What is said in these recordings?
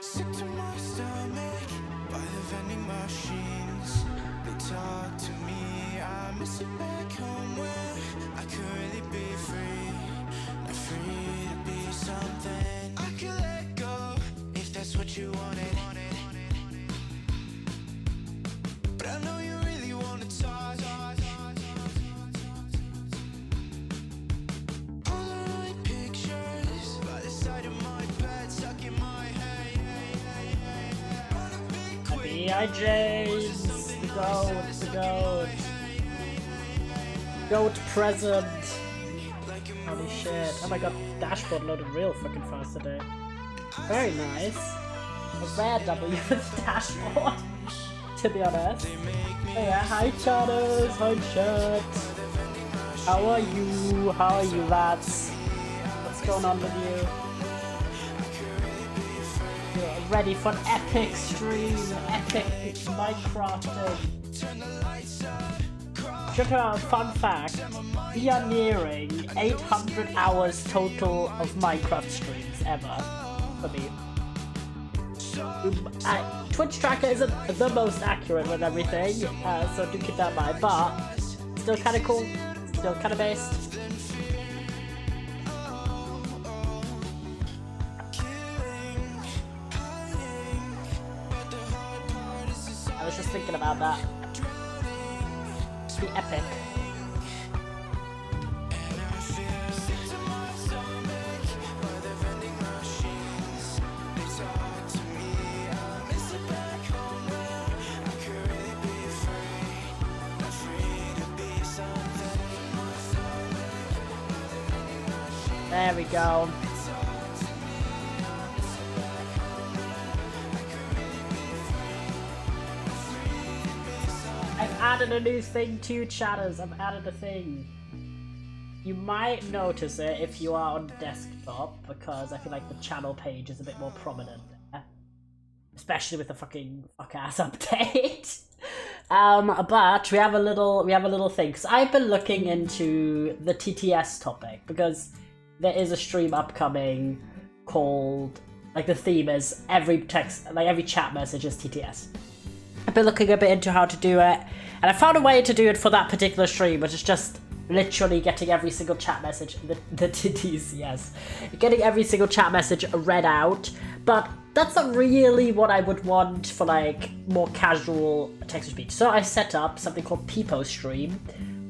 Sick to my stomach by the vending machines. They talk to me. I miss it back home where I could really be free. Not free to be something I could let go if that's what you wanted. But I know you really want to talk. Polaroid pictures by the side of my bed, stuck in my head. B.I.J.'s the goat. Goat present. Holy shit. Oh my god, dashboard loaded real fucking fast today. Very nice. A rare W with dashboard, to be honest. Oh yeah, hi chatters, hi chat. How are you lads? What's going on with you? You're ready for an epic stream, epic Minecrafting. Check out a fun fact. We are nearing 800 hours total of Minecraft streams ever for me. Twitch tracker isn't the most accurate with everything, so do keep that in mind, but still kind of cool, still kind of based. I was just thinking about that. The epic. There we go. I've added a new thing to chatters. I've added a thing. You might notice it if you are on desktop, because I feel like the channel page is a bit more prominent there. Especially with the fucking fuck-ass update. But we have a little thing, because I've been looking into the TTS topic, because there is a stream upcoming called, like, the theme is every chat message is TTS. I've been looking a bit into how to do it, and I found a way to do it for that particular stream, which is just literally getting every single chat message, the TTS, getting every single chat message read out, but that's not really what I would want for, like, more casual text-to-speech. So I set up something called Peepo Stream,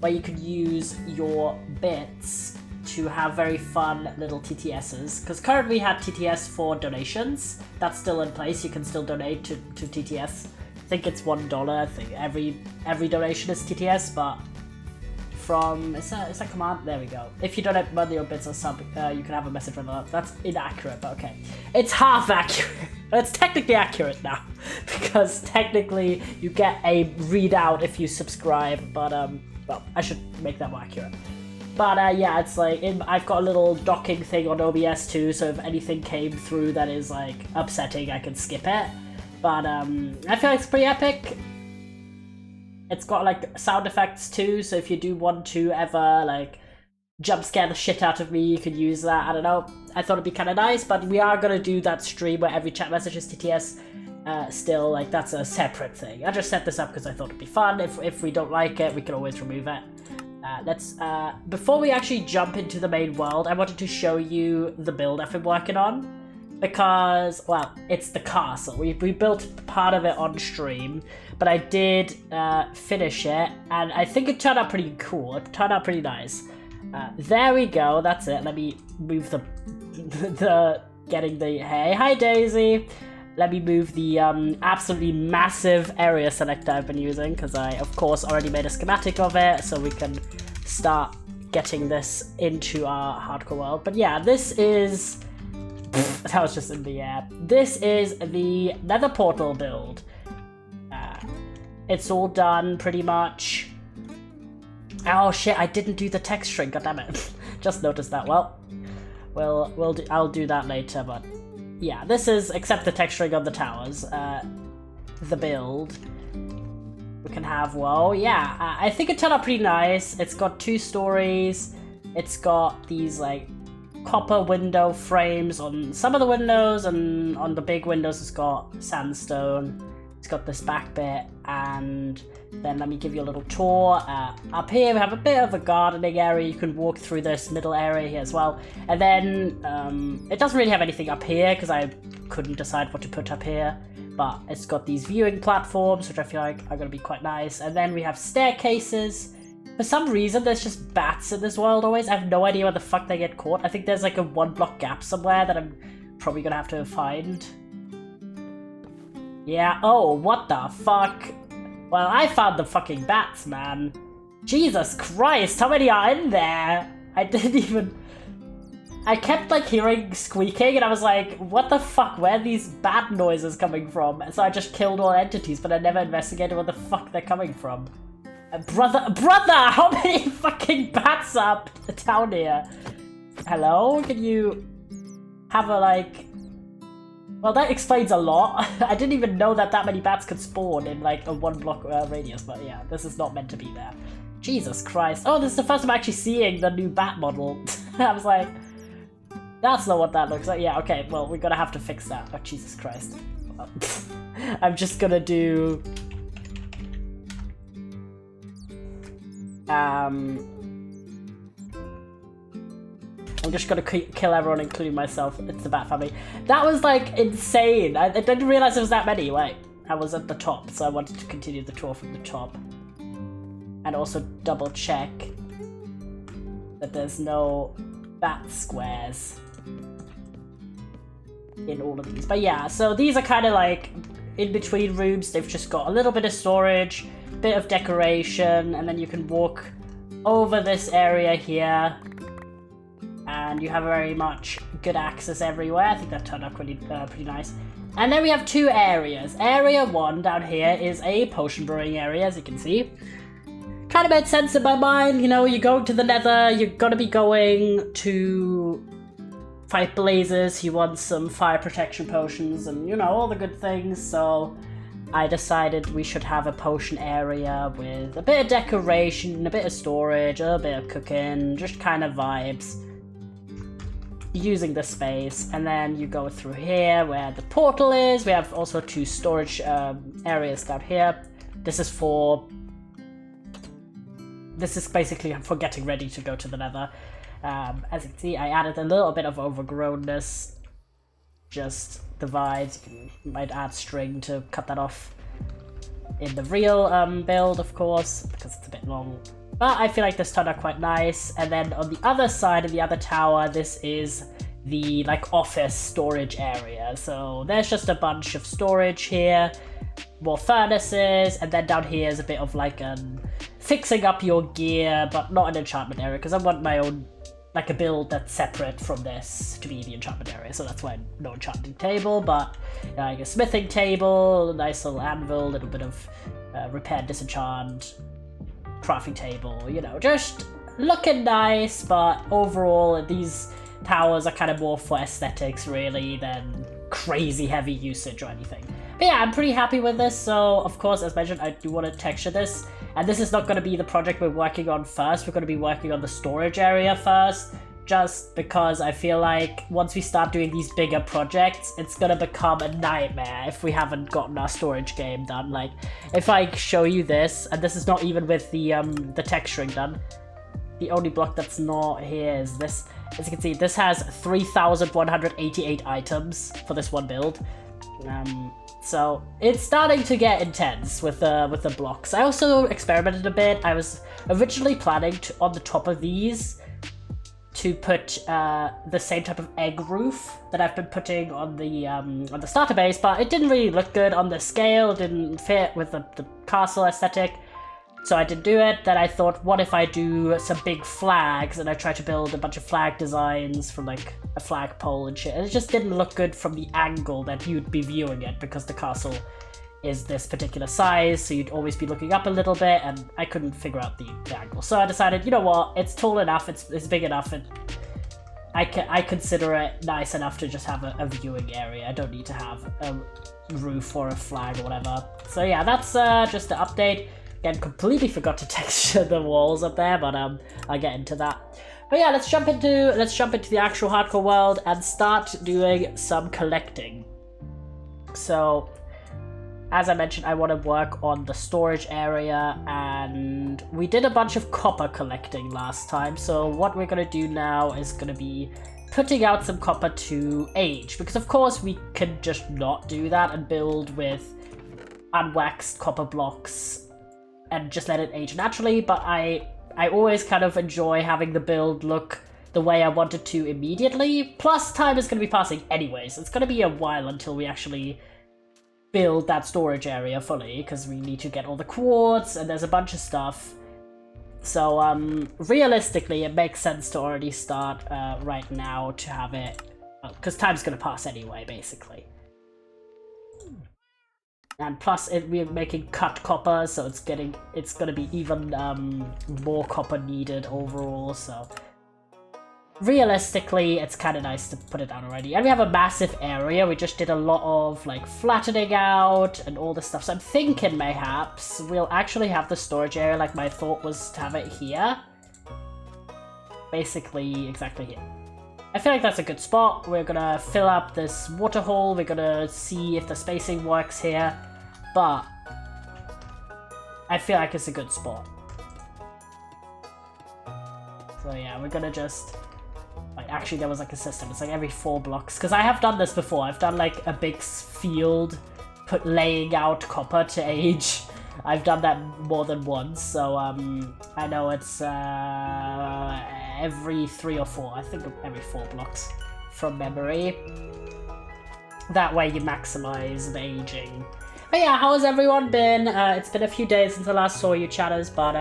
where you could use your bits to have very fun little TTSs, because currently we had TTS for donations. That's still in place. You can still donate to TTS. I think it's $1. I think every donation is TTS, but from it's a command. There we go. If you donate money or bits or something, you can have a message from that. That's inaccurate, but okay. It's half accurate. It's technically accurate now, because technically you get a readout if you subscribe. But well, I should make that more accurate. But yeah, it's like, I've got a little docking thing on OBS too, so if anything came through that is like upsetting, I can skip it. But I feel like it's pretty epic. It's got like sound effects too, so if you do want to ever like jump scare the shit out of me, you could use that. I don't know, I thought it'd be kind of nice, but we are gonna do that stream where every chat message is TTS. Still, like, that's a separate thing. I just set this up because I thought it'd be fun. If we don't like it, we can always remove it. Before we actually jump into the main world, I wanted to show you the build I've been working on, because, well, it's the castle. We built part of it on stream, but I did finish it, and I think it turned out pretty cool. It turned out pretty nice. There we go, that's it. Let me move getting the, hey, hi Daisy. Let me move the absolutely massive area selector I've been using, because I, of course, already made a schematic of it, so we can start getting this into our hardcore world. But yeah, this is... that was just in the air. This is the nether portal build. It's all done, pretty much. Oh shit, I didn't do the texturing, goddammit. Just noticed that. Well, I'll do that later, but... yeah, this is, except the texturing of the towers, the build. We can have, well, yeah, I think it turned out pretty nice. It's got 2 stories. It's got these, like, copper window frames on some of the windows, and on the big windows it's got sandstone. It's got this back bit, and then let me give you a little tour. Up here we have a bit of a gardening area. You can walk through this middle area here as well. And then it doesn't really have anything up here because I couldn't decide what to put up here. But it's got these viewing platforms, which I feel like are going to be quite nice. And then we have staircases. For some reason, there's just bats in this world always. I have no idea where the fuck they get caught. I think there's like a 1 block gap somewhere that I'm probably going to have to find. Yeah, oh, what the fuck? Well, I found the fucking bats, man. Jesus Christ, how many are in there? I didn't even... I kept, like, hearing squeaking, and I was like, what the fuck, where are these bat noises coming from? And so I just killed all entities, but I never investigated where the fuck they're coming from. Brother, how many fucking bats are up down here? Hello? Can you have a, like... Well, that explains a lot. I didn't even know that many bats could spawn in, like, a 1 block radius, but yeah, this is not meant to be there. Jesus Christ. Oh, this is the first time I'm actually seeing the new bat model. I was like, that's not what that looks like. Yeah, okay, well, we're gonna have to fix that. Oh, Jesus Christ. I'm just gonna do... I'm just gonna kill everyone, including myself. It's the Bat family. That was, like, insane. I didn't realize there was that many. Wait, I was at the top, so I wanted to continue the tour from the top. And also double check that there's no bat squares in all of these. But yeah, so these are kind of like in between rooms. They've just got a little bit of storage, bit of decoration, and then you can walk over this area here. And you have very much good access everywhere. I think that turned out pretty nice. And then we have 2 areas. Area 1 down here is a potion brewing area, as you can see. Kind of made sense in my mind. You know, you're going to the Nether, you're gonna be going to fight blazes. You want some fire protection potions and, you know, all the good things. So I decided we should have a potion area with a bit of decoration, a bit of storage, a bit of cooking, just kind of vibes. Using the space, and then you go through here where the portal is. We have also 2 storage areas down here. This is basically for getting ready to go to the Nether. As you can see, I added a little bit of overgrownness, just the vibes. You might add string to cut that off in the real build, of course, because it's a bit long. But I feel like this turned out quite nice. And then on the other side of the other tower, this is the like office storage area. So there's just a bunch of storage here, more furnaces, and then down here is a bit of like fixing up your gear, but not an enchantment area, because I want my own, like a build that's separate from this to be the enchantment area. So that's why no enchanting table, but like a smithing table, a nice little anvil, a little bit of repair, disenchant, crafting table, you know, just looking nice. But overall these towers are kind of more for aesthetics really than crazy heavy usage or anything. But yeah, I'm pretty happy with this. So of course, as mentioned, I do want to texture this, and this is not going to be the project we're working on first. We're going to be working on the storage area first, just because I feel like once we start doing these bigger projects, it's going to become a nightmare if we haven't gotten our storage game done. Like, if I show you this, and this is not even with the texturing done, the only block that's not here is this. As you can see, this has 3,188 items for this one build. So it's starting to get intense with the blocks. I also experimented a bit. I was originally planning to, on the top of these, to put the same type of egg roof that I've been putting on the starter base, but it didn't really look good on the scale. It didn't fit with the castle aesthetic, so I didn't do it. Then I thought, what if I do some big flags, and I tried to build a bunch of flag designs from like a flagpole and shit, and it just didn't look good from the angle that you'd be viewing it, because the castle is this particular size, so you'd always be looking up a little bit, and I couldn't figure out the angle. So I decided, you know what, it's tall enough, it's big enough, and I consider it nice enough to just have a viewing area. I don't need to have a roof or a flag or whatever. So yeah, that's just the update. Again, completely forgot to texture the walls up there, but I'll get into that. But yeah, let's jump into the actual hardcore world and start doing some collecting. So, as I mentioned, I want to work on the storage area, and we did a bunch of copper collecting last time. So what we're gonna do now is gonna be putting out some copper to age, because of course we can just not do that and build with unwaxed copper blocks and just let it age naturally, but I always kind of enjoy having the build look the way I want it to immediately. Plus, time is going to be passing anyways. It's going to be a while until we actually build that storage area fully, because we need to get all the quartz, and there's a bunch of stuff. So, realistically, it makes sense to already start right now to have it, because time's going to pass anyway, basically. And plus, we're making cut copper, so it's going to be even more copper needed overall. So realistically, it's kind of nice to put it down already. And we have a massive area. We just did a lot of like flattening out and all this stuff. So I'm thinking mayhaps we'll actually have the storage area. Like my thought was to have it here, basically exactly here. I feel like that's a good spot. We're gonna fill up this water hole. We're gonna see if the spacing works here, but I feel like it's a good spot. So yeah, we're gonna just, like, actually there was like a system. It's like every 4 blocks, because I have done this before. I've done like a big field, laying out copper to age. I've done that more than once, so I know it's every 3 or 4, I think every 4 blocks from memory. That way you maximize the aging. But yeah, how has everyone been? It's been a few days since I last saw you, chatters, but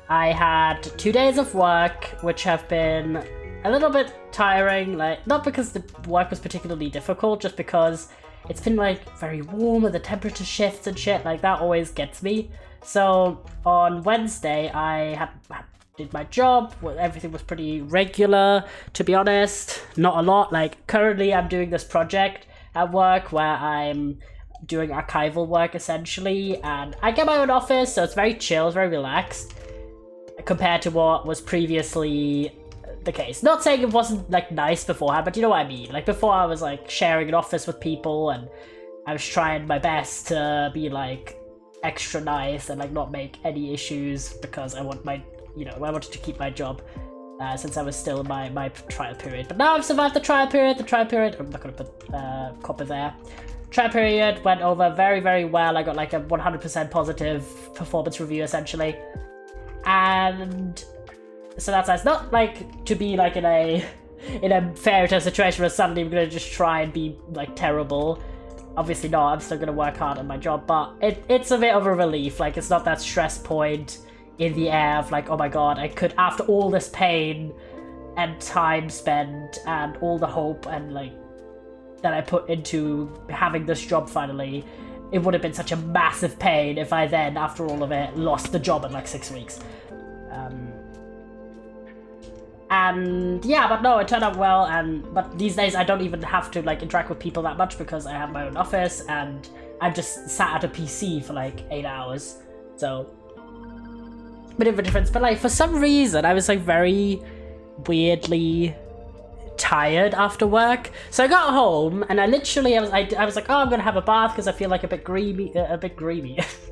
I had 2 days of work, which have been a little bit tiring, like, not because the work was particularly difficult, just because it's been like very warm and the temperature shifts and shit, like that always gets me. So on Wednesday I did my job, everything was pretty regular, to be honest, not a lot. Like currently I'm doing this project at work where I'm doing archival work essentially, and I get my own office, so it's very chill, it's very relaxed compared to what was previously the case. Not saying it wasn't like nice beforehand, but you know what I mean. Like before I was like sharing an office with people, and I was trying my best to be like extra nice and like not make any issues, because I want my, you know, I wanted to keep my job since I was still in my trial period. But now I've survived the trial period. I'm not gonna put copper there. Trial period went over very, very well. I got like a 100% positive performance review essentially, and so that's nice. Not like to be like in a fairy tale situation where suddenly I'm gonna just try and be like terrible. Obviously not, I'm still gonna work hard on my job, but it's a bit of a relief. Like it's not that stress point in the air of like, oh my god, I could, after all this pain and time spent and all the hope and like that I put into having this job finally, it would have been such a massive pain if I then, after all of it, lost the job in like 6 weeks. And yeah, but no, it turned out well. But these days I don't even have to like interact with people that much, because I have my own office and I've just sat at a PC for like 8 hours. So bit of a difference. But like for some reason I was like very weirdly tired after work. So I got home and I was like, oh, I'm gonna have a bath because I feel like a bit greamy. I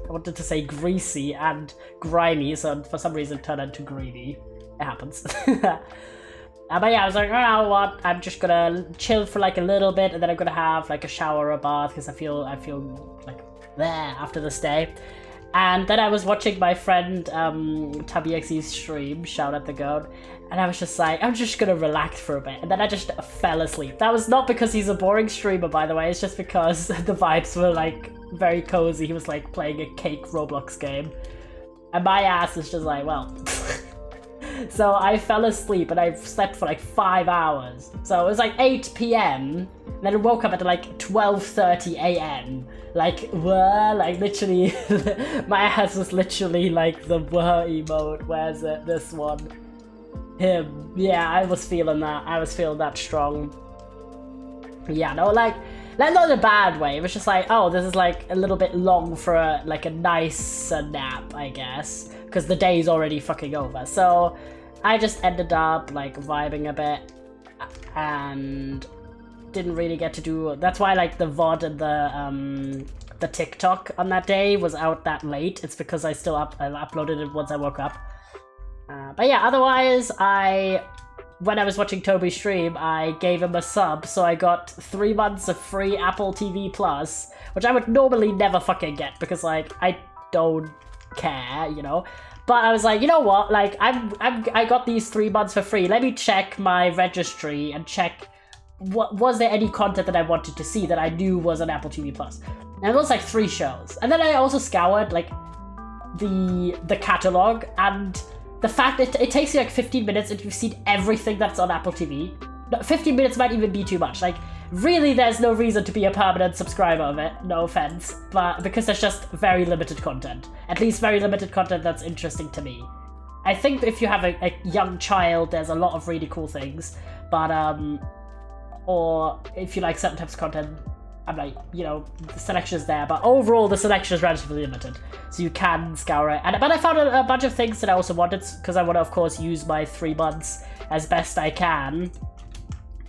wanted to say greasy and grimy, so for some reason it turned into greeny. It happens. But yeah, I was like, oh, you know what? I'm just gonna chill for like a little bit, and then I'm gonna have like a shower or a bath because I feel like there after this day. And then I was watching my friend TubbyXE's stream, shout out the goat, and I was just like, I'm just gonna relax for a bit, and then I just fell asleep. That was not because he's a boring streamer, by the way, it's just because the vibes were like very cozy. He was like playing a cake Roblox game, and my ass is just like, well. So I fell asleep and I slept for like 5 hours. So it was like 8 p.m. and then I woke up at like 12:30 a.m. Like, whoa, like literally, my ass was literally like the whoa emote. Where's it? This one. Him. Yeah, I was feeling that. I was feeling that strong. Yeah, no, like not in a bad way. It was just like, oh, this is like a little bit long for a nice nap, I guess. Because the day's already fucking over. So I just ended up like vibing a bit and didn't really get to do. That's why like the VOD and the TikTok on that day was out that late. It's because I still uploaded it once I woke up. But yeah, otherwise when I was watching Toby stream, I gave him a sub, so I got 3 months of free Apple TV Plus, which I would normally never fucking get because like I don't care, you know. But I was like, you know what? Like I got these 3 months for free. Let me check my registry and check was there any content that I wanted to see that I knew was on Apple TV Plus. And it was like 3 shows. And then I also scoured like the catalog, and the fact that it takes you like 15 minutes and you've seen everything that's on Apple TV. No, 15 minutes might even be too much. Like, really, there's no reason to be a permanent subscriber of it, no offense, but because there's just very limited content. At least very limited content that's interesting to me. I think if you have a young child, there's a lot of really cool things, but, or if you like certain types of content, I'm like, you know, the selection is there, but overall the selection is relatively limited, so you can scour it. But I found a bunch of things that I also wanted, because I want to, of course, use my 3 months as best I can.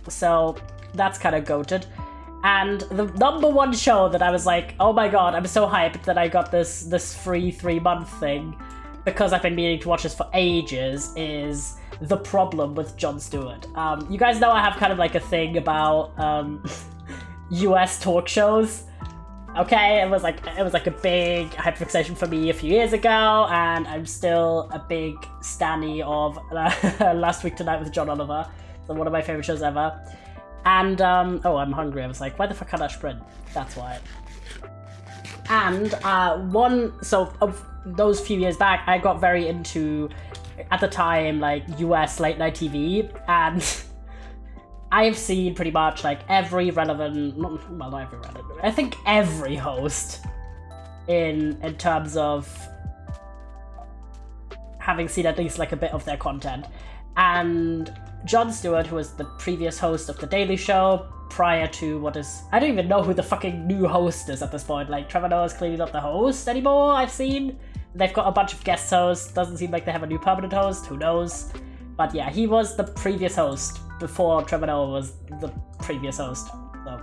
So that's kind of goated. And the #1 show that I was like, oh my god, I'm so hyped that I got this free 3-month thing, because I've been meaning to watch this for ages, is The Problem with Jon Stewart. You guys know I have kind of like a thing about US talk shows. Okay, it was like a big hyperfixation for me a few years ago, and I'm still a big stanny of Last Week Tonight with John Oliver. It's one of my favorite shows ever. And oh, I'm hungry. I was like, why the fuck can't I sprint? That's why. And those few years back, I got very into, at the time, like US late night TV, and I've seen pretty much like every relevant, well, not every relevant, I think every host in terms of having seen at least like a bit of their content. And Jon Stewart, who was the previous host of The Daily Show, prior to I don't even know who the fucking new host is at this point. Like, Trevor Noah is clearly not the host anymore, I've seen. They've got a bunch of guest hosts, doesn't seem like they have a new permanent host, who knows. But yeah, he was the previous host before Trevor Noah was the previous host. So,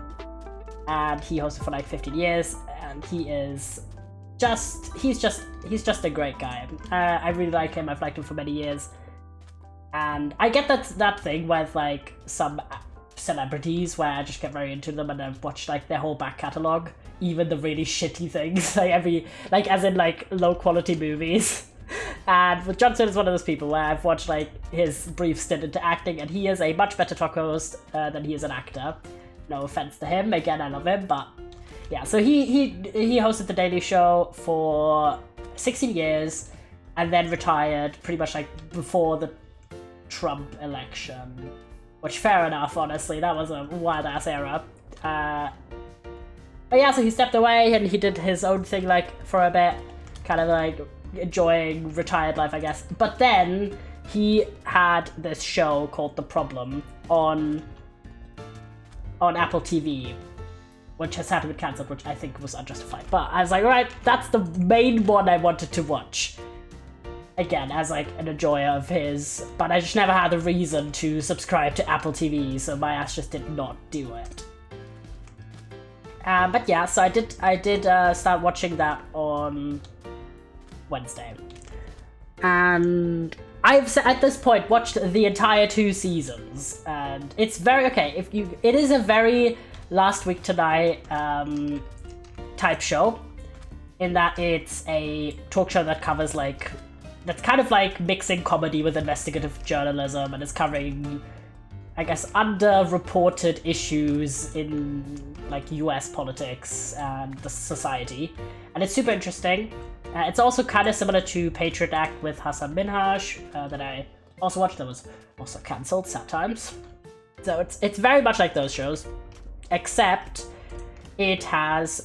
and he hosted for like 15 years, and he's just a great guy. I really like him. I've liked him for many years. And I get that thing with like some celebrities where I just get very into them, and I've watched like their whole back catalogue, even the really shitty things, like as in like low quality movies. And with Jon Stewart is one of those people where I've watched like his brief stint into acting, and he is a much better talk host than he is an actor. No offense to him, again I love him, but yeah. So he hosted The Daily Show for 16 years, and then retired pretty much like before the Trump election, which fair enough, honestly, that was a wild ass era. But yeah, so he stepped away and he did his own thing like for a bit, kind of like enjoying retired life, I guess. But then he had this show called The Problem on Apple TV, which has had to be cancelled, which I think was unjustified. But I was like, alright, that's the main one I wanted to watch. Again, as like an enjoyer of his, but I just never had the reason to subscribe to Apple TV, so my ass just did not do it. But yeah, so I did start watching that on Wednesday, and I've at this point watched the entire 2 seasons, and it's very okay. It is a very Last Week Tonight type show, in that it's a talk show that covers like. That's kind of like mixing comedy with investigative journalism, and it's covering, I guess, underreported issues in like US politics and the society, and it's super interesting. It's also kind of similar to Patriot Act with Hassan Minhaj that I also watched, that was also cancelled, sad times. So it's very much like those shows, except it has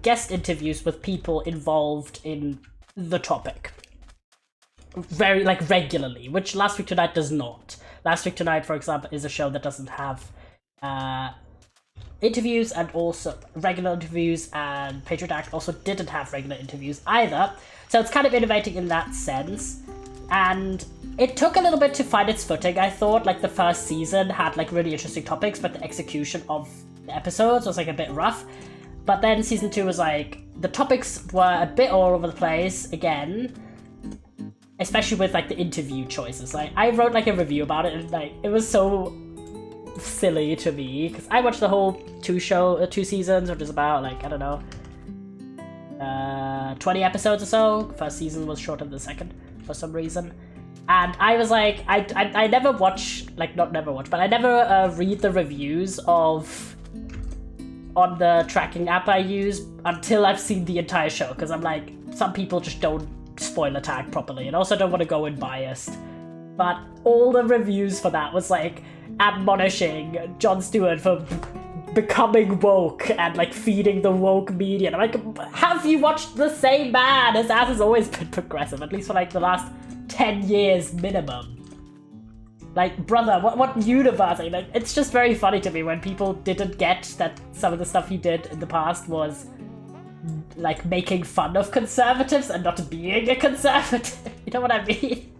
guest interviews with people involved in the topic. Very, like, regularly, which Last Week Tonight does not. Last Week Tonight, for example, is a show that doesn't have interviews, and also regular interviews, and Patriot Act also didn't have regular interviews either. So it's kind of innovating in that sense. And it took a little bit to find its footing, I thought. Like, the first season had, like, really interesting topics, but the execution of the episodes was, like, a bit rough. But then season 2 was, like, the topics were a bit all over the place, again. Especially with, like, the interview choices. Like, I wrote, like, a review about it, and, like, it was so silly to me. Because I watched the whole 2 seasons, which is about, like, I don't know, 20 episodes or so. First season was shorter than the second, for some reason. And I was like, I never watch, like, not never watch, but I never read the reviews on the tracking app I use until I've seen the entire show, because I'm like, some people just don't spoiler tag properly, and also don't want to go in biased. But all the reviews for that was, like, admonishing Jon Stewart for becoming woke and, like, feeding the woke media. And I'm like, have you watched the same man? His ass has always been progressive, at least for, like, the last 10 years minimum. Like, brother, what universe? Like, it's just very funny to me when people didn't get that some of the stuff he did in the past was, like, making fun of conservatives and not being a conservative. You know what I mean?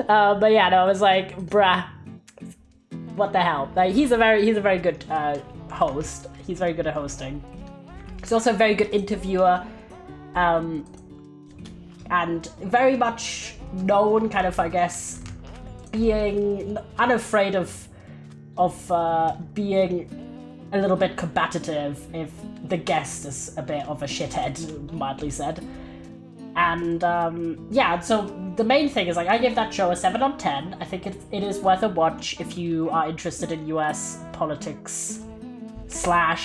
But yeah, no, I was like, bruh, what the hell? Like, he's a very good host. He's very good at hosting. He's also a very good interviewer, and very much known, kind of, I guess, being unafraid of being a little bit combative if the guest is a bit of a shithead, mildly said. And yeah, so the main thing is, like, I give that show a 7 on 10. I think it is worth a watch if you are interested in US politics / I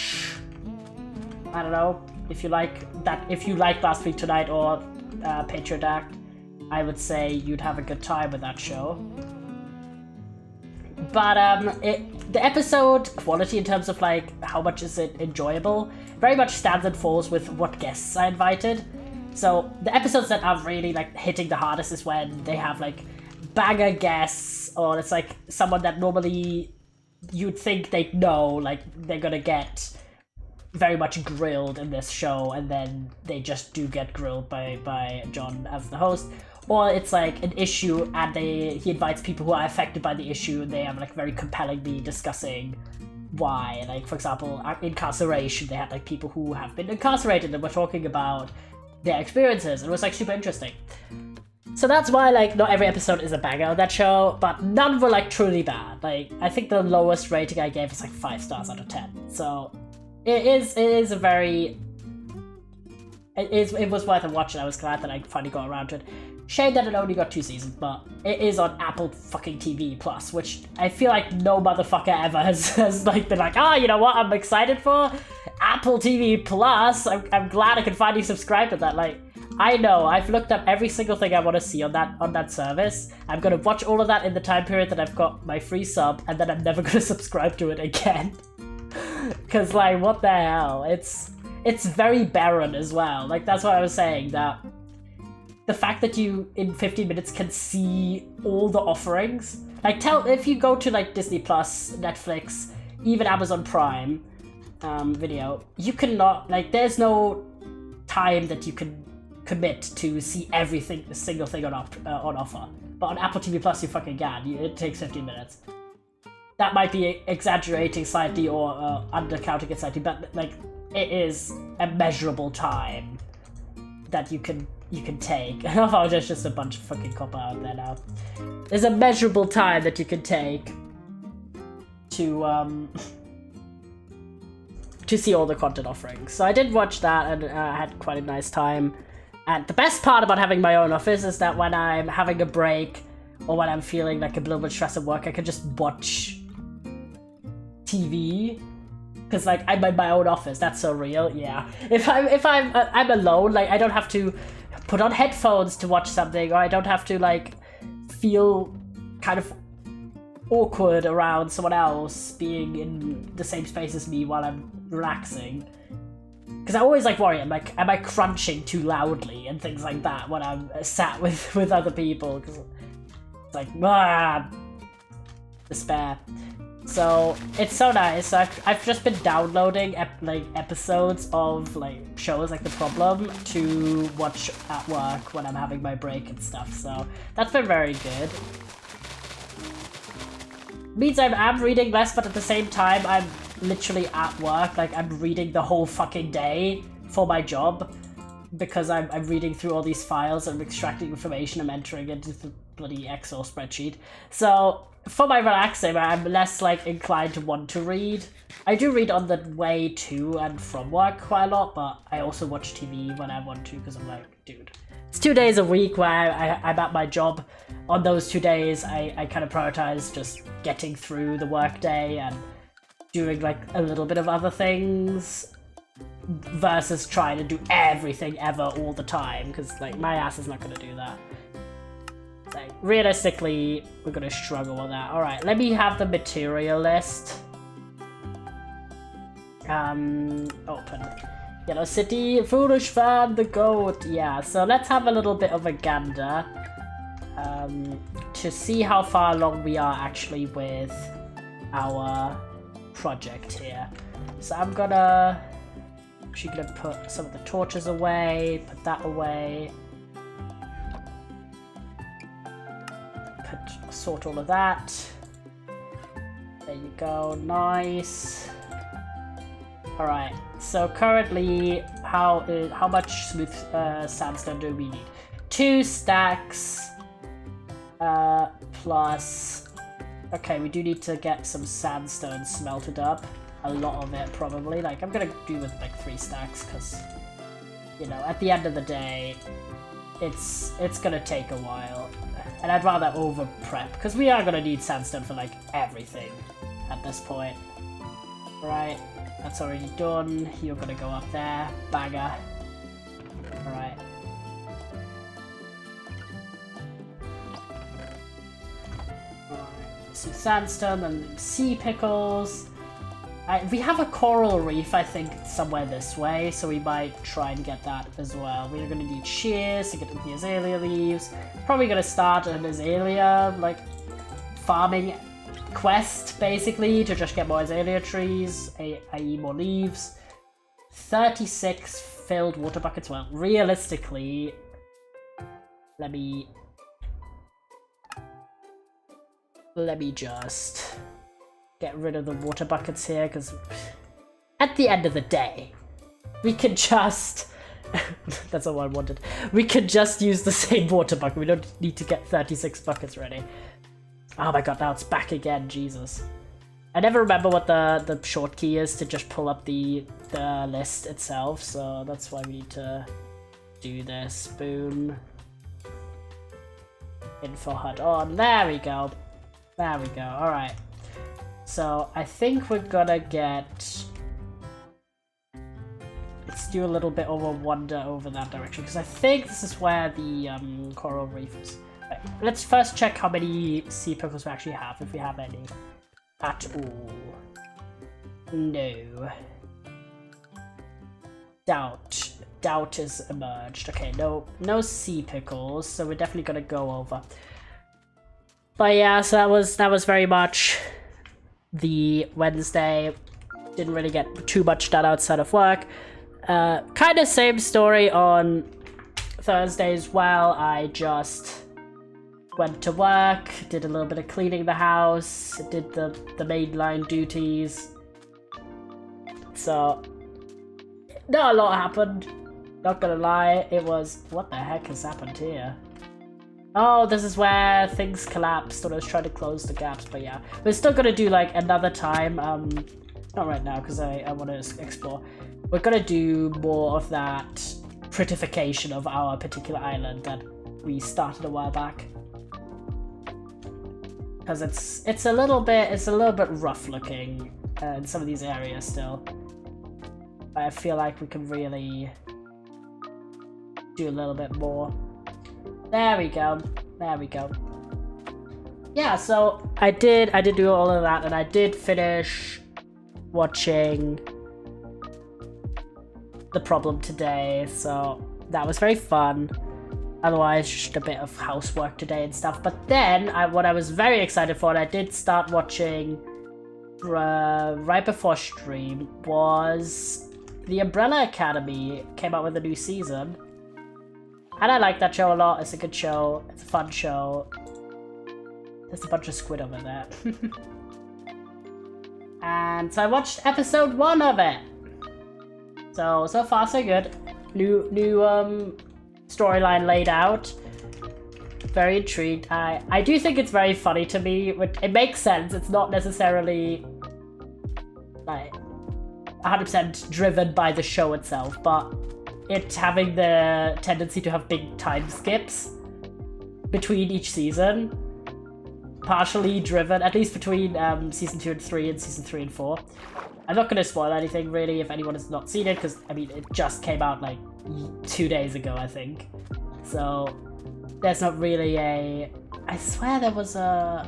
don't know, if you like Last Week Tonight or Patriot Act, I would say you'd have a good time with that show. But the episode quality in terms of, like, how much is it enjoyable very much stands and falls with what guests I invited. So the episodes that are really, like, hitting the hardest is when they have, like, banger guests, or it's like someone that normally you'd think they'd know, like, they're gonna get very much grilled in this show, and then they just do get grilled by John as the host. Or it's like an issue and he invites people who are affected by the issue, and they are, like, very compellingly discussing why. Like, for example, incarceration, they had, like, people who have been incarcerated and were talking about their experiences, and it was, like, super interesting. So that's why, like, not every episode is a banger on that show, but none were, like, truly bad. Like, I think the lowest rating I gave is, like, 5 stars out of 10. So it was worth a watch, and I was glad that I finally got around to it. Shame that it only got 2 seasons, but it is on Apple fucking TV Plus, which I feel like no motherfucker ever has like, been like, you know what I'm excited for? Apple TV Plus. I'm glad I can finally subscribe to that. Like, I know, I've looked up every single thing I want to see on that service. I'm gonna watch all of that in the time period that I've got my free sub, and then I'm never gonna subscribe to it again. Cause, like, what the hell? It's very barren as well. Like, that's what I was saying, that the fact that you, in 15 minutes, can see all the offerings. Like, if you go to, like, Disney Plus, Netflix, even Amazon Prime Video, you cannot, like, there's no time that you can commit to see a single thing on offer. But on Apple TV Plus, you fucking can. It takes 15 minutes. That might be exaggerating slightly or undercounting it slightly, but, like, it is a measurable time that you can take. I don't know if there's just a bunch of fucking copper out there now. There's a measurable time that you can take to see all the content offerings. So I did watch that, and I had quite a nice time. And the best part about having my own office is that when I'm having a break or when I'm feeling like a little bit stressed at work, I can just watch TV. Because, like, I'm in my own office. That's so real. Yeah. If I'm alone, like, I don't have to put on headphones to watch something, or I don't have to, like, feel kind of awkward around someone else being in the same space as me while I'm relaxing. Because I always, like, worry, am I crunching too loudly and things like that when I'm sat with other people? Because it's like, despair. So it's so nice. I've just been downloading episodes of like shows like The Problem to watch at work when I'm having my break and stuff. So that's been very good. Means I'm reading less, but at the same time I'm literally at work. Like I'm reading the whole fucking day for my job because I'm reading through all these files and extracting information and entering it into the bloody Excel spreadsheet. So for my relaxing, I'm less like inclined to want to read. I do read on the way to and from work quite a lot, but I also watch TV when I want to because I'm like, dude, it's 2 days a week where I'm at my job. On those 2 days, I kind of prioritize just getting through the work day and doing like a little bit of other things versus trying to do everything ever all the time because like my ass is not going to do that. Like, realistically, we're gonna struggle with that. Alright, let me have the material list. Open. Yellow City, Foolish Fan, the Goat. Yeah, so let's have a little bit of a gander to see how far along we are actually with our project here. So I'm actually gonna put some of the torches away, put that away. Sort all of that. There you go, nice. Alright, so currently, how much smooth sandstone do we need? 2 stacks, plus... Okay, we do need to get some sandstone smelted up. A lot of it, probably. Like, I'm gonna do with, like, 3 stacks, because, you know, at the end of the day, it's gonna take a while. And I'd rather over prep, because we are gonna need sandstone for like everything at this point. Right, that's already done. You're gonna go up there, bagger. Alright. Some sandstone and sea pickles. We have a coral reef, I think, somewhere this way, so we might try and get that as well. We're going to need shears to get the azalea leaves. Probably going to start an azalea, like, farming quest, basically, to just get more azalea trees, i.e. more leaves. 36 filled water buckets. Well, realistically, let me just get rid of the water buckets here, because at the end of the day, we could just... That's all I wanted. We could just use the same water bucket. We don't need to get 36 buckets ready. Oh my god, now it's back again, Jesus. I never remember what the short key is to just pull up the list itself, so that's why we need to do this. Boom. Info HUD on. There we go. There we go. Alright. So I think we're gonna get... Let's do a little bit of a wander over that direction, because I think this is where the coral reef is. Right, let's first check how many sea pickles we actually have, if we have any at all. No. Doubt has emerged. Okay, no sea pickles, so we're definitely gonna go over. But yeah, so that was very much the Wednesday. Didn't really get too much done outside of work. Kind of same story on Thursday as well. I just went to work, did a little bit of cleaning the house, did the mainline duties. So, not a lot happened. Not gonna lie, it was... What the heck has happened here? Oh, this is where things collapsed when I was trying to close the gaps, but yeah. We're still gonna do, like, another time, not right now, because I want to explore. We're gonna do more of that prettification of our particular island that we started a while back. Because it's a little bit rough looking in some of these areas still. But I feel like we can really do a little bit more. There we go. There we go. Yeah, so I did do all of that, and I did finish watching The Problem today, so that was very fun. Otherwise, just a bit of housework today and stuff. But then, what I was very excited for, and I did start watching right before stream was the Umbrella Academy came out with a new season. And I like that show a lot. It's a good show. It's a fun show. There's a bunch of squid over there. And so I watched episode 1 of it. So far so good. New storyline laid out. Very intrigued. I do think it's very funny to me. It makes sense. It's not necessarily like 100% driven by the show itself, but it having the tendency to have big time skips between each season, partially driven, at least between season 2 and 3 and season 3 and 4. I'm not going to spoil anything really if anyone has not seen it, because I mean it just came out like 2 days ago, I think. So there's not really a. I swear there was an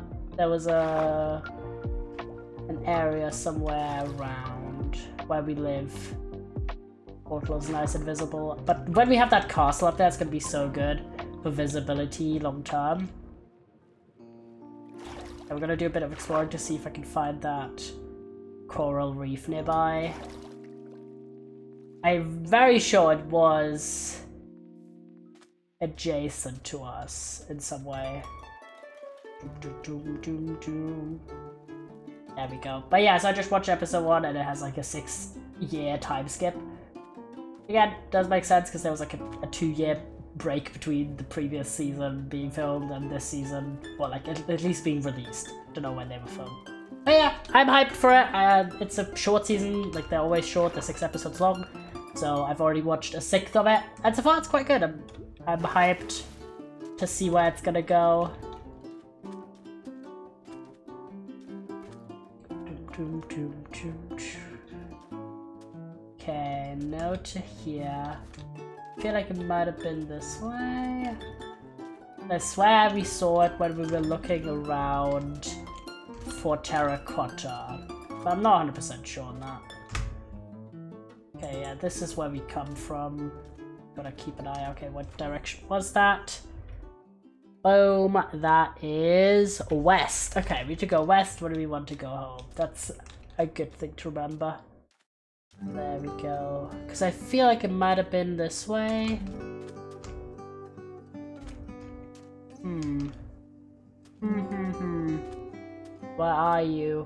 area somewhere around where we live. Portal's nice and visible, but when we have that castle up there, it's gonna be so good for visibility long term. And we're gonna do a bit of exploring to see if I can find that coral reef nearby. I'm very sure it was adjacent to us in some way. There we go. But yeah, so I just watched episode 1 and it has like a 6-year time skip. Again, does make sense because there was like a 2-year break between the previous season being filmed and this season, well, like at least being released. Don't know when they were filmed. But yeah, I'm hyped for it. It's a short season, like they're always short, they're 6 episodes long. So I've already watched a 6th of it, and so far it's quite good. I'm hyped to see where it's gonna go. Okay, no to here. I feel like it might have been this way. I swear we saw it when we were looking around for terracotta, but I'm not 100% sure on that. Okay, yeah, this is where we come from. Gotta keep an eye. Okay, what direction was that? Boom, that is west. Okay, we need to go west. Where do we want to go home? That's a good thing to remember. There we go. Because I feel like it might have been this way. Where are you?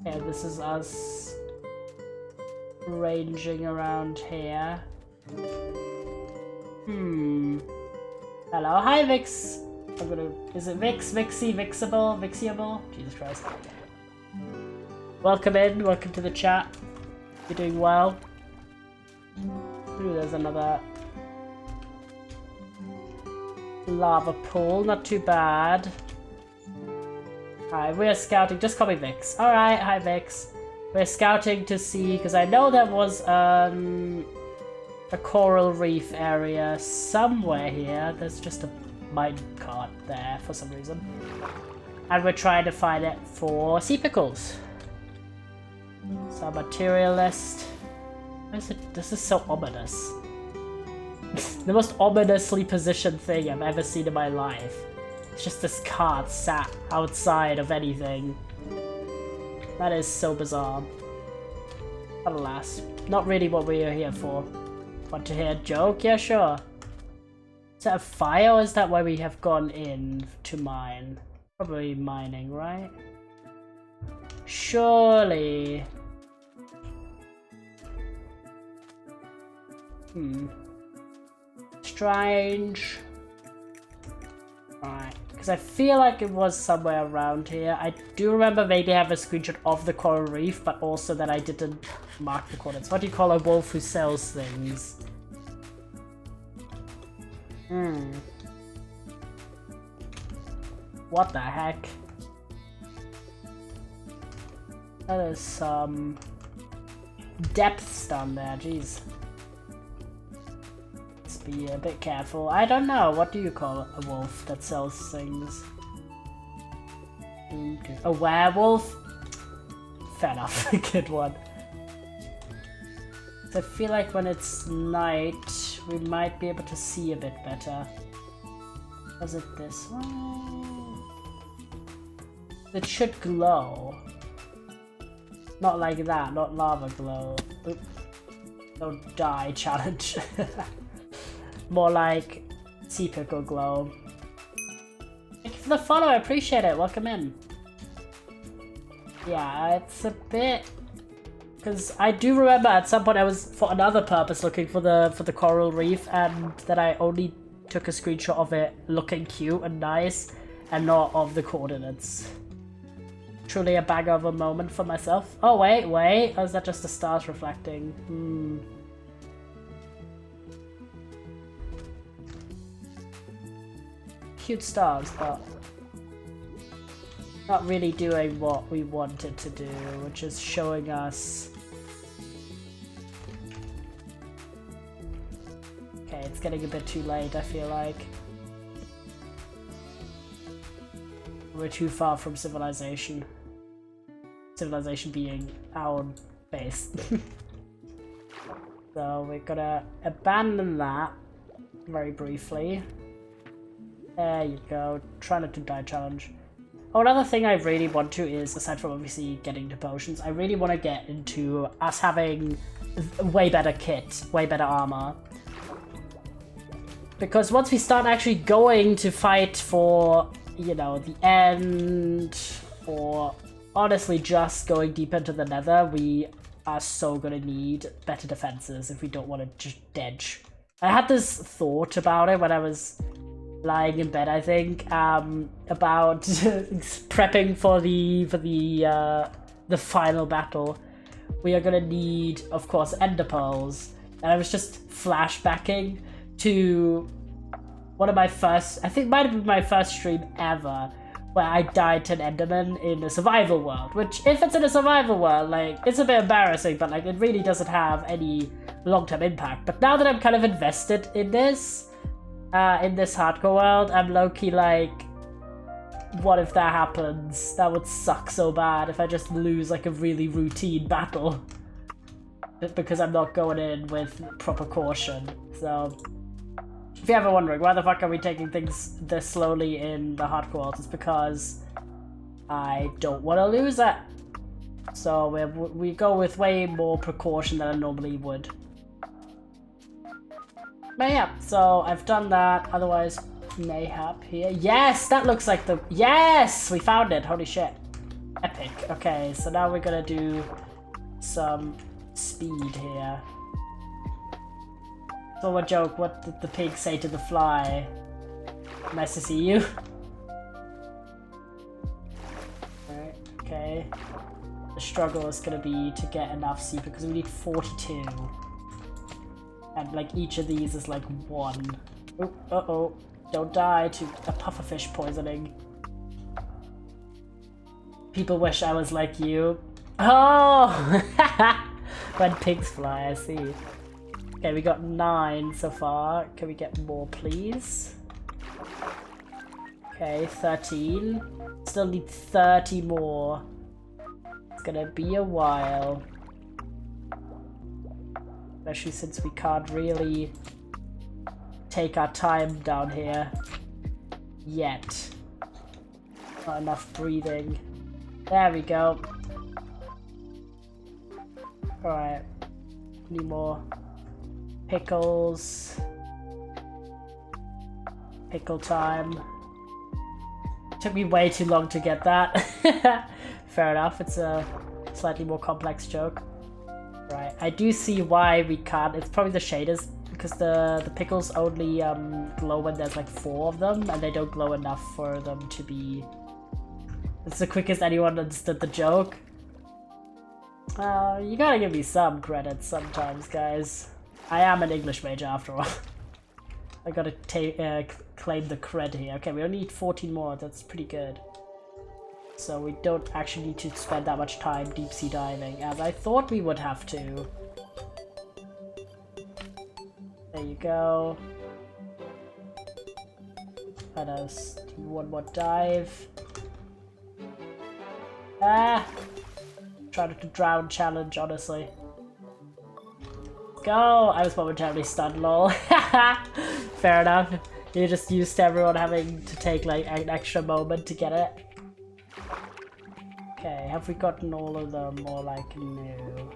Okay, this is us ranging around here. Hello, hi Vix. I'm gonna. Is it Vix, Vixie, Vixable, Vixiable? Jesus Christ. Welcome in, welcome to the chat. You're doing well. Ooh, there's another lava pool, not too bad. Alright, we're scouting, just call me Vix. Alright, hi Vix. We're scouting to see, because I know there was a coral reef area somewhere here. There's just a minecart there for some reason. And we're trying to find it for sea pickles. So materialist. This is so ominous. The most ominously positioned thing I've ever seen in my life. It's just this cart sat outside of anything. That is so bizarre. But alas, not really what we are here for. Want to hear a joke? Yeah, sure. Is that a fire or is that where we have gone in to mine? Probably mining, right? Surely. Strange. Alright, because I feel like it was somewhere around here. I do remember vaguely have a screenshot of the coral reef, but also that I didn't mark the coordinates. What do you call a wolf who sells things? What the heck? That is some depths down there, jeez. Let's be a bit careful. I don't know, what do you call a wolf that sells things? A werewolf? Fair enough, good one. So I feel like when it's night, we might be able to see a bit better. Was it this one? It should glow. Not like that, not lava glow. Oop. Don't die challenge. More like sea pickle glow. Thank you for the follow, I appreciate it. Welcome in. Yeah, it's a bit... Because I do remember at some point I was, for another purpose, looking for the coral reef, and then I only took a screenshot of it looking cute and nice, and not of the coordinates. Truly a bag of a moment for myself. Oh wait, or is that just the stars reflecting? Cute stars, but not really doing what we wanted to do, which is showing us... Okay, it's getting a bit too late, I feel like. We're too far from civilization. Civilization being our base. So we're gonna abandon that very briefly. There you go. Try not to die challenge. Oh, another thing I really want to is, aside from obviously getting to potions, I really want to get into us having way better kit, way better armor. Because once we start actually going to fight for, you know, the end, or honestly just going deep into the nether, we are so gonna need better defenses if we don't want to just dedge. I had this thought about it when I was lying in bed, I think, about prepping for the final battle. We are gonna need, of course, ender pearls, and I was just flashbacking to one of my first, I think might have been my first stream ever, where I died to an enderman in a survival world, which, if it's in a survival world, like, it's a bit embarrassing, but like, it really doesn't have any long-term impact. But now that I'm kind of invested in this hardcore world, I'm low-key like, what if that happens? That would suck so bad if I just lose like a really routine battle because I'm not going in with proper caution. So if you're ever wondering why the fuck are we taking things this slowly in the hardcore world, it's because I don't want to lose it. So we go with way more precaution than I normally would. But yeah, so I've done that, otherwise mayhap here. Yes, that looks like the... Yes! We found it, holy shit. Epic. Okay, so now we're gonna do some speed here. So a joke, what did the pig say to the fly? Nice to see you. Alright, okay. The struggle is gonna be to get enough seed because we need 42. And like each of these is like 1. Oh, uh-oh. Don't die to a pufferfish poisoning. People wish I was like you. Oh! When pigs fly, I see. Okay, we got 9 so far. Can we get more, please? Okay, 13. Still need 30 more. It's gonna be a while. Especially since we can't really take our time down here yet. Not enough breathing. There we go. Alright. Need more pickles. Pickle time. Took me way too long to get that. Fair enough, it's a slightly more complex joke. Right, I do see why we can't. It's probably the shaders, because the pickles only glow when there's like 4 of them, and they don't glow enough for them to be... It's the quickest anyone understood the joke. You gotta give me some credit sometimes, guys. I am an English major after all. I gotta claim the cred here. Okay, we only need 14 more, that's pretty good. So we don't actually need to spend that much time deep sea diving, as I thought we would have to. There you go. Let us do one more dive. Ah! Try not to drown challenge, honestly. Go! I was momentarily stunned, lol. Fair enough. You're just used to everyone having to take like an extra moment to get it. Okay, have we gotten all of them or like no?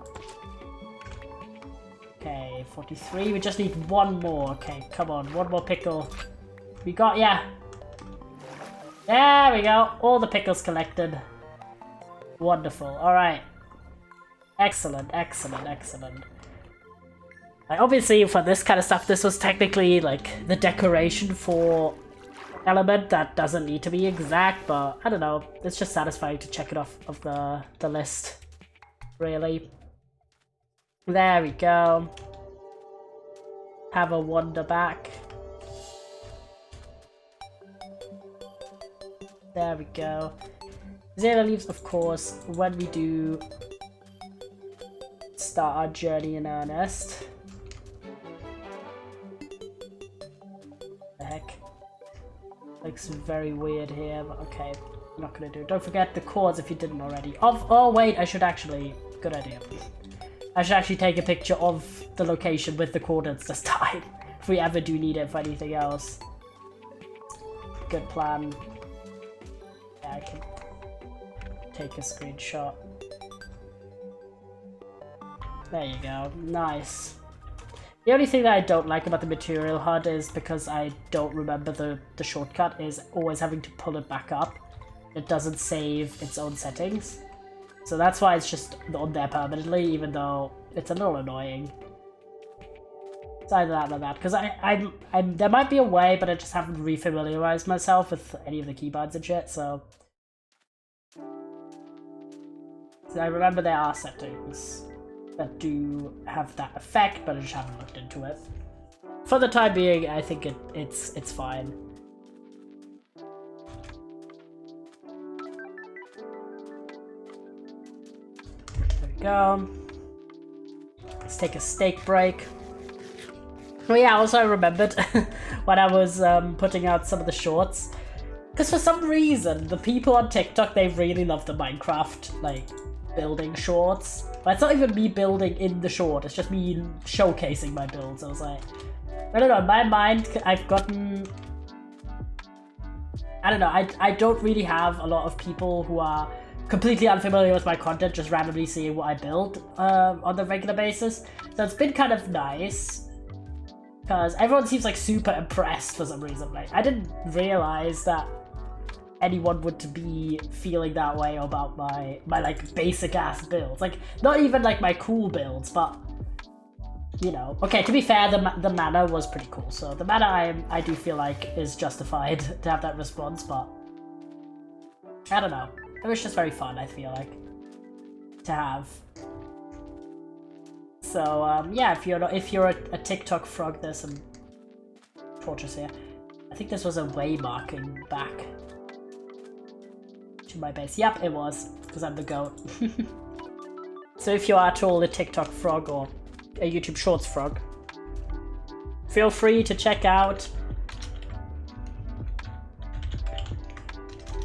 Okay, 43. We just need one more. Okay, come on, one more pickle. We got, yeah. There we go. All the pickles collected. Wonderful. All right. Excellent, excellent, excellent. Like, obviously, for this kind of stuff, this was technically like the decoration for element that doesn't need to be exact, but I don't know. It's just satisfying to check it off of the list. Really. There we go. Have a wander back. There we go. Zero leaves, of course, when we do start our journey in earnest. The heck? Looks very weird here, but okay. I'm not gonna do it. Don't forget the chords if you didn't already. Oh wait, I should actually... Good idea. I should actually take a picture of the location with the coordinates this time. If we ever do need it for anything else. Good plan. Yeah, I can take a screenshot. There you go. Nice. The only thing that I don't like about the material HUD is because I don't remember the shortcut is always having to pull it back up. It doesn't save its own settings. So that's why it's just on there permanently, even though it's a little annoying. It's either that or that, because I'm there might be a way, but I just haven't refamiliarized myself with any of the keyboards and shit, so I remember there are settings that do have that effect, but I just haven't looked into it. For the time being, I think it's fine. There we go. Let's take a steak break. Oh yeah, also I remembered when I was putting out some of the shorts, because for some reason the people on TikTok, they really love the Minecraft like building shorts. But it's not even me building in the short, it's just me showcasing my builds. I was like, I don't know, in my mind I've gotten, I don't know, I don't really have a lot of people who are completely unfamiliar with my content just randomly seeing what I build on a regular basis. So it's been kind of nice, because everyone seems like super impressed for some reason. Like, I didn't realize that anyone would be feeling that way about my like basic ass builds. Like, not even like my cool builds, but you know. Okay, to be fair, the mana was pretty cool. So the mana I do feel like is justified to have that response, but I don't know. It was just very fun, I feel like, to have. So yeah, if you're a TikTok frog, there's some torches here. I think this was a way marking back to my base. Yep, it was, because I'm the goat. So if you are at all a TikTok frog or a YouTube Shorts frog, feel free to check out.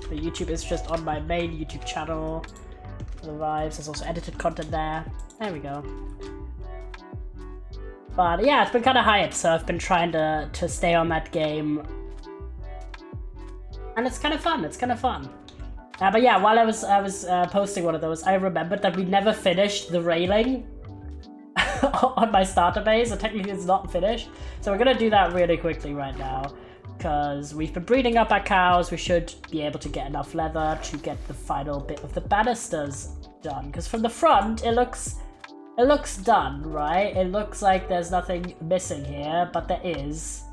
The YouTube is just on my main YouTube channel. The vibes, there's also edited content there. There we go. But yeah, it's been kind of hype, so I've been trying to stay on that game. And it's kind of fun, it's kind of fun. But yeah, while I was posting one of those, I remembered that we never finished the railing on my starter base, so technically it's not finished. So we're gonna do that really quickly right now, because we've been breeding up our cows. We should be able to get enough leather to get the final bit of the banisters done, because from the front it looks done, right? It looks like there's nothing missing here, but there is.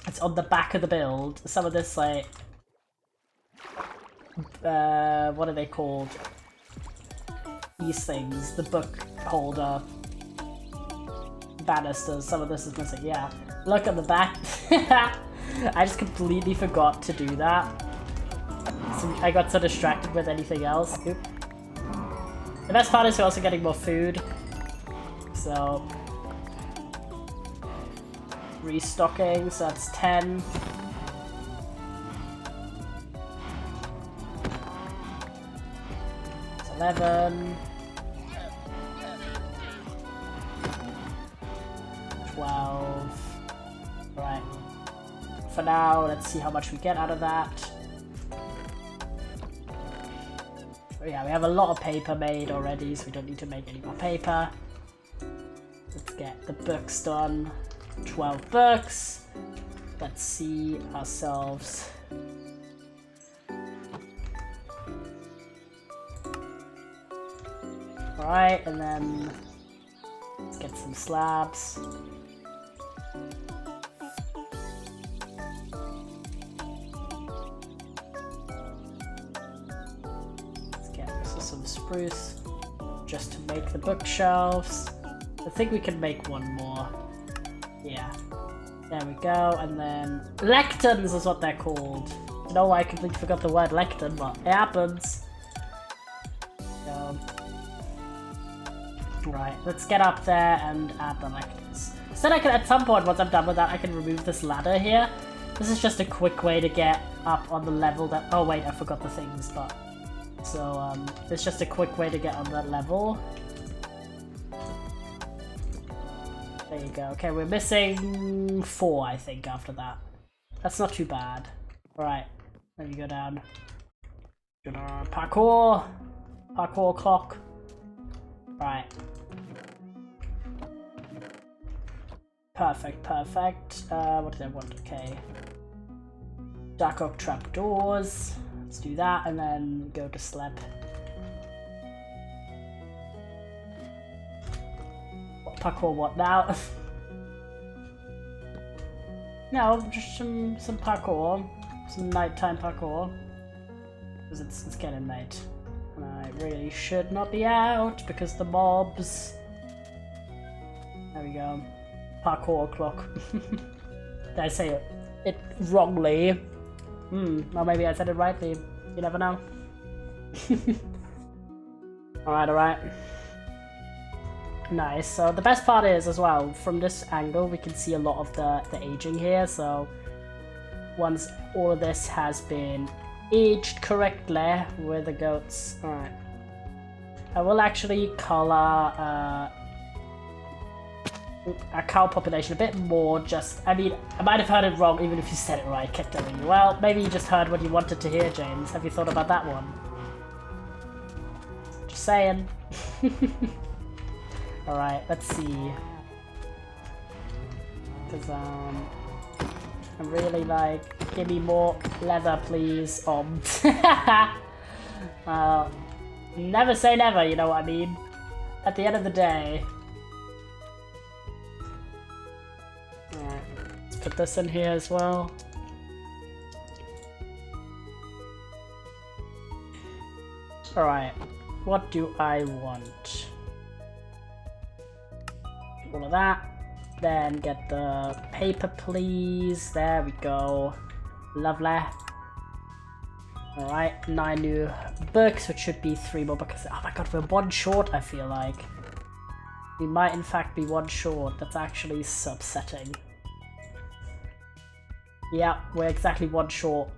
It's on the back of the build. Some of this, like, what are they called? These things, the book holder banisters, some of this is missing. Yeah, look at the back. I just completely forgot to do that. So I got so distracted with anything else. Oop. The best part is we're also getting more food, so restocking, so that's 10. It's 11. 12. Right. For now, let's see how much we get out of that. yeah, we have a lot of paper made already, so we don't need to make any more paper. Let's get the books done. 12 books. Let's see ourselves. Alright, and then let's get some slabs. Let's get also some spruce just to make the bookshelves. I think we can make one more. Yeah. There we go, and then lecterns is what they're called. I don't know why I completely forgot the word lectern, but it happens. Right, let's get up there and add the lecterns. So then I can, at some point, once I'm done with that, I can remove this ladder here. This is just a quick way to get up on the level that... Oh wait, I forgot the things, but... So, it's just a quick way to get on that level. There you go. Okay, we're missing 4, I think, after that. That's not too bad. Alright, let me go down. Parkour! Parkour clock. Right. Perfect, perfect. What did I want? Okay. Dark oak trapdoors. Let's do that and then go to slab. What parkour what now? No, just some parkour. Some nighttime parkour. Because it's getting late. And I really should not be out because the mobs. There we go. Parkour clock. Did I say it wrongly? Or maybe I said it rightly. You never know. Alright, alright. Nice. So the best part is as well, from this angle we can see a lot of the aging here. So once all of this has been aged correctly with the goats. Alright. I will actually color our cow population a bit more, just, I mean, I might have heard it wrong even if you said it right, kept telling you. Well, maybe you just heard what you wanted to hear, James. Have you thought about that one? Just saying. Alright, let's see. Because, I'm really like, give me more leather, please. Never say never, you know what I mean? At the end of the day. Alright, let's put this in here as well. Alright, what do I want? All of that. Then get the paper, please. There we go. Lovely. Alright, 9 new books, which should be 3 more books. Oh my god, we're 1 short, I feel like. We might in fact be 1 short. That's actually upsetting. Yeah, we're exactly 1 short.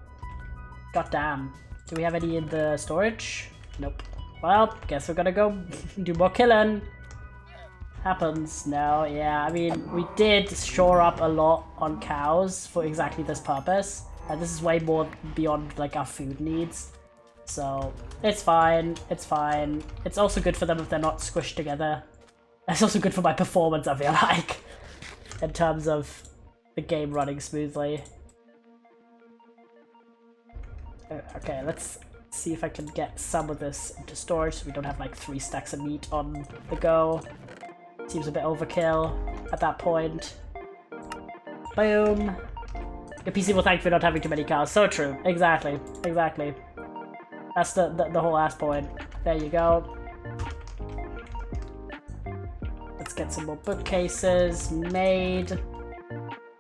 God damn. Do we have any in the storage? Nope. Well, guess we're gonna go do more killing. Happens. No, yeah, I mean, we did shore up a lot on cows for exactly this purpose. And this is way more beyond, like, our food needs. So, it's fine, it's fine. It's also good for them if they're not squished together. It's also good for my performance, I feel like. In terms of the game running smoothly. Okay, let's see if I can get some of this into storage so we don't have, like, 3 stacks of meat on the go. Seems a bit overkill at that point. Boom. Your PC will thank you for not having too many cows. So true. Exactly. Exactly. That's the whole ass point. There you go. Let's get some more bookcases made.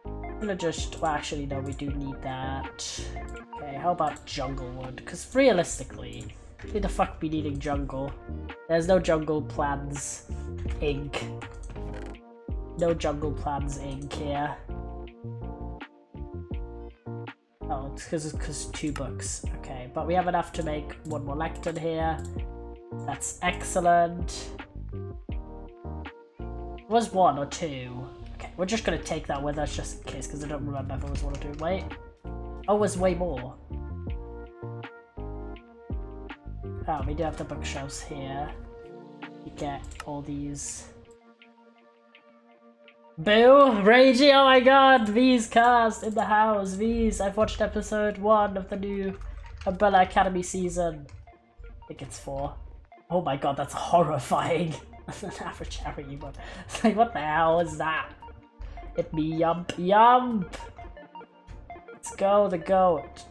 I'm gonna just... Well, actually, no, we do need that. Okay, how about jungle wood? Because realistically, who the fuck be needing jungle? There's no jungle plans, Inc. No jungle plans, Inc. here. Oh, it's because 2 books. Okay, but we have enough to make 1 more lectern here. That's excellent. It was 1 or 2. Okay, we're just gonna take that with us just in case, because I don't remember if it was 1 or 2. Wait. Oh, it was way more. Oh, we do have the bookshelves here. You get all these. Boo! Ragey, oh my god! V's cast in the house. V's, I've watched episode 1 of the new Umbrella Academy season. I think it's 4. Oh my god, that's horrifying. That's an average Harry emote. It's like, what the hell is that? Hit me, yump, yump! Let's go, the goat.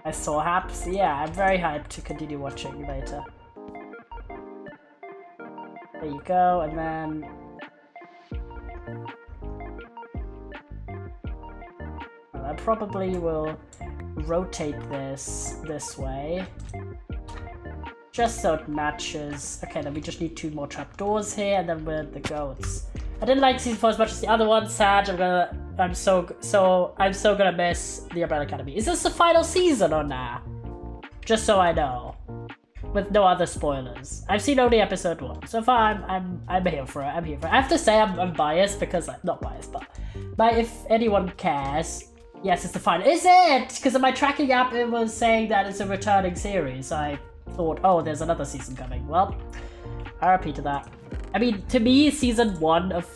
I saw Haps. Yeah, I'm very hyped to continue watching later. There you go, and then... Well, I probably will rotate this way. Just so it matches. Okay, then we just need 2 more trapdoors here, and then we're the goats. I didn't like season 4 as much as the other one. Sad. I'm so gonna miss the Umbrella Academy. Is this the final season or nah? Just so I know, with no other spoilers. I've seen only episode 1, so far I'm here for it. I'm here for it. I have to say I'm biased because not biased, but if anyone cares, yes, it's the final. Is it? Because in my tracking app it was saying that it's a returning series. I thought, oh, there's another season coming. Well, RIP to that. I mean, to me, season 1 of...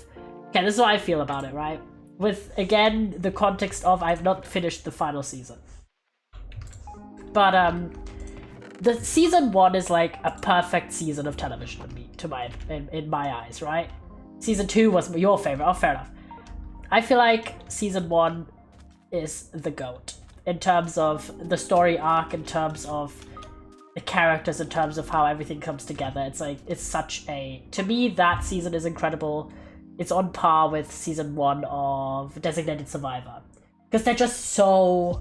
Okay, this is what I feel about it, right? With, again, the context of I've not finished the final season. But, the season 1 is like a perfect season of television to me, in my eyes, right? Season 2 was your favorite. Oh, fair enough. I feel like season 1 is the GOAT. In terms of the story arc, in terms of the characters, in terms of how everything comes together. It's like, it's such a... To me, that season is incredible. It's on par with season 1 of Designated Survivor. Because they're just so...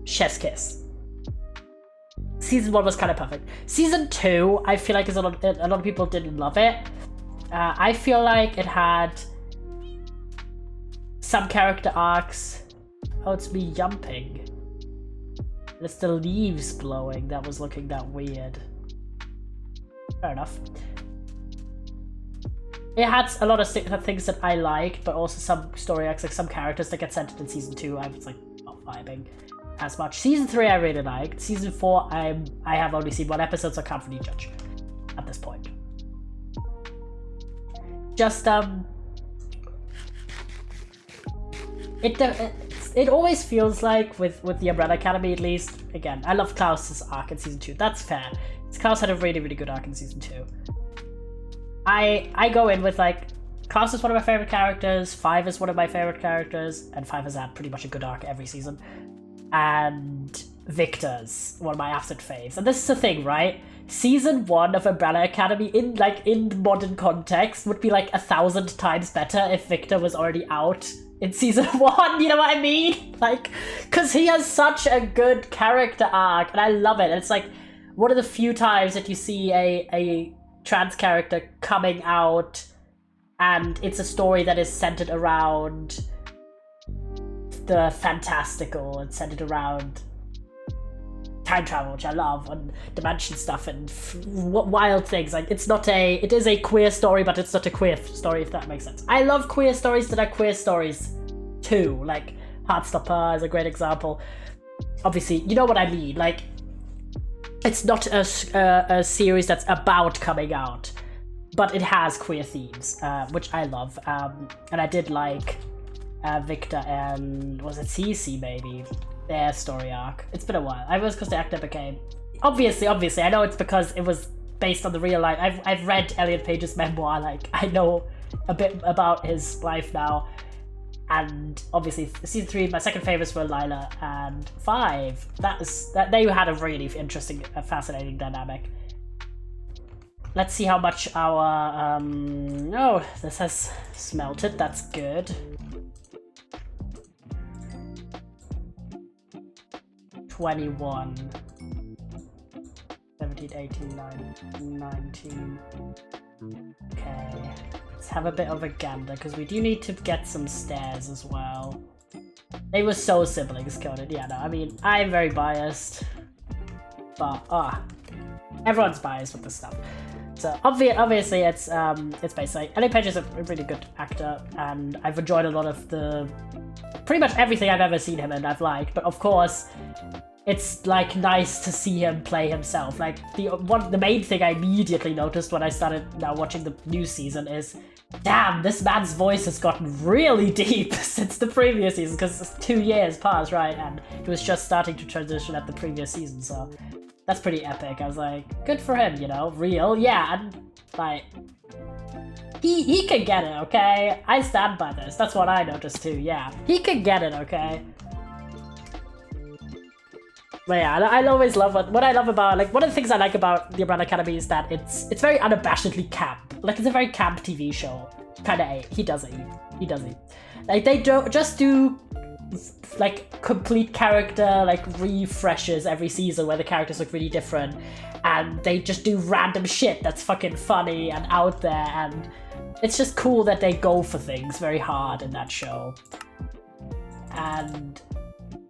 chef's kiss. Season 1 was kind of perfect. Season 2, I feel like a lot of people didn't love it. I feel like it had some character arcs. Oh, it's me jumping. It's the leaves blowing that was looking that weird. Fair enough. It had a lot of things that I liked, but also some story arcs, like some characters that get centered in season 2, I was like not vibing as much. Season 3 I really liked. Season 4 I have only seen 1 episode, so I can't really judge at this point. Just it always feels like with the Umbrella Academy, at least, again, I love Klaus's arc in season 2. That's fair. Klaus had a really, really good arc in season 2. I go in with like, Klaus is one of my favorite characters, 5 is one of my favorite characters, and 5 has had pretty much a good arc every season. And Victor's one of my absolute faves. And this is the thing, right? Season 1 of Umbrella Academy in modern context would be like 1,000 times better if Victor was already out in season 1, you know what I mean? Like, cause he has such a good character arc, and I love it. And it's like one of the few times that you see a trans character coming out, and it's a story that is centered around the fantastical and centered around time travel, which I love, and dimension stuff and wild things. Like, it is a queer story, but it's not a queer story, if that makes sense. I love queer stories that are queer stories too. Like Heartstopper is a great example. Obviously, you know what I mean. Like, it's not a series that's about coming out, but it has queer themes, which I love. And I did like Victor and, was it Cece maybe? Their story arc. It's been a while. I was because the actor became... Obviously, I know it's because it was based on the real life. I've read Elliot Page's memoir, like, I know a bit about his life now. And obviously, season 3, my second favorites were Lila and 5. They had a really interesting, fascinating dynamic. Let's see how much our... oh, this has smelted. That's good. 21, 17, 18, 19. Okay, let's have a bit of a gander, because we do need to get some stairs as well. They were so siblings coded. Yeah, no, I mean, I'm very biased, but everyone's biased with this stuff. So obviously it's basically, Elliot Page is a really good actor, and I've enjoyed a lot of pretty much everything I've ever seen him in I've liked, but of course it's like nice to see him play himself. Like the main thing I immediately noticed when I started now watching the new season is, damn, this man's voice has gotten really deep since the previous season, because 2 years passed, right? And he was just starting to transition at the previous season, so that's pretty epic. I was like, good for him, you know, real, yeah, and like, he can get it, okay? I stand by this. That's what I noticed too, yeah. He can get it, okay? But yeah, I always love what I love about, like, one of the things I like about The Umbrella Academy is that it's very unabashedly camp. Like, it's a very camp TV show. Kinda, he does it. Like, they don't just do, like, complete character, like, refreshes every season where the characters look really different. And they just do random shit that's fucking funny and out there. And it's just cool that they go for things very hard in that show. And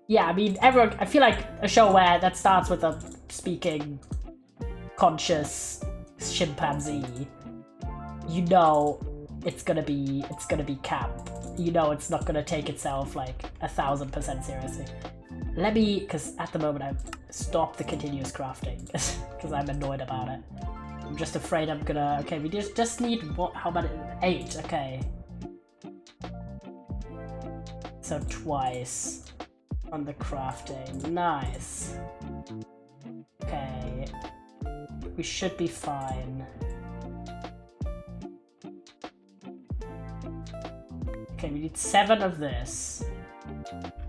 yeah, I mean, I feel like a show that starts with a speaking, conscious chimpanzee, you know, it's gonna be camp. You know, it's not gonna take itself like 1000% seriously. Because at the moment I've stopped the continuous crafting because I'm annoyed about it. I'm just afraid I'm gonna. Okay, we just need what? How about 8? Okay. So twice on the crafting. Nice. Okay. We should be fine. Okay, we need 7 of this.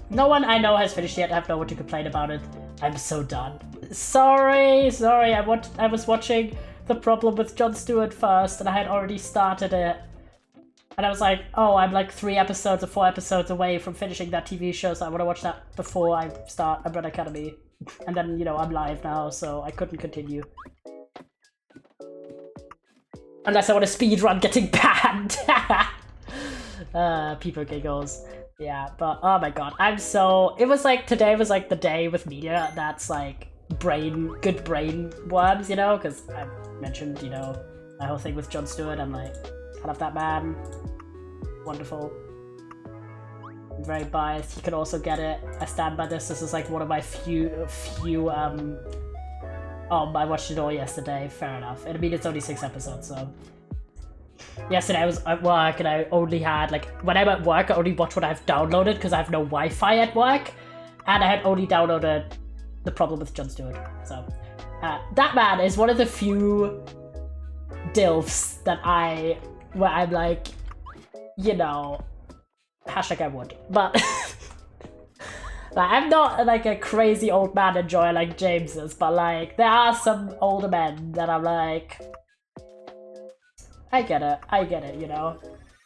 No one I know has finished yet. I have no one to complain about it. I'm so done. Sorry. I was watching The Problem with Jon Stewart first, and I had already started it. And I was like, oh, I'm like 3 episodes or 4 episodes away from finishing that TV show, so I want to watch that before I start Umbrella Academy. And then, you know, I'm live now, so I couldn't continue. Unless I want to speedrun getting banned. People giggles. Yeah, but oh my god, it was like, today was like the day with media that's like good brain worms, you know, because I mentioned, you know, my whole thing with Jon Stewart. I'm like, I love that man. Wonderful. I'm very biased. He could also get it. I stand by this. This is like one of my few I watched it all yesterday. Fair enough. I mean, it's only 6 episodes, so. Yesterday I was at work and I only had, like, when I'm at work I only watch what I've downloaded because I have no Wi-Fi at work, and I had only downloaded The Problem with Jon Stewart. So that man is one of the few DILFs where I'm like, you know, hashtag I would, but like, I'm not like a crazy old man enjoyer like James is, but like there are some older men that I'm like, I get it, you know?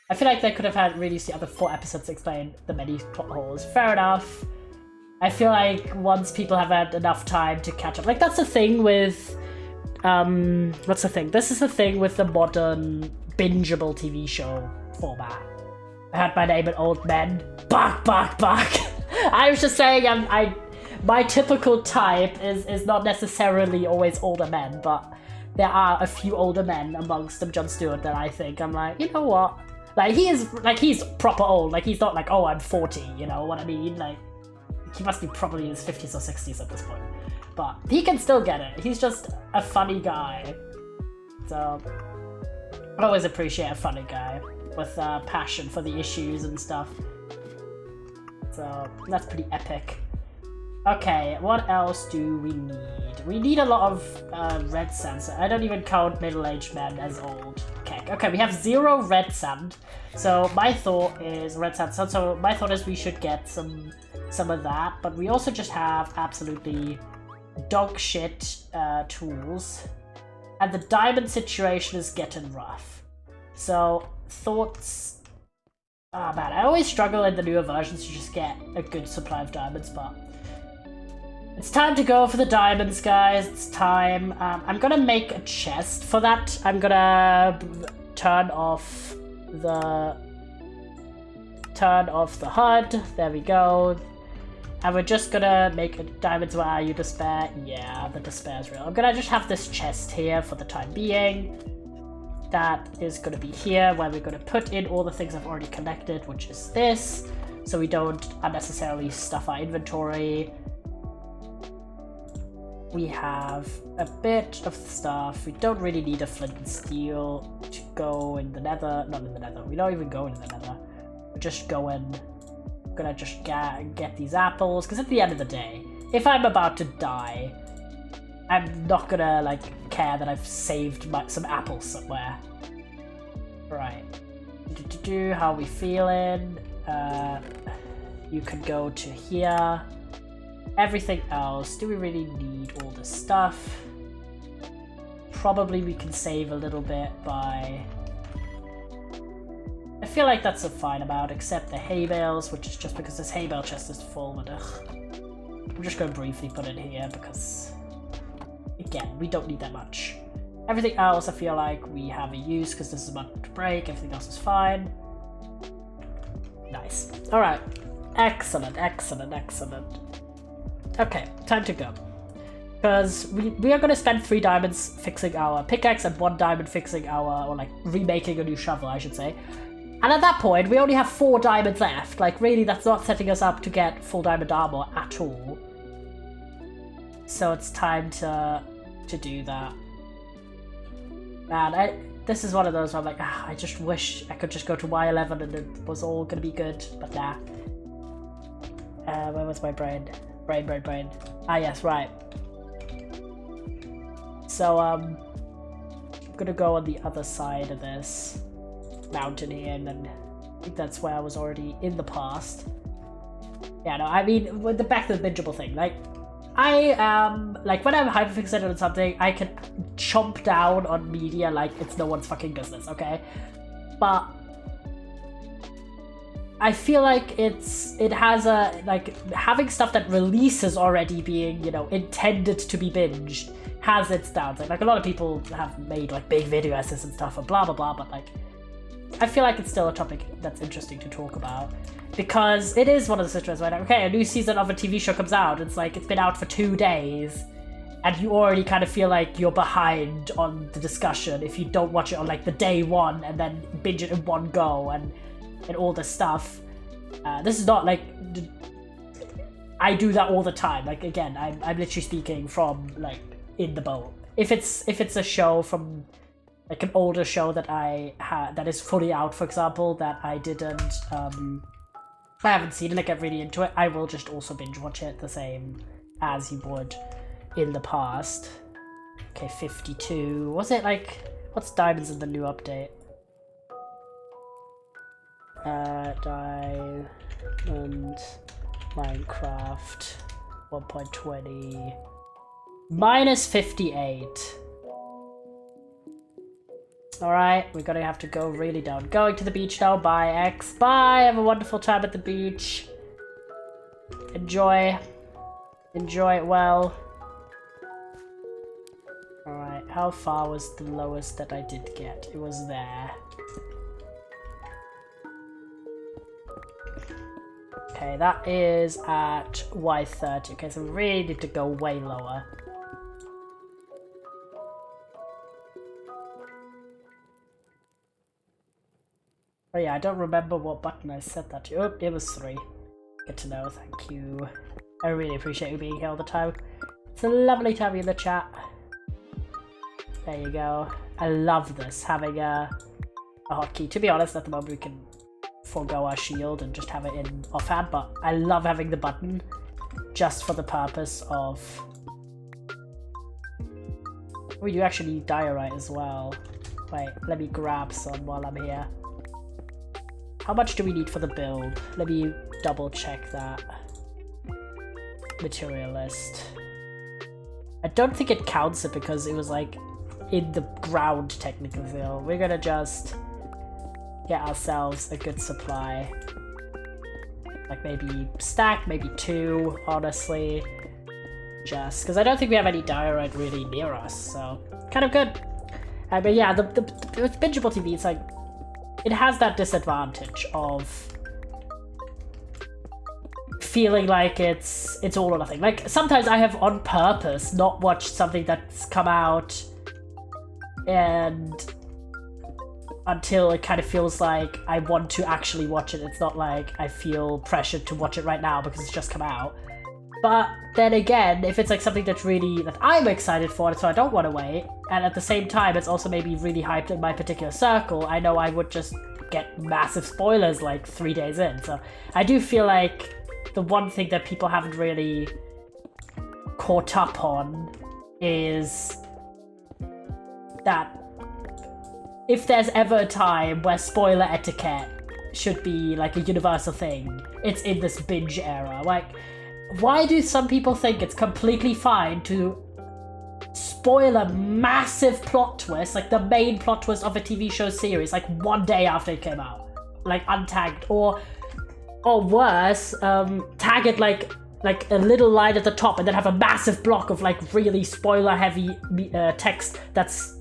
I feel like they could have had released the other 4 episodes to explain the many plot holes. Fair enough. I feel like once people have had enough time to catch up, like that's the thing with, what's the thing? This is the thing with the modern bingeable TV show format. I had my name at Old Men. Bark. I was just saying, my typical type is not necessarily always older men, but there are a few older men amongst them, Jon Stewart, that I think I'm like, you know what? Like, he's proper old. Like, he's not like, oh, I'm 40, you know what I mean? Like, he must be probably in his 50s or 60s at this point. But he can still get it. He's just a funny guy. So, I always appreciate a funny guy with passion for the issues and stuff. So, that's pretty epic. Okay, what else do we need? We need a lot of red sand. So I don't even count middle-aged men as old. Okay, we have 0 red sand. So my thought is red sand. So my thought is we should get some of that, but we also just have absolutely dog shit tools, and the diamond situation is getting rough. So thoughts. Oh man, I always struggle in the newer versions to just get a good supply of diamonds, but. It's time to go for the diamonds, guys. It's time. I'm gonna make a chest for that. I'm gonna turn off the HUD. There we go. And we're just gonna make a diamonds. Where are you, despair? Yeah, the despair is real. I'm gonna just have this chest here for the time being. That is gonna be here, where we're gonna put in all the things I've already collected, which is this, so we don't unnecessarily stuff our inventory. We have a bit of stuff. We don't really need a flint and steel to go in the nether. Not in the nether. We don't even go in the nether. We're just going. Gonna just get these apples. Because at the end of the day, if I'm about to die, I'm not gonna like care that I've saved some apples somewhere. Right. How are we feeling? You could go to here. Everything else, do we really need all this stuff? Probably we can save a little bit by... I feel like that's a fine amount, except the hay bales, which is just because this hay bale chest is full, but I'm just going to briefly put it here because, again, we don't need that much. Everything else I feel like we have a use because this is about to break, everything else is fine. Nice. Alright. Excellent, excellent, excellent. Okay, time to go. Because we are going to spend 3 diamonds fixing our pickaxe and 1 diamond fixing our, or like remaking a new shovel, I should say. And at that point, we only have 4 diamonds left. Like, really, that's not setting us up to get full diamond armor at all. So it's time to do that. Man, this is one of those where I'm like, I just wish I could just go to Y11 and it was all going to be good, but nah. Where was my brain? Brain. Ah, yes, right. So, I'm gonna go on the other side of this mountain here, and then I think that's where I was already in the past. Yeah, no, I mean, with the back to the bingeable thing, like, I am, like, when I'm hyperfixated on something, I can chomp down on media like it's no one's fucking business, okay? But I feel like it has a, like, having stuff that releases already being, you know, intended to be binged has its downside. Like, a lot of people have made, like, big video essays and stuff and blah, blah, blah, but, like, I feel like it's still a topic that's interesting to talk about. Because it is one of the situations where, like, okay, a new season of a TV show comes out, it's like, it's been out for 2 days, and you already kind of feel like you're behind on the discussion if you don't watch it on, like, the day 1 and then binge it in one go, and all this stuff. This is not like I do that all the time. Like, again, I'm literally speaking from, like, in the boat. If it's a show from, like, an older show that that is fully out, for example, that I haven't seen and I get really into it, I will just also binge watch it the same as you would in the past. Okay, 52. Was it like, what's diamonds in the new update? Diamond Minecraft 1.20 minus 58. Alright, we're gonna have to go really down. Going to the beach now. Bye, X. Bye. Have a wonderful time at the beach. Enjoy it well. Alright, how far was the lowest that I did get? It was there. Okay, that is at Y30. Okay, so we really need to go way lower. Oh yeah, I don't remember what button I set that to. Oh, it was 3. Good to know, thank you. I really appreciate you being here all the time. It's a lovely to have you in the chat. There you go. I love this, having a hotkey. To be honest, at the moment we can forego our shield and just have it in offhand, but I love having the button just for the purpose of... Oh, you actually need diorite as well. Wait, let me grab some while I'm here. How much do we need for the build? Let me double check that. Material list. I don't think it counts it because it was like in the ground technically, so we're gonna just get ourselves a good supply. Like maybe stack, maybe 2, honestly. Just because I don't think we have any diorite really near us, so kind of good. But yeah, with bingeable TV, it's like it has that disadvantage of feeling like it's all or nothing. Like sometimes I have on purpose not watched something that's come out and until it kind of feels like I want to actually watch it. It's not like I feel pressured to watch it right now because it's just come out. But then again, if it's like something that I'm excited for, so I don't want to wait, and at the same time it's also maybe really hyped in my particular circle, I know I would just get massive spoilers like 3 days in. So I do feel like the one thing that people haven't really caught up on is that if there's ever a time where spoiler etiquette should be like a universal thing, it's in this binge era. Like, why do some people think it's completely fine to spoil a massive plot twist, like the main plot twist of a TV show series, like 1 day after it came out, like untagged, or worse, tag it like a little line at the top and then have a massive block of like really spoiler heavy text that's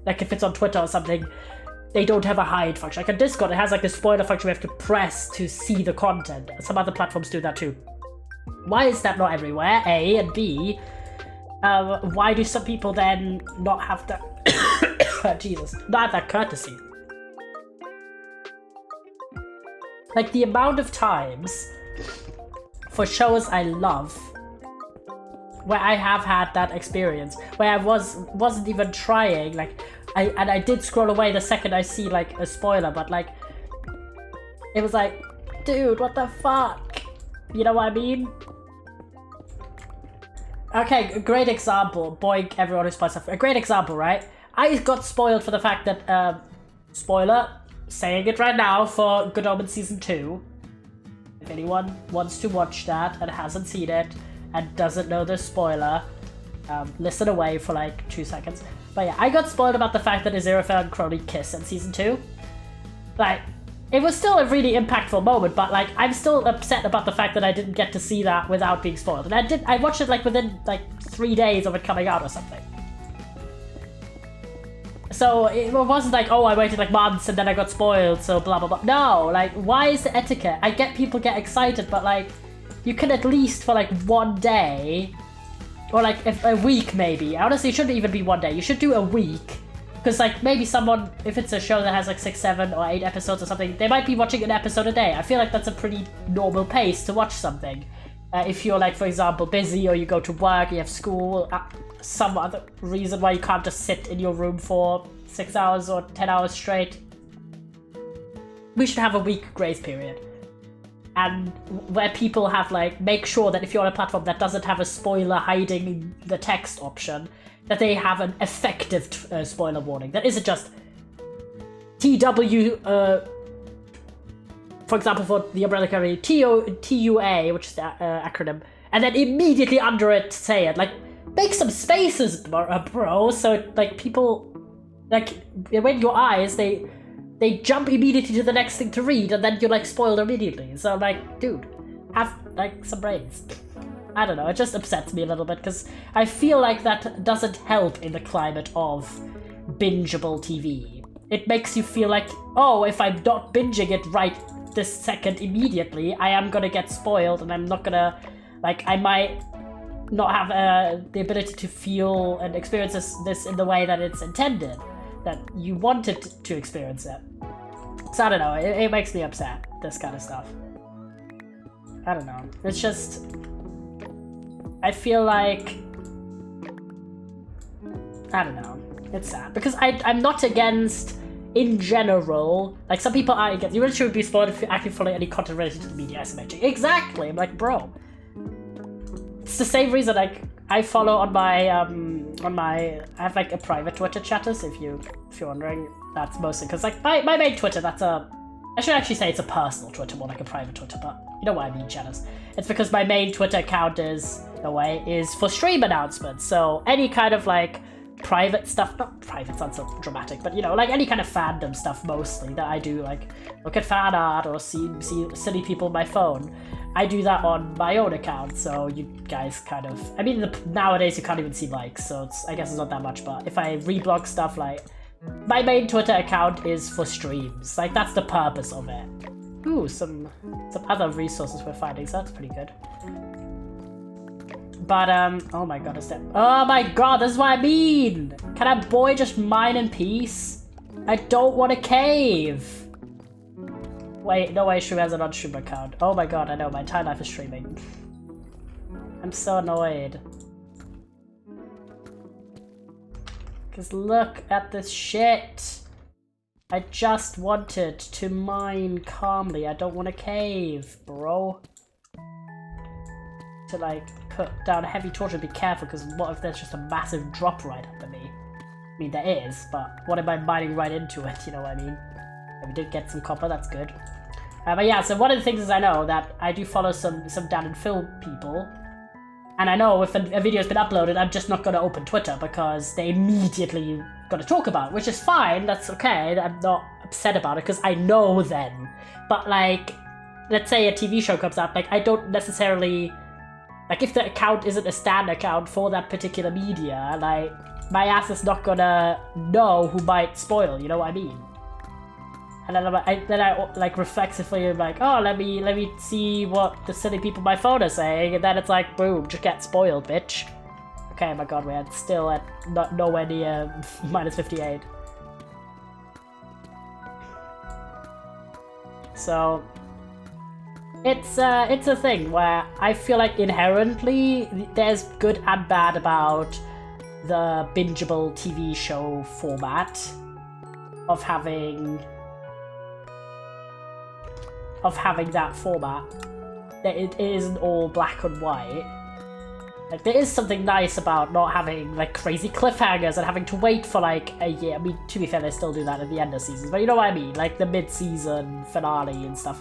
like, if it's on Twitter or something, they don't have a hide function. Like on Discord, it has like a spoiler function we have to press to see the content. Some other platforms do that too. Why is that not everywhere? A, and B, why do some people then not have that Jesus, not have that courtesy? Like the amount of times for shows I love where I have had that experience where I wasn't even trying, like I did scroll away the second I see like a spoiler, but like it was like, dude, what the fuck? You know what I mean? Okay, great example. Boy, everyone who spoils stuff. A great example, right? I got spoiled for the fact that, spoiler, saying it right now for Good Omens Season 2. If anyone wants to watch that and hasn't seen it and doesn't know the spoiler, listen away for like 2 seconds. But yeah, I got spoiled about the fact that Aziraphale and Crowley kiss in Season 2. Like, it was still a really impactful moment, but like I'm still upset about the fact that I didn't get to see that without being spoiled. And I watched it like within like 3 days of it coming out or something. So it wasn't like, oh, I waited like months and then I got spoiled, so blah blah blah. No, like, why is the etiquette? I get people get excited, but like you can at least for like 1 day or like a week maybe. Honestly, it shouldn't even be 1 day. You should do a week. Because, like, maybe someone, if it's a show that has, like, 6, 7, or 8 episodes or something, they might be watching an episode a day. I feel like that's a pretty normal pace to watch something. If you're, like, for example, busy, or you go to work, you have school, some other reason why you can't just sit in your room for 6 hours or 10 hours straight. We should have a week grace period. And where people have, like, make sure that if you're on a platform that doesn't have a spoiler hiding the text option, that they have an effective spoiler warning. That isn't just TW, for example, for the Umbrella Academy, TUA, which is the acronym, and then immediately under it say it. Like, make some spaces, bro, so, like, people, like, when your eyes, they jump immediately to the next thing to read, and then you're, like, spoiled immediately. So, like, dude, have, like, some brains. I don't know, it just upsets me a little bit, because I feel like that doesn't help in the climate of bingeable TV. It makes you feel like, oh, if I'm not binging it right this second immediately, I am gonna get spoiled, and I'm not gonna, like, I might not have the ability to feel and experience this in the way that it's intended, that you wanted to experience it. So I don't know, it makes me upset, this kind of stuff. I don't know, it's just, I feel like, I don't know, it's sad, because I'm not against, in general, like some people are against, you really shouldn't be spoiled if you're actually following any content related to the media asymmetry. Exactly, I'm like, bro, it's the same reason, like, I follow on my, I have like a private Twitter chatters, if you're wondering, that's mostly, because like, my main Twitter, I should actually say it's a personal Twitter, more like a private Twitter, but you know what I mean, chatters. It's because my main Twitter account is for stream announcements, so any kind of like private stuff, not private sounds so dramatic, but you know, like any kind of fandom stuff mostly that I do, like look at fan art or see silly people on my phone, I do that on my own account, so you guys kind of, I mean, nowadays you can't even see likes, so I guess it's not that much, but if I reblog stuff, like, my main Twitter account is for streams, like that's the purpose of it. Ooh, some other resources we're finding, so that's pretty good. But, oh my god, oh my god, this is what I mean! Can a boy just mine in peace? I don't want a cave! Wait, no way, Shrew has an on-stream account. Oh my god, I know, my entire life is streaming. I'm so annoyed. Because look at this shit. I just wanted to mine calmly. I don't want to cave, bro. To like put down a heavy torch and be careful, because what if there's just a massive drop right under me? I mean, there is, but what am I mining right into it? You know what I mean? And we did get some copper, that's good. But yeah, so one of the things is I know that I do follow some Dan and Phil people. And I know if a video's been uploaded, I'm just not going to open Twitter because they immediately got to talk about it, which is fine, that's okay. I'm not upset about it because I know then. But like, let's say a TV show comes out, like I don't necessarily, like if the account isn't a stand account for that particular media, like my ass is not gonna know who might spoil, you know what I mean? And then I like reflexively am like, oh, let me see what the silly people on my phone are saying, and then it's like, boom, just get spoiled, bitch. Okay, my god, we're still at nowhere near minus 58. So it's a thing where I feel like inherently there's good and bad about the bingeable TV show format of having that format, that it isn't all black and white. Like, there is something nice about not having like crazy cliffhangers and having to wait for like a year. I mean, to be fair, they still do that at the end of seasons, but you know what I mean, like the mid-season finale and stuff.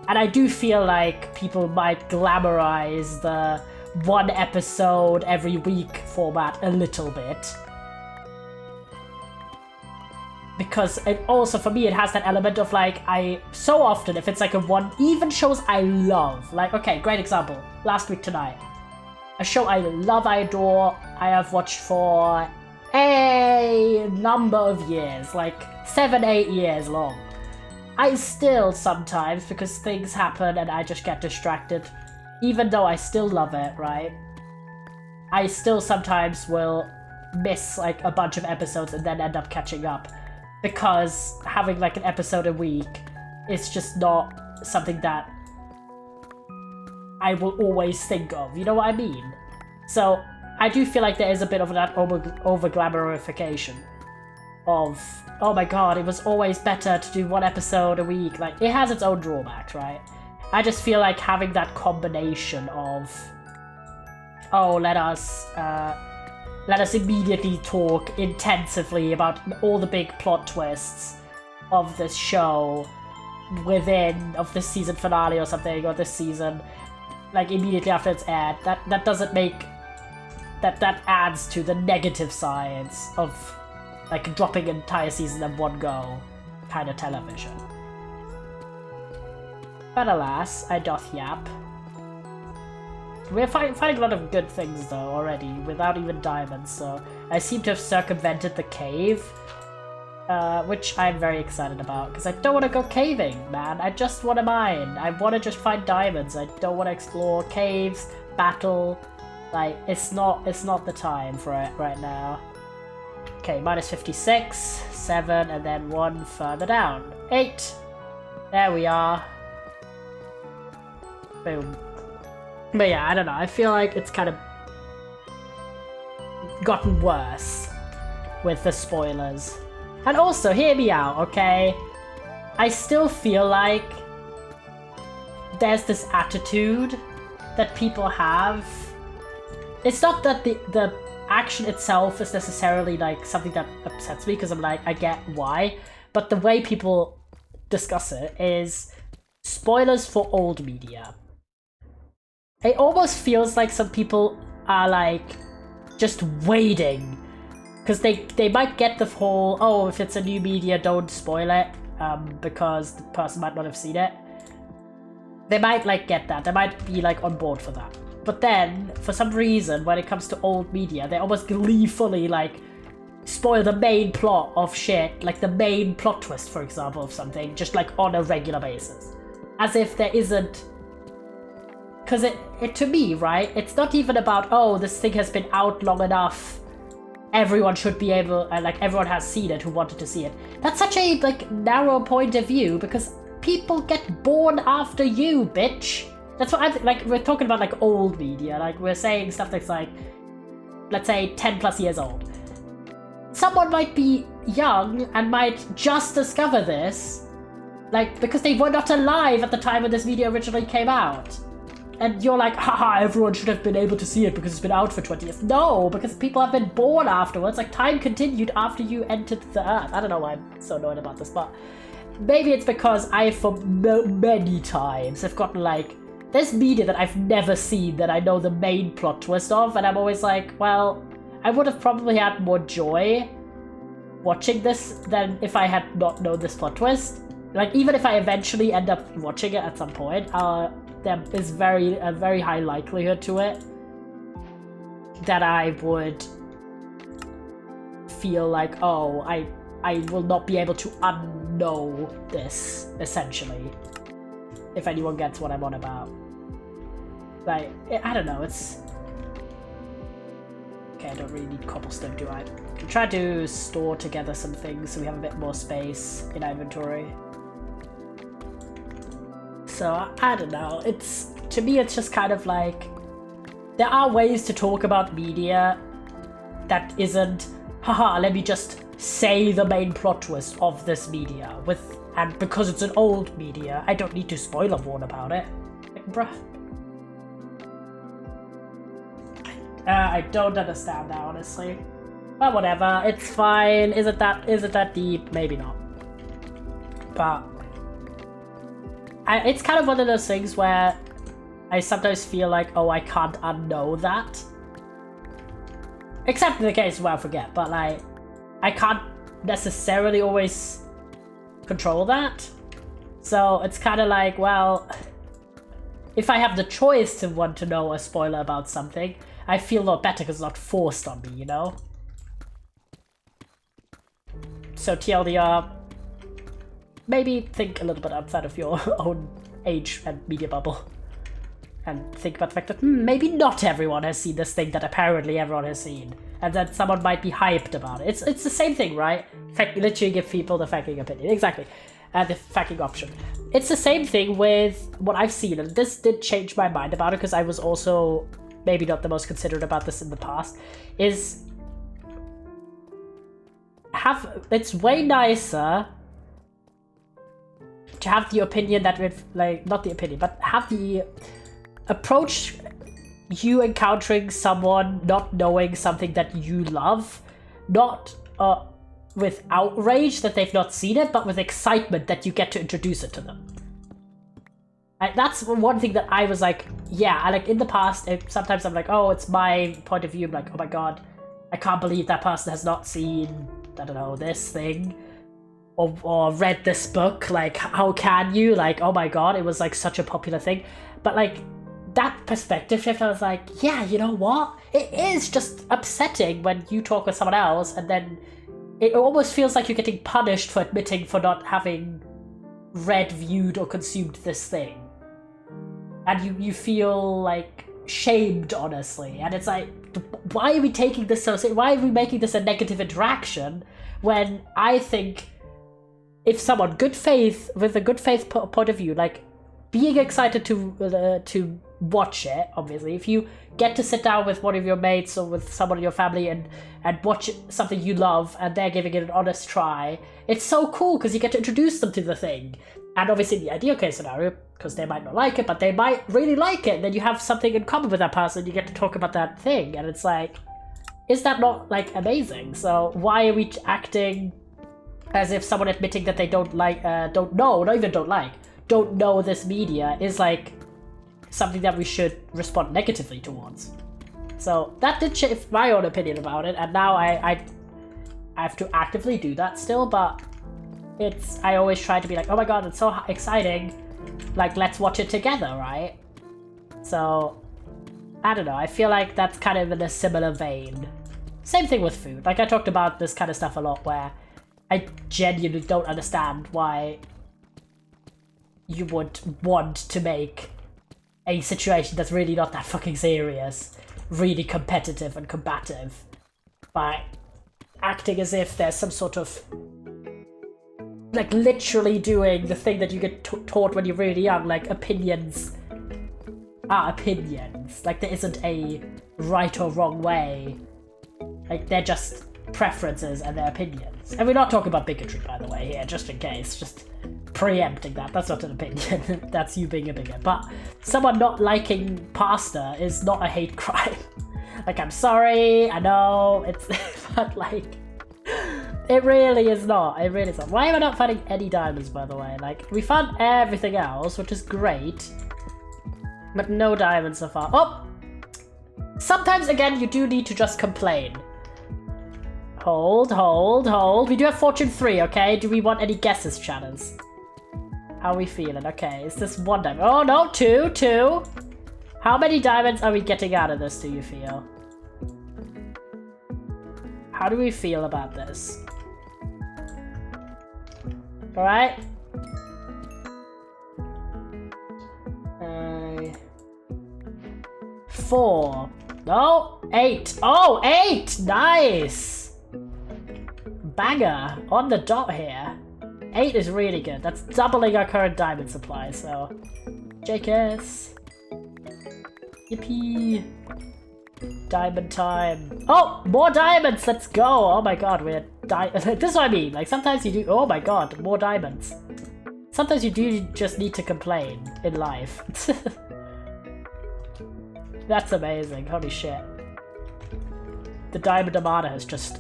And I do feel like people might glamorize the one episode every week format a little bit. Because it also, for me, it has that element of like, so often if it's like even shows I love, like, okay, great example, Last Week Tonight. A show I love, I adore, I have watched for a number of years, like 7-8 years long. I still sometimes, because things happen and I just get distracted, even though I still love it, right? I still sometimes will miss like a bunch of episodes and then end up catching up. Because having like an episode a week is just not something that I will always think of, you know what I mean? So I do feel like there is a bit of that over-glamorification of, oh my god, it was always better to do one episode a week. Like, it has its own drawbacks, right? I just feel like having that combination of, oh, let us immediately talk intensively about all the big plot twists of this show of this season finale or something, or this season, like immediately after it's aired. That doesn't make that adds to the negative sides of like dropping an entire season in one go kind of television. But alas, I doth yap. We're finding a lot of good things though already, without even diamonds, so I seem to have circumvented the cave, which I'm very excited about, because I don't want to go caving, man. I just want to mine. I want to just find diamonds. I don't want to explore caves, battle. Like, it's not the time for it right now. Okay, minus 56, 7, and then 1 further down. 8! There we are. Boom. But yeah, I don't know, I feel like it's kind of gotten worse with the spoilers. And also, hear me out, okay? I still feel like there's this attitude that people have. It's not that the action itself is necessarily like something that upsets me, because I'm like, I get why, but the way people discuss it is spoilers for old media. It almost feels like some people are like just waiting, because they might get the whole, oh, if it's a new media, don't spoil it, because the person might not have seen it. They might like get that, they might be like on board for that. But then, for some reason, when it comes to old media, they almost gleefully like spoil the main plot of shit, like the main plot twist, for example, of something, just like on a regular basis. As if there isn't. Because it to me, right, it's not even about, oh, this thing has been out long enough, everyone should be able, like, everyone has seen it who wanted to see it. That's such a, like, narrow point of view, because people get born after you, bitch. That's what I like. We're talking about like old media. Like we're saying stuff that's like, let's say 10 plus years old. Someone might be young and might just discover this, like because they were not alive at the time when this video originally came out. And you're like, haha, everyone should have been able to see it because it's been out for 20 years. No, because people have been born afterwards. Like, time continued after you entered the Earth. I don't know why I'm so annoyed about this, but maybe it's because I, for many times, have gotten, like, there's media that I've never seen that I know the main plot twist of, and I'm always like, well, I would have probably had more joy watching this than if I had not known this plot twist. Like, even if I eventually end up watching it at some point, there is a very high likelihood to it that I would feel like, oh, I will not be able to unknow this, essentially. If anyone gets what I'm on about. Like, I don't know, it's... Okay, I don't really need cobblestone, do I? I'm trying to store together some things so we have a bit more space in our inventory. So, I don't know, to me it's just kind of like, there are ways to talk about media that isn't, haha, let me just say the main plot twist of this media, and because it's an old media, I don't need to spoiler warn about it. Like, bruh. I don't understand that, honestly. But whatever, it's fine. Is it that deep? Maybe not. But it's kind of one of those things where I sometimes feel like, oh, I can't unknow that. Except in the case where I forget, but like, I can't necessarily always control that. So it's kind of like, well, if I have the choice to want to know a spoiler about something, I feel a lot better because it's not forced on me, you know? So TLDR, maybe think a little bit outside of your own age and media bubble. And think about the fact that maybe not everyone has seen this thing that apparently everyone has seen. And that someone might be hyped about it. It's the same thing, right? Literally give people the fucking opinion. Exactly. The fucking option. It's the same thing with what I've seen. And this did change my mind about it because I was also maybe not the most considerate about this in the past. It's way nicer to have the opinion that with, like, not the opinion, but have the approach you encountering someone not knowing something that you love, not with outrage that they've not seen it, but with excitement that you get to introduce it to them. And that's one thing that I was like, yeah, like in the past, sometimes I'm like, oh, it's my point of view. I'm like, oh my god, I can't believe that person has not seen, I don't know, this thing. Or read this book. Like, how can you? Like, oh my god, it was like such a popular thing. But like, that perspective shift, I was like, yeah, you know what? It is just upsetting when you talk with someone else and then it almost feels like you're getting punished for admitting for not having read, viewed, or consumed this thing. And you feel like shamed, honestly. And it's like, why are we taking this so seriously? Why are we making this a negative interaction when I think if someone with a good faith point of view, like being excited to watch it, obviously, if you get to sit down with one of your mates or with someone in your family and watch something you love and they're giving it an honest try, it's so cool because you get to introduce them to the thing. And obviously the ideal case scenario, because they might not like it, but they might really like it, then you have something in common with that person, you get to talk about that thing, and it's like, is that not like amazing? So why are we acting as if someone admitting that they don't know this media is like something that we should respond negatively towards? So that did shift my own opinion about it, and now I have to actively do that still, but I always try to be like, oh my god, it's so exciting, like, let's watch it together, right? So, I don't know, I feel like that's kind of in a similar vein. Same thing with food. Like, I talked about this kind of stuff a lot where I genuinely don't understand why you would want to make a situation that's really not that fucking serious really competitive and combative by acting as if there's some sort of, like, literally doing the thing that you get taught when you're really young, like opinions our opinions. Like, there isn't a right or wrong way. Like, they're just preferences and their opinions. And we're not talking about bigotry, by the way, here, just in case. Just preempting that. That's not an opinion. That's you being a bigot. But someone not liking pasta is not a hate crime. Like, I'm sorry, I know, it's... but, like... It really is not. It really is not. Why am I not finding any diamonds, by the way? Like, we found everything else, which is great. But no diamonds so far. Oh! Sometimes, again, you do need to just complain. Hold, hold, hold. We do have Fortune 3, okay? Do we want any guesses, chatters? How are we feeling? Okay, is this 1 diamond? Oh, no, 2. How many diamonds are we getting out of this, do you feel? How do we feel about this? Alright. 4. No, 8. Oh, 8! Nice! Banger on the dot here. 8 is really good. That's doubling our current diamond supply, so... JKS. Yippee. Diamond time. Oh, more diamonds! Let's go! Oh my god, we're this is what I mean. Like, sometimes you do... Oh my god, more diamonds. Sometimes you do just need to complain in life. That's amazing. Holy shit. The Diamond Armada has just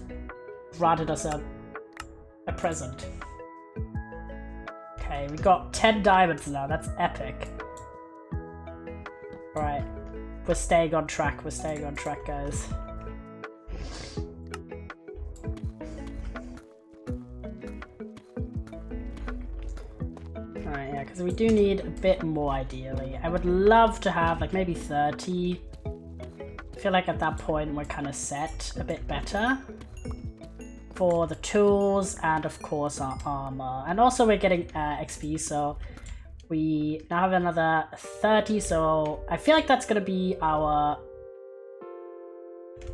granted us a present. Okay, we got 10 diamonds now. That's epic. Alright. We're staying on track. We're staying on track, guys. Alright, yeah, because we do need a bit more, ideally. I would love to have, like, maybe 30. I feel like at that point we're kind of set a bit better. For the tools and, of course, our armor. And also we're getting XP, so... We now have another 30, so I feel like that's gonna be our...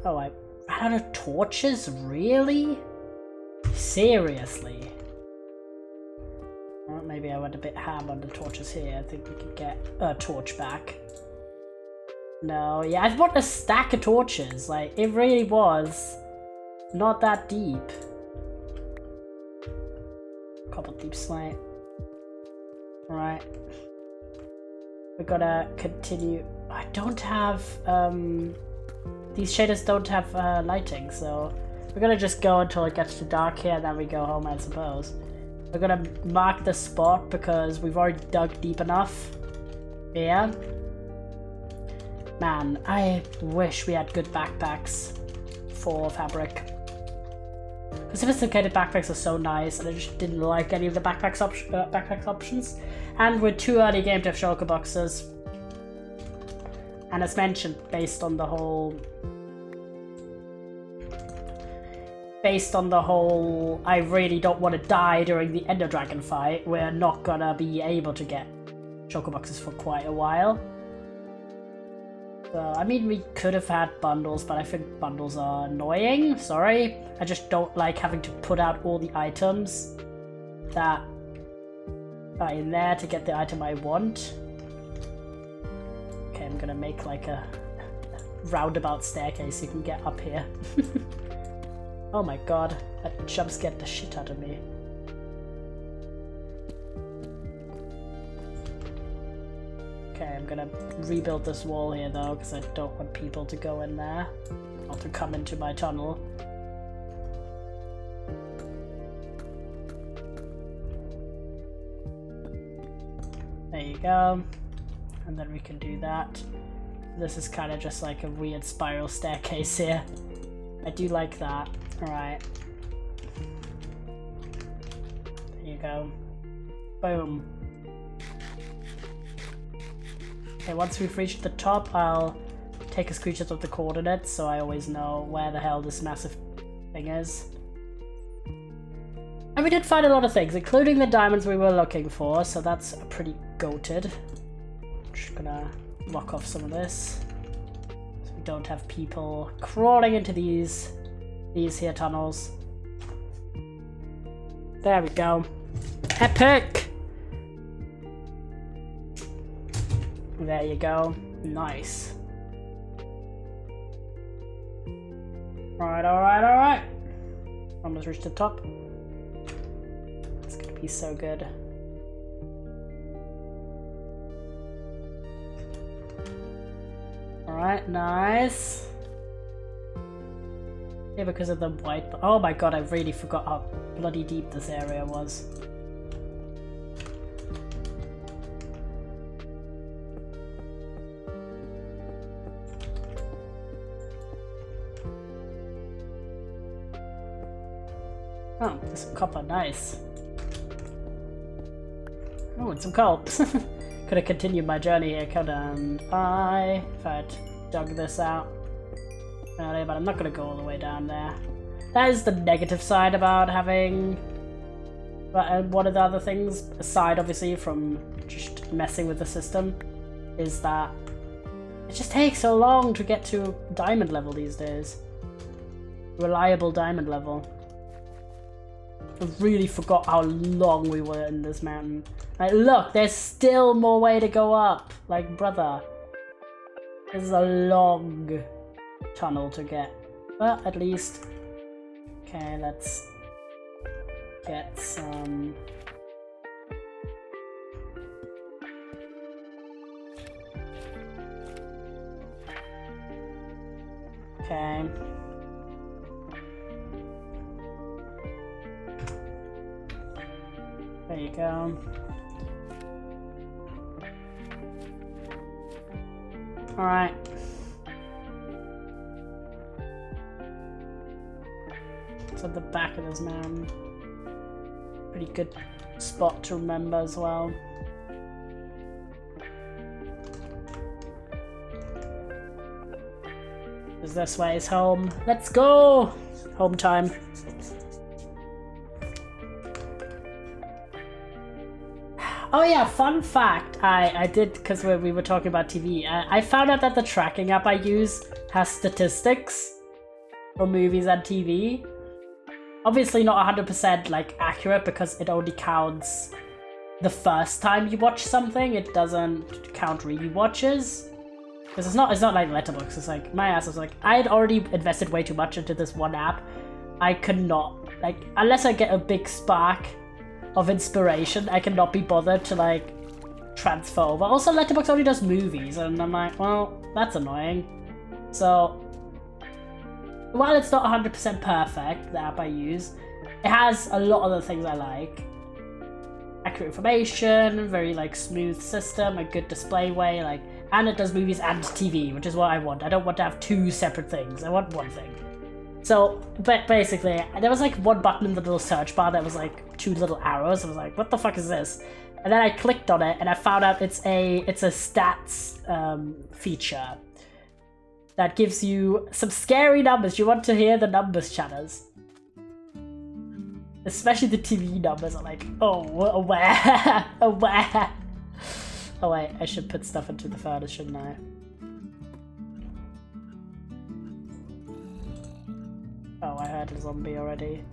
Oh, I ran out of torches? Really? Seriously? Well, maybe I went a bit ham on the torches here. I think we could get a torch back. No, yeah, I bought a stack of torches. Like, it really was not that deep. Couple deep slate. Right. We're gonna continue. I don't have, these shaders don't have lighting, so we're gonna just go until it gets too dark here, and then we go home, I suppose. We're gonna mark the spot because we've already dug deep enough. Yeah. Man, I wish we had good backpacks for fabric. Sophisticated backpacks are so nice, and I just didn't like any of the backpack options. And we're too early game to have shulker boxes. And as mentioned, based on the whole I really don't want to die during the Ender Dragon fight, we're not gonna be able to get shulker boxes for quite a while. So, I mean, we could have had bundles, but I think bundles are annoying. Sorry. I just don't like having to put out all the items that are in there to get the item I want. Okay, I'm gonna make like a roundabout staircase you can get up here. Oh my god, that jump scared the shit out of me. Okay, I'm gonna rebuild this wall here though, because I don't want people to go in there, or to come into my tunnel. There you go, and then we can do that. This is kind of just like a weird spiral staircase here. I do like that. Alright. There you go. Boom. Okay, once we've reached the top, I'll take a screenshot of the coordinates so I always know where the hell this massive thing is. And we did find a lot of things, including the diamonds we were looking for, so that's pretty goated. Just gonna lock off some of this so we don't have people crawling into these here tunnels. There we go. Epic! There you go. Nice. Alright. Almost reached the top. It's gonna be so good. Alright, nice. Yeah, because of the white. Oh my god, I really forgot how bloody deep this area was. Oh, there's some copper, nice. Oh, and some coal. Could have continued my journey here, could if I'd dug this out earlier, but I'm not gonna go all the way down there. That is the negative side about having. But one of the other things, aside obviously from just messing with the system, is that it just takes so long to get to diamond level these days. Reliable diamond level. I really forgot how long we were in this mountain. Like, look, there's still more way to go up. Like, brother. This is a long tunnel to get. But at least... Okay, let's get some... Okay. There you go. Alright. It's at the back of this mountain. Pretty good spot to remember as well. Because this way is home. Let's go! Home time. Oh yeah, fun fact, I did, because we were talking about TV, I found out that the tracking app I use has statistics for movies and TV. Obviously not 100% like accurate because it only counts the first time you watch something, it doesn't count rewatches. Because it's not like Letterboxd, it's like, my ass was like, I had already invested way too much into this one app. I could not, like, unless I get a big spark of inspiration, I cannot be bothered to like transfer over. Also, Letterboxd only does movies, and I'm like, well, that's annoying. So, while it's not 100% perfect, the app I use, it has a lot of the things I like. Accurate information, very like smooth system, a good display way, like, and it does movies and TV, which is what I want. I don't want to have two separate things. I want one thing. So, but basically, there was like one button in the little search bar that was like two little arrows. I was like, what the fuck is this? And then I clicked on it and I found out it's a stats feature that gives you some scary numbers. You want to hear the numbers, chatters? Especially the TV numbers are like, oh, where? Where? Oh wait, I should put stuff into the furnace, shouldn't I? Oh, I heard a zombie already.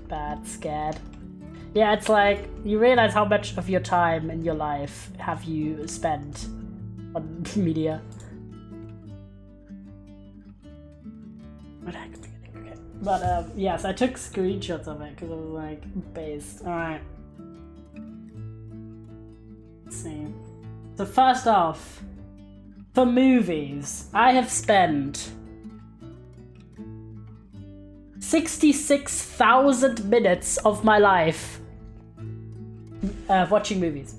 Bad, scared. Yeah, it's like, you realize how much of your time in your life have you spent on media. Okay. But, yes, I took screenshots of it because it was like, based. Alright. Let's see. So first off, for movies, I have spent 66,000 minutes of my life watching movies.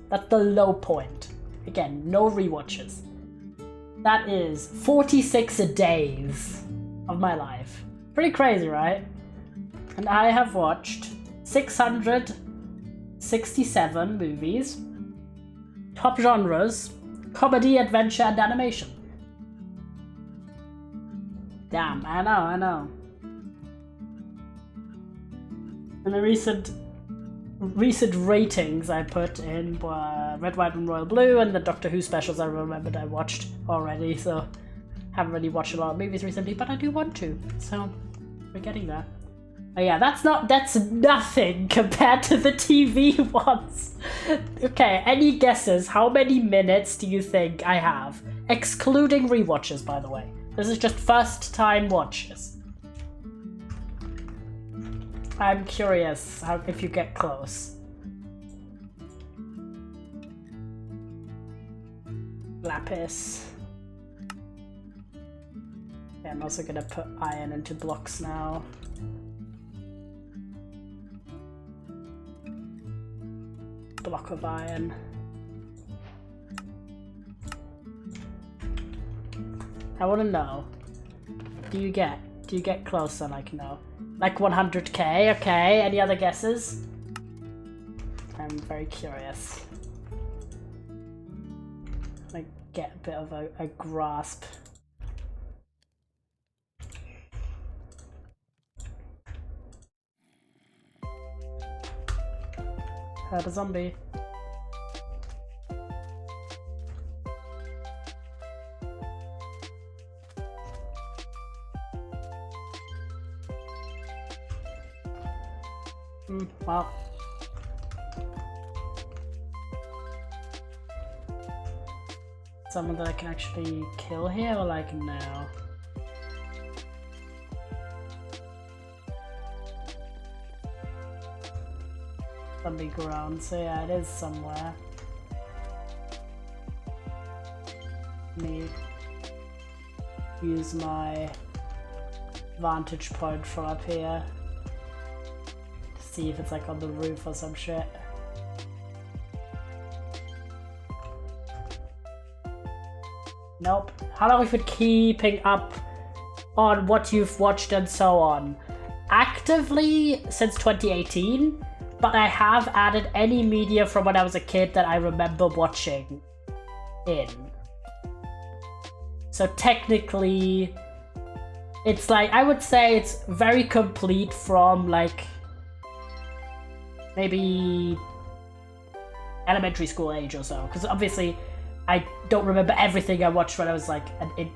That's the low point. Again, no rewatches. That is 46 days of my life. Pretty crazy, right? And I have watched 667 movies. Top genres: comedy, adventure, and animation. Damn, I know. And the recent ratings I put in were Red, White, and Royal Blue, and the Doctor Who specials I remembered I watched already, so haven't really watched a lot of movies recently, but I do want to, so we're getting there. Oh yeah, that's nothing compared to the TV ones. Okay, any guesses? How many minutes do you think I have Excluding rewatches, by the way. This is just first time watches. I'm curious if you get close. Lapis. Yeah, I'm also gonna put iron into blocks now. Block of iron. I wanna know. Do you get closer, like, no? Like 100k, okay. Any other guesses? I'm very curious. Like, get a bit of a grasp. Heard a zombie. Well. Someone that I can actually kill here, or like no? Zombie ground, so yeah, it is somewhere. Let me use my vantage point from up here. See if it's like on the roof or some shit. Nope. How long have you been keeping up on what you've watched and so on? Actively since 2018, but I have added any media from when I was a kid that I remember watching in. So technically, it's like, I would say it's very complete from like maybe elementary school age or so, because obviously I don't remember everything I watched when I was like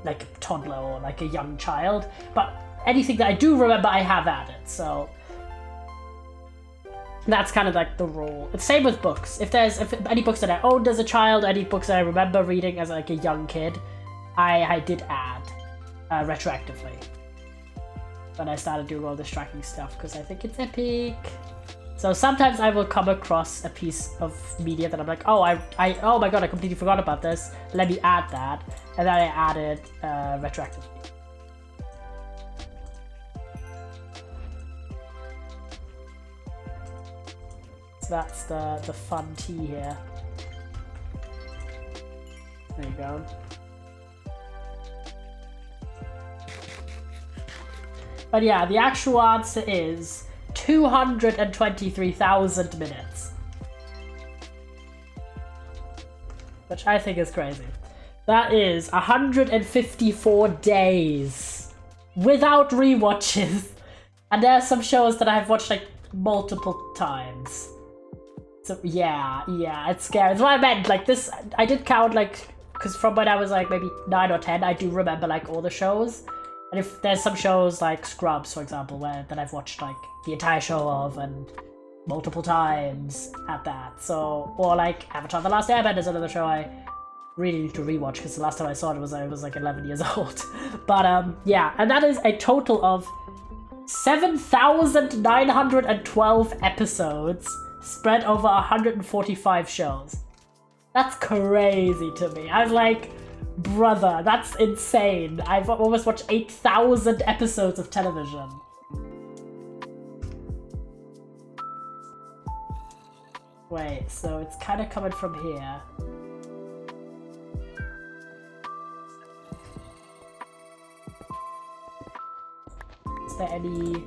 like a toddler or like a young child, but anything that I do remember I have added, so that's kind of like the rule. It's same with books. If any books that I owned as a child, any books that I remember reading as like a young kid, I did add retroactively when I started doing all this tracking stuff, because I think it's epic. So sometimes I will come across a piece of media that I'm like, oh, oh my god, I completely forgot about this. Let me add that, and then I add it retroactively. So that's the fun tea here. There you go. But yeah, the actual answer is 223,000 minutes. Which I think is crazy. That is 154 days without rewatches. And there are some shows that I've watched like multiple times. So yeah, it's scary. That's what I meant. Like this, I did count like, because from when I was like maybe 9 or 10, I do remember like all the shows. And if there's some shows like Scrubs, for example, that I've watched like the entire show of and multiple times at that. So, or like Avatar: The Last Airbender is another show I really need to rewatch, because the last time I saw it was I was like 11 years old. But yeah, and that is a total of 7,912 episodes spread over 145 shows. That's crazy to me. I was like, brother, that's insane. I've almost watched 8,000 episodes of television. Wait, so it's kind of coming from here. Is there any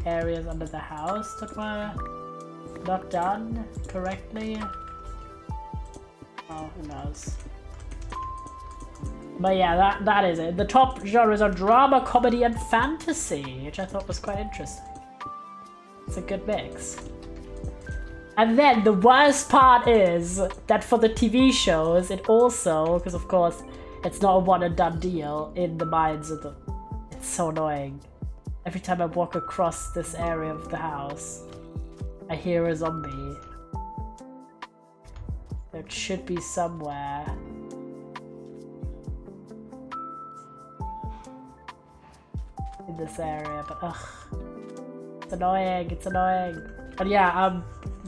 areas under the house that were not done correctly? Oh, who knows? But yeah, that is it. The top genres are drama, comedy, and fantasy, which I thought was quite interesting. It's a good mix. And then the worst part is that for the TV shows, it also, because of course it's not a one and done deal in the minds of the... It's so annoying. Every time I walk across this area of the house, I hear a zombie. It should be somewhere. In this area, but ugh. It's annoying, it's annoying. And yeah,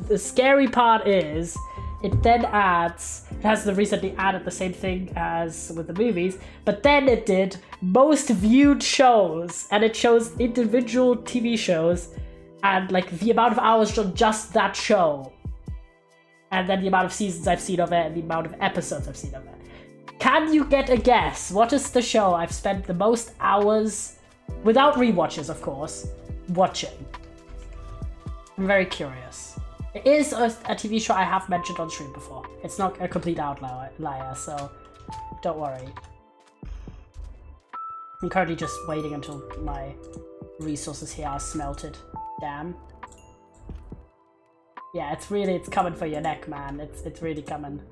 the scary part is it then adds, it has the recently added the same thing as with the movies, but then it did most viewed shows, and it shows individual TV shows and like the amount of hours on just that show, and then the amount of seasons I've seen of it and the amount of episodes I've seen of it. Can you get a guess? What is the show I've spent the most hours, without rewatches of course, watching? I'm very curious. It is a TV show I have mentioned on stream before. It's not a complete outlier, so don't worry. I'm currently just waiting until my resources here are smelted. Damn. Yeah, it's coming for your neck, man. It's really coming.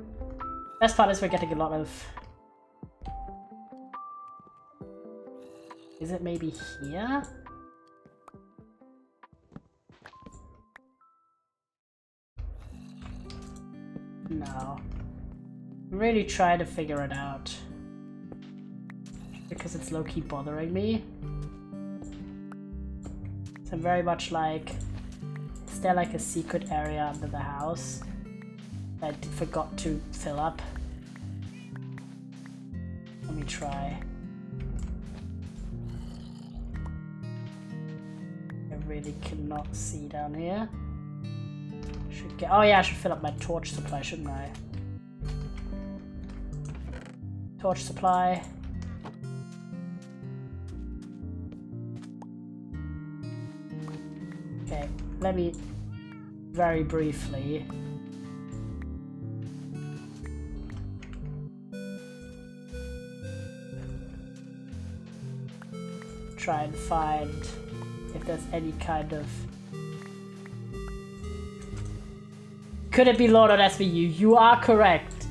Best part is we're getting a lot of... Is it maybe here? No. I'm really trying to figure it out. Because it's low-key bothering me. So I'm very much like... Is there like a secret area under the house that I forgot to fill up? Let me try. I really cannot see down here. Should get, oh yeah, I should fill up my torch supply, shouldn't I? Torch supply. Okay, let me very briefly try and find if there's any kind of... Could it be Lord on SVU? You are correct.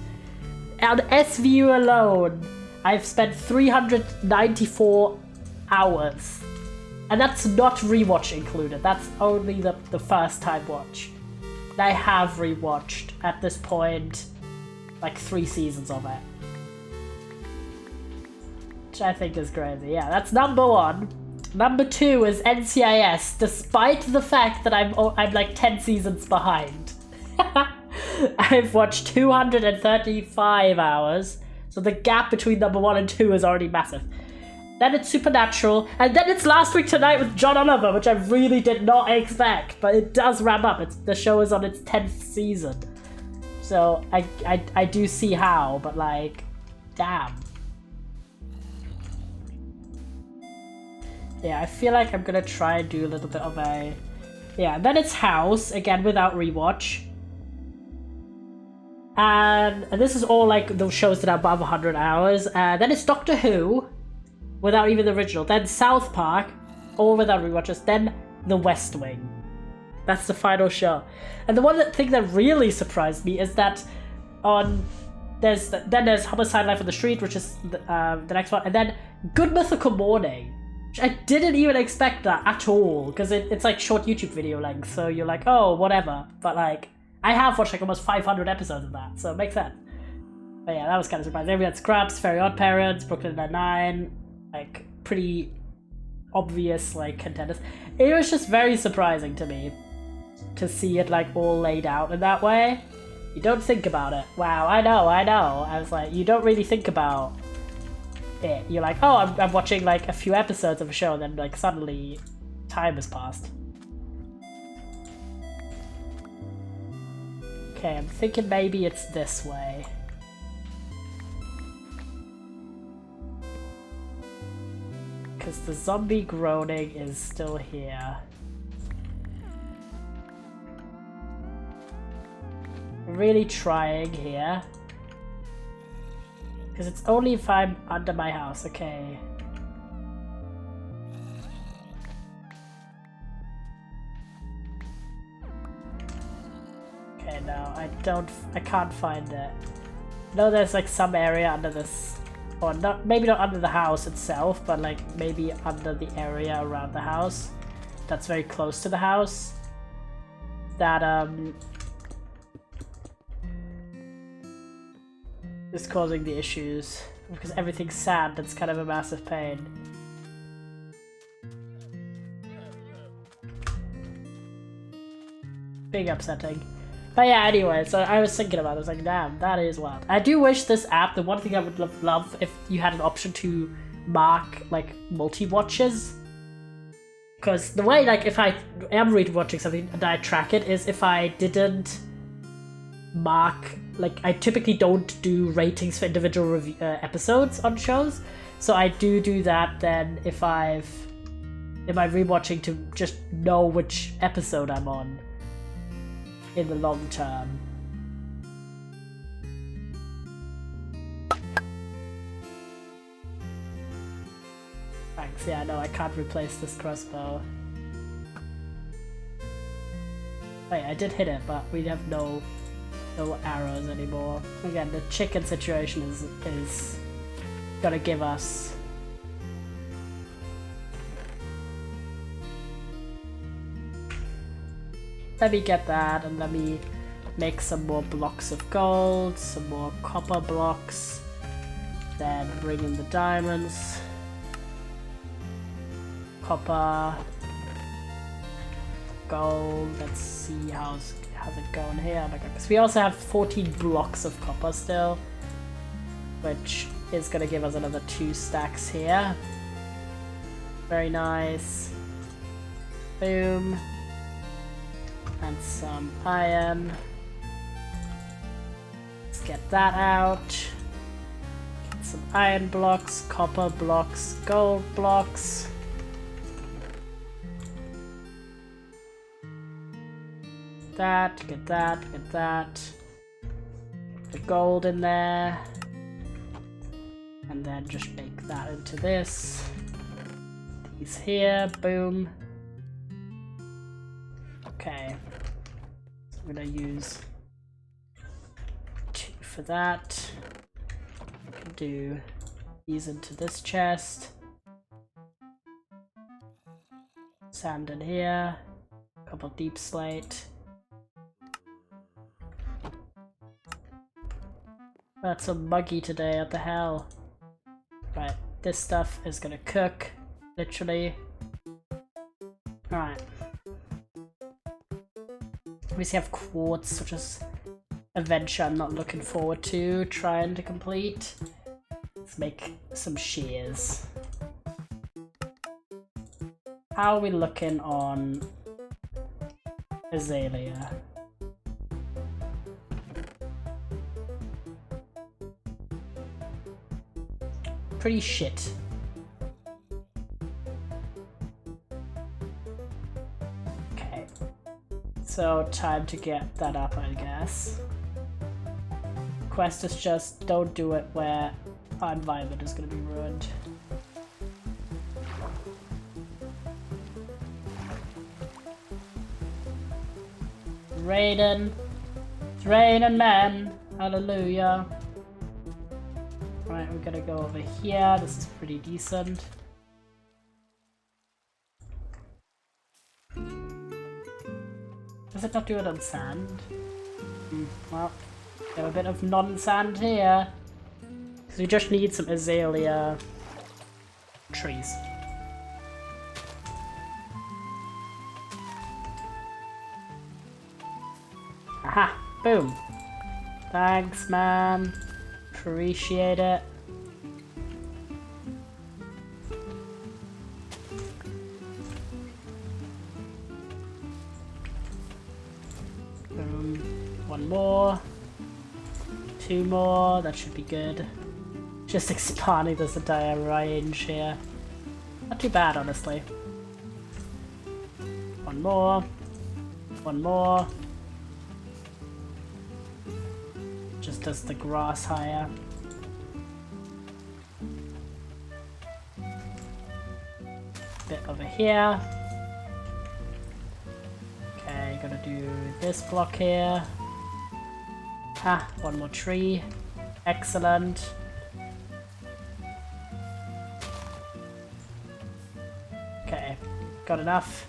On SVU alone, I've spent 394 hours. And that's not rewatch included. That's only the first time watch. And I have rewatched, at this point, like 3 seasons of it. Which I think is crazy. Yeah, that's number 1. Number 2 is NCIS, despite the fact that I'm like 10 seasons behind. I've watched 235 hours, so the gap between number 1 and 2 is already massive. Then it's Supernatural, and then it's Last Week Tonight with John Oliver, which I really did not expect, but it does ramp up. The show is on its 10th season, so I do see how, but like, damn. Yeah, I feel like I'm gonna try and do a little bit of a... Yeah, then it's House, again without rewatch. And this is all like the shows that are above 100 hours. Then it's Doctor Who, without even the original. Then South Park, all without rewatches. Then The West Wing. That's the final show. And the one thing that really surprised me is that there's Homicide: Life on the Street, which is the next one, and then Good Mythical Morning, which I didn't even expect that at all, because it's like short YouTube video length, so you're like, oh, whatever. But like, I have watched like almost 500 episodes of that, so it makes sense. But yeah, that was kind of surprising. We had Scrubs, Very Odd Parents, Brooklyn Nine-Nine, like pretty obvious like contenders. It was just very surprising to me to see it like all laid out in that way. You don't think about it. Wow, I know. I was like, you don't really think about it. You're like, oh, I'm watching like a few episodes of a show, and then like suddenly time has passed. Okay, I'm thinking maybe it's this way. Because the zombie groaning is still here. I'm really trying here. Because it's only if I'm under my house, okay. Okay, no, I can't find it. No, there's like some area under this, or not, maybe not under the house itself, but like maybe under the area around the house that's very close to the house. That is causing the issues. Because everything's sand, that's kind of a massive pain. Big upsetting. But yeah, anyway, so I was thinking about it, I was like, damn, that is wild. I do wish this app, the one thing I would love if you had an option to mark, like, multi-watches. Because the way, like, if I am watching something and I track it is if I didn't mark, like, I typically don't do ratings for individual episodes on shows. So I do that then if I'm rewatching to just know which episode I'm on in the long term. Thanks, yeah, no, I can't replace this crossbow. Wait, I did hit it, but we have no arrows anymore. Again, the chicken situation is gonna give us let me get that, and let me make some more blocks of gold, some more copper blocks, then bring in the diamonds. Copper, gold, let's see how's it going here. Oh my god, because we also have 14 blocks of copper still, which is going to give us another 2 stacks here. Very nice. Boom. And some iron. Let's get that out. Get some iron blocks, copper blocks, gold blocks. Get that. The gold in there. And then just make that into this. These here, boom. Okay. So I'm gonna use 2 for that. Do these into this chest. Sand in here. Couple deep slate. That's so muggy today, what the hell? Right, this stuff is gonna cook, literally. Alright. We have quartz, which is a venture I'm not looking forward to trying to complete. Let's make some shears. How are we looking on Azalea? Pretty shit. Okay. So, time to get that up, I guess. Quest is just don't do it where our environment is going to be ruined. Raining. It's raining, man. Hallelujah. Right, we're gonna go over here. This is pretty decent. Does it not do it on sand? Well, we have a bit of non-sand here. So we just need some azalea trees. Aha! Boom! Thanks, man. Appreciate it. Boom. 1 more. 2 more. That should be good. Just expanding this entire range here. Not too bad, honestly. 1 more. 1 more. Just does the grass higher. Bit over here. Okay, gonna do this block here. Ah, 1 more tree. Excellent. Okay, got enough.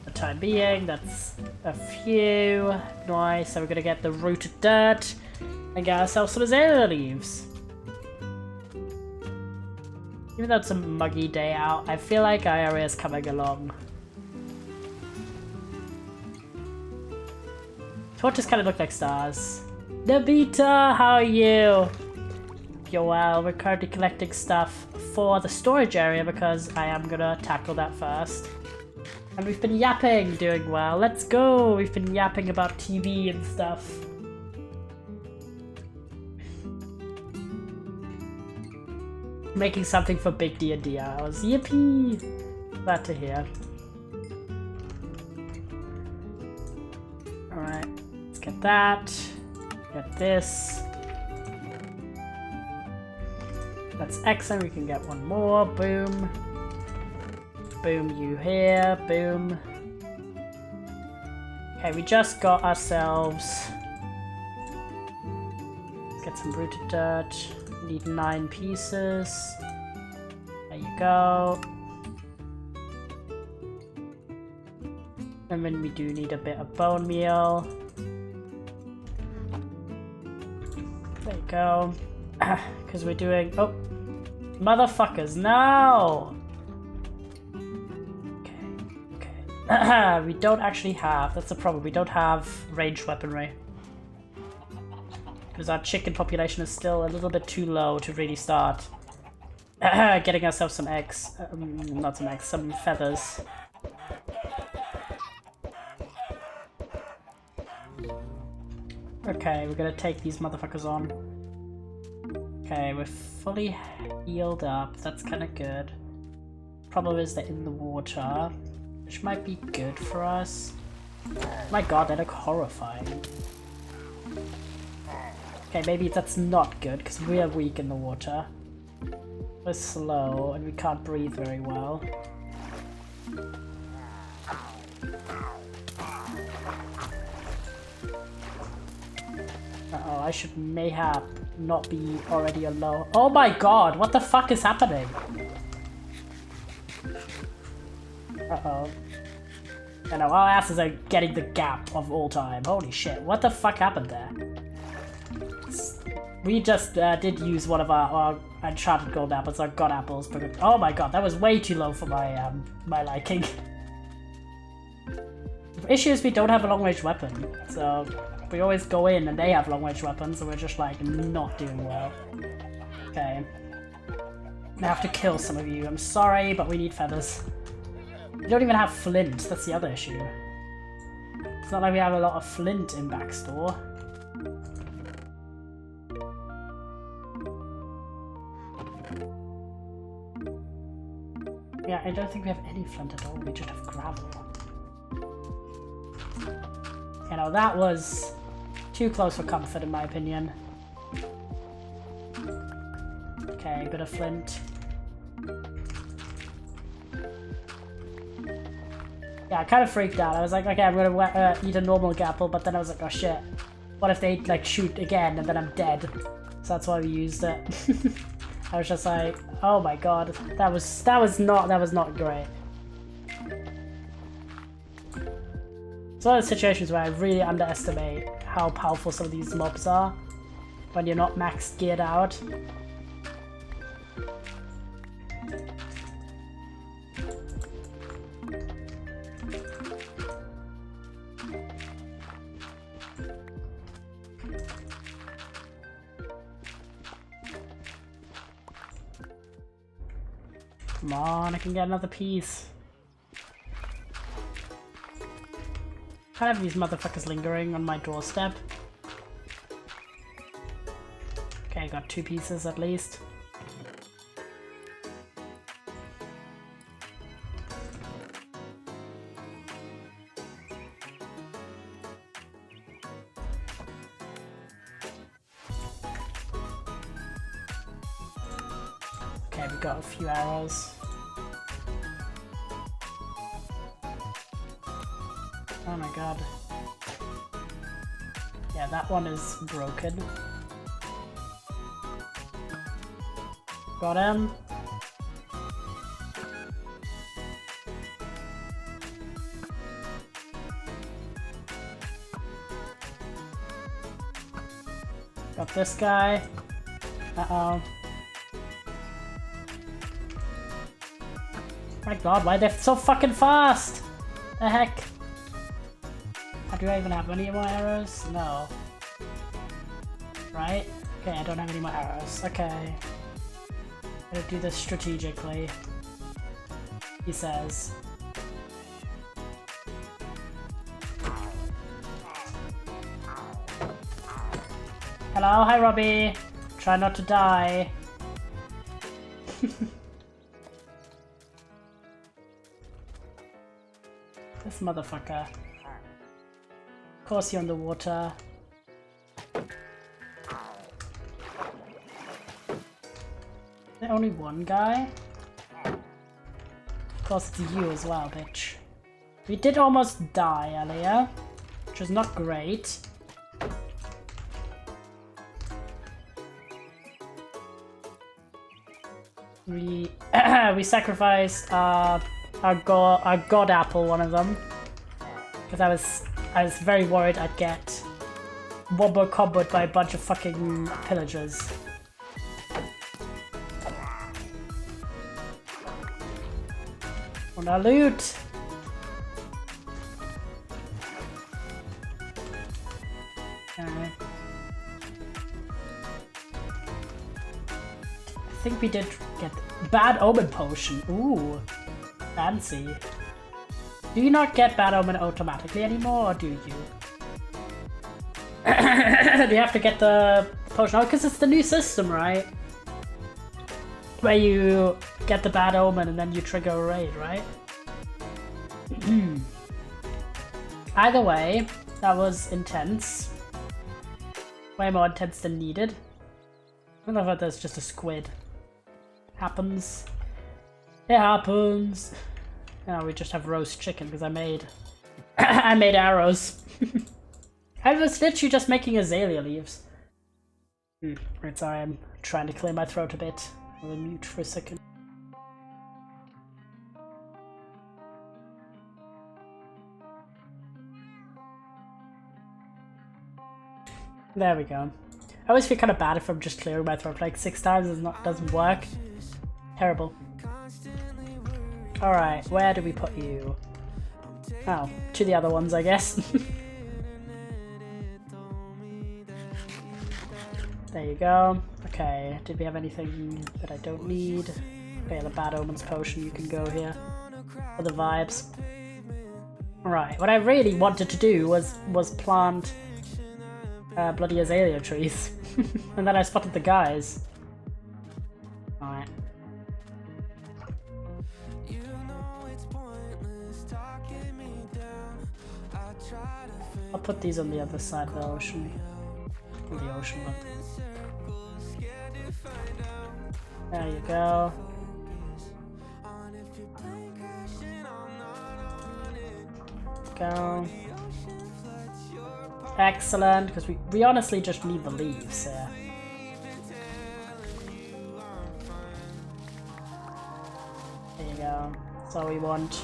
For the time being, that's a few. Nice, so we're gonna get the rooted dirt. and get ourselves some azalea leaves. Even though it's a muggy day out, I feel like our area is coming along. Torches kind of look like stars. Nabita, how are you? You're well. We're currently collecting stuff for the storage area because I am gonna tackle that first. And we've been yapping, doing well. Let's go! We've been yapping about TV and stuff. Making something for Big D&D hours. Yippee! Glad to hear. Alright, let's get that. Get this. That's excellent, we can get one more. Boom. Boom, you here. Boom. Okay, we just got ourselves... Let's get some rooted dirt. Need 9 pieces. There you go. And then we do need a bit of bone meal. There you go. Because we're doing... Oh! Motherfuckers, no! Okay. We don't actually have... That's the problem. We don't have ranged weaponry. Because our chicken population is still a little bit too low to really start getting ourselves some eggs. Not some eggs, some feathers. Okay, we're gonna take these motherfuckers on. Okay, we're fully healed up. That's kind of good. Problem is they're in the water, which might be good for us. My god, they look horrifying. Okay, maybe that's not good, because we are weak in the water. We're slow, and we can't breathe very well. Uh-oh, I should mayhap not be already alone. Oh my god, what the fuck is happening? Uh-oh. I know, our asses are getting the gap of all time. Holy shit, what the fuck happened there? We just did use one of our enchanted gold apples, our god apples, but oh my god, that was way too low for my my liking. The issue is we don't have a long-range weapon, so we always go in and they have long-range weapons, so we're just like not doing well. Okay. I have to kill some of you. I'm sorry, but we need feathers. We don't even have flint, that's the other issue. It's not like we have a lot of flint in Backstore. Yeah, I don't think we have any flint at all, we just have gravel. You know, that was too close for comfort in my opinion. Okay, a bit of flint. Yeah, I kind of freaked out. I was like, okay, I'm gonna eat a normal apple, but then I was like, oh shit. What if they like shoot again and then I'm dead? So that's why we used it. I was just like, oh my god, that was not great. It's one of the situations where I really underestimate how powerful some of these mobs are when you're not max geared out. Come on, I can get another piece. I have these motherfuckers lingering on my doorstep. Okay, I got 2 pieces at least. Okay, we got a few arrows. Oh my god. Yeah, that one is broken. Got him. Got this guy. Uh-oh. My god, why are they so fucking fast? The heck? Do I even have any more arrows? No. Right? Okay, I don't have any more arrows. Okay. I'm gonna do this strategically. He says. Hello, hi Robbie. Try not to die. This motherfucker. Of course you're underwater. Is there only one guy? Of course it's you as well, bitch. We did almost die earlier, which was not great. We we sacrificed our god apple, one of them, because I was very worried I'd get wombo-comboed by a bunch of fucking pillagers. On our loot. Okay. I think we did get Bad Omen Potion. Ooh, fancy. Do you not get Bad Omen automatically anymore, or do you? Do you have to get the potion? Oh, because it's the new system, right? Where you get the Bad Omen and then you trigger a raid, right? Either way, that was intense. Way more intense than needed. I love that there's just a squid. Happens. It happens. Now we just have roast chicken because I made I made arrows. I was literally just making azalea leaves. Right, sorry, I'm trying to clear my throat a bit. I'll mute for a second. There we go. I always feel kind of bad if I'm just clearing my throat like 6 times and it doesn't work. Terrible. Alright, where do we put you? Oh, to the other ones, I guess. There you go. Okay, did we have anything that I don't need? Okay, the Bad Omens Potion, you can go here. For the vibes. Alright, what I really wanted to do was plant bloody azalea trees. And then I spotted the guys. Alright. I'll put these on the other side of the ocean. The ocean one. There you go. Go. Excellent, because we honestly just need the leaves here. There you go. That's all we want.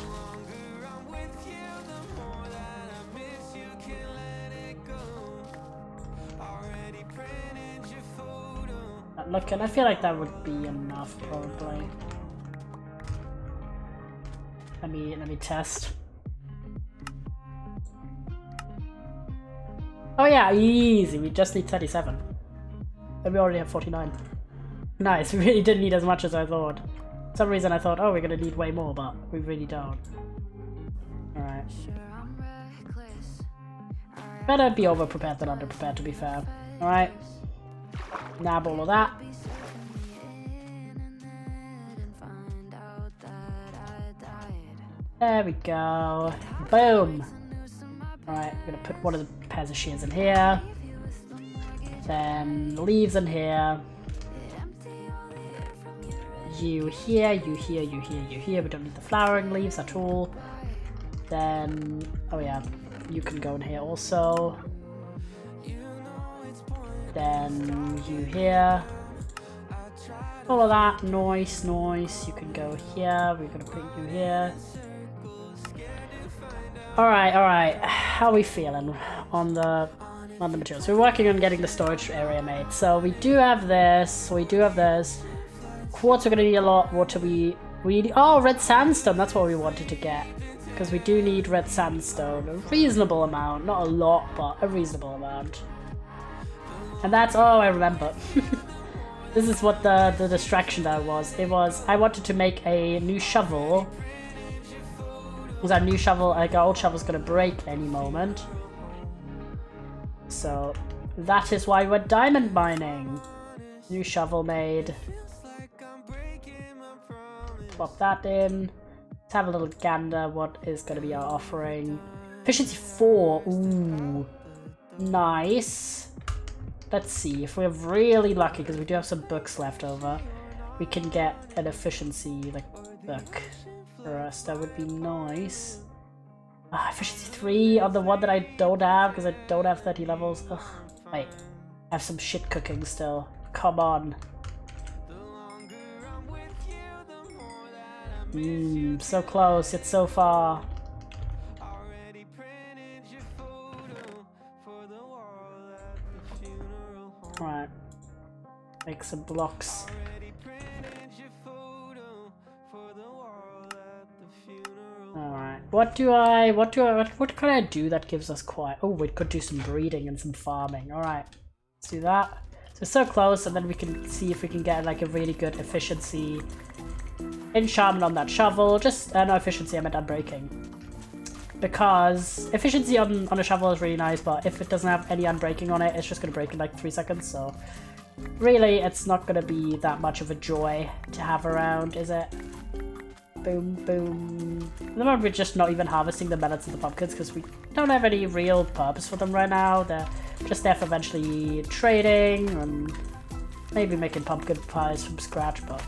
Look, and I feel like that would be enough, probably. Let me test. Oh yeah, easy. We just need 37, and we already have 49. Nice. We really didn't need as much as I thought. For some reason I thought, oh, we're gonna need way more, but we really don't. All right. Better be over prepared than under prepared, to be fair. All right. Nab all of that. There we go. Boom. Alright, I'm gonna put one of the pairs of shears in here. Then leaves in here. You here, you here, you here, you here. We don't need the flowering leaves at all. Then, oh yeah, you can go in here also. Then you here. All of that, nice. You can go here. We're gonna put you here. Alright. How are we feeling on the Not the materials. We're working on getting the storage area made. So we do have this. We do have this. Quartz we're gonna need a lot. What do we need? Oh, red sandstone. That's what we wanted to get. Because we do need red sandstone. A reasonable amount. Not a lot, but a reasonable amount. And that's... Oh, I remember. This is what the distraction that was. It was... I wanted to make a new shovel. Because our new shovel... Like, our old shovel's gonna break any moment. So, that is why we're diamond mining. New shovel made. Pop that in. Let's have a little gander. What is going to be our offering? Efficiency 4. Ooh. Nice. Let's see. If we're really lucky, because we do have some books left over, we can get an efficiency, like, book for us. That would be nice. Efficiency 3 on the one that I don't have, because I don't have 30 levels. Ugh. Wait. I have some shit cooking still. Come on. So close, yet so far. Alright. Make some blocks. Alright. What can I do that gives us quite... Oh, we could do some breeding and some farming. Alright. Let's do that. So close, and then we can see if we can get like a really good efficiency enchantment on that shovel. Just, no efficiency, I meant unbreaking. Because efficiency on a shovel is really nice, but if it doesn't have any unbreaking on it, it's just going to break in like 3 seconds, so... Really, it's not going to be that much of a joy to have around, is it? Boom, boom. At the moment, we're just not even harvesting the melons and the pumpkins because we don't have any real purpose for them right now. They're just there for eventually trading and maybe making pumpkin pies from scratch, but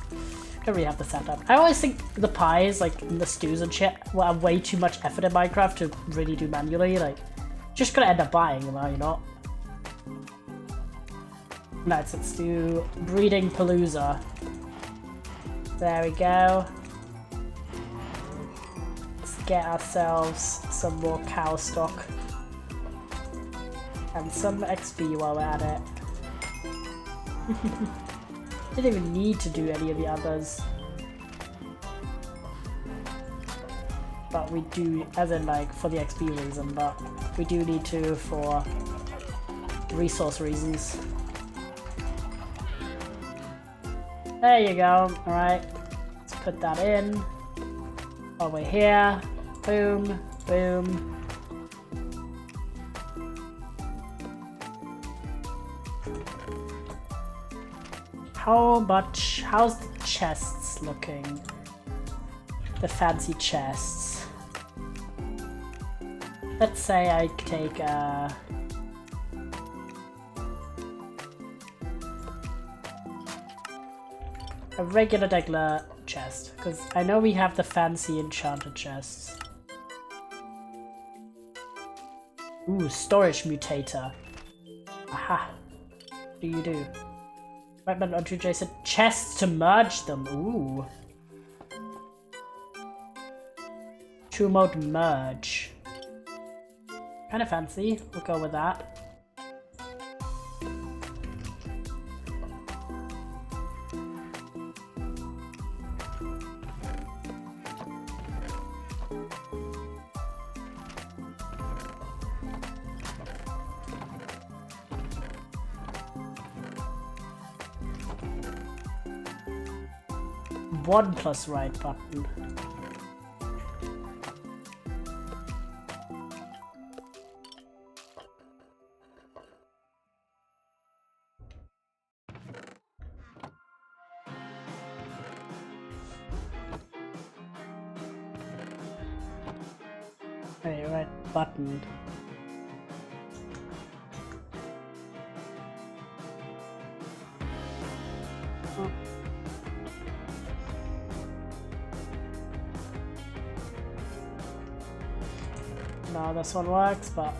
don't really have the setup. I always think the pies, like in the stews and shit, are way too much effort in Minecraft to really do manually. Like, just gonna end up buying them, are you not? Nice, let's do breeding palooza. There we go. Let's get ourselves some more cow stock. And some XP while we're at it. Didn't even need to do any of the others. But we do, as in like for the XP reason, but we do need to for resource reasons. There you go. Alright. Let's put that in. While we're here. Boom. Boom. How's the chests looking? The fancy chests. Let's say I take a regular chest, because I know we have the fancy enchanted chests. Ooh, storage mutator. Aha. What do you do? Right, but onto Jason. Chests to merge them. Ooh. True mode merge. Kind of fancy. We'll go with that. One plus right button. Hey, right button. Oh. No, this one works, but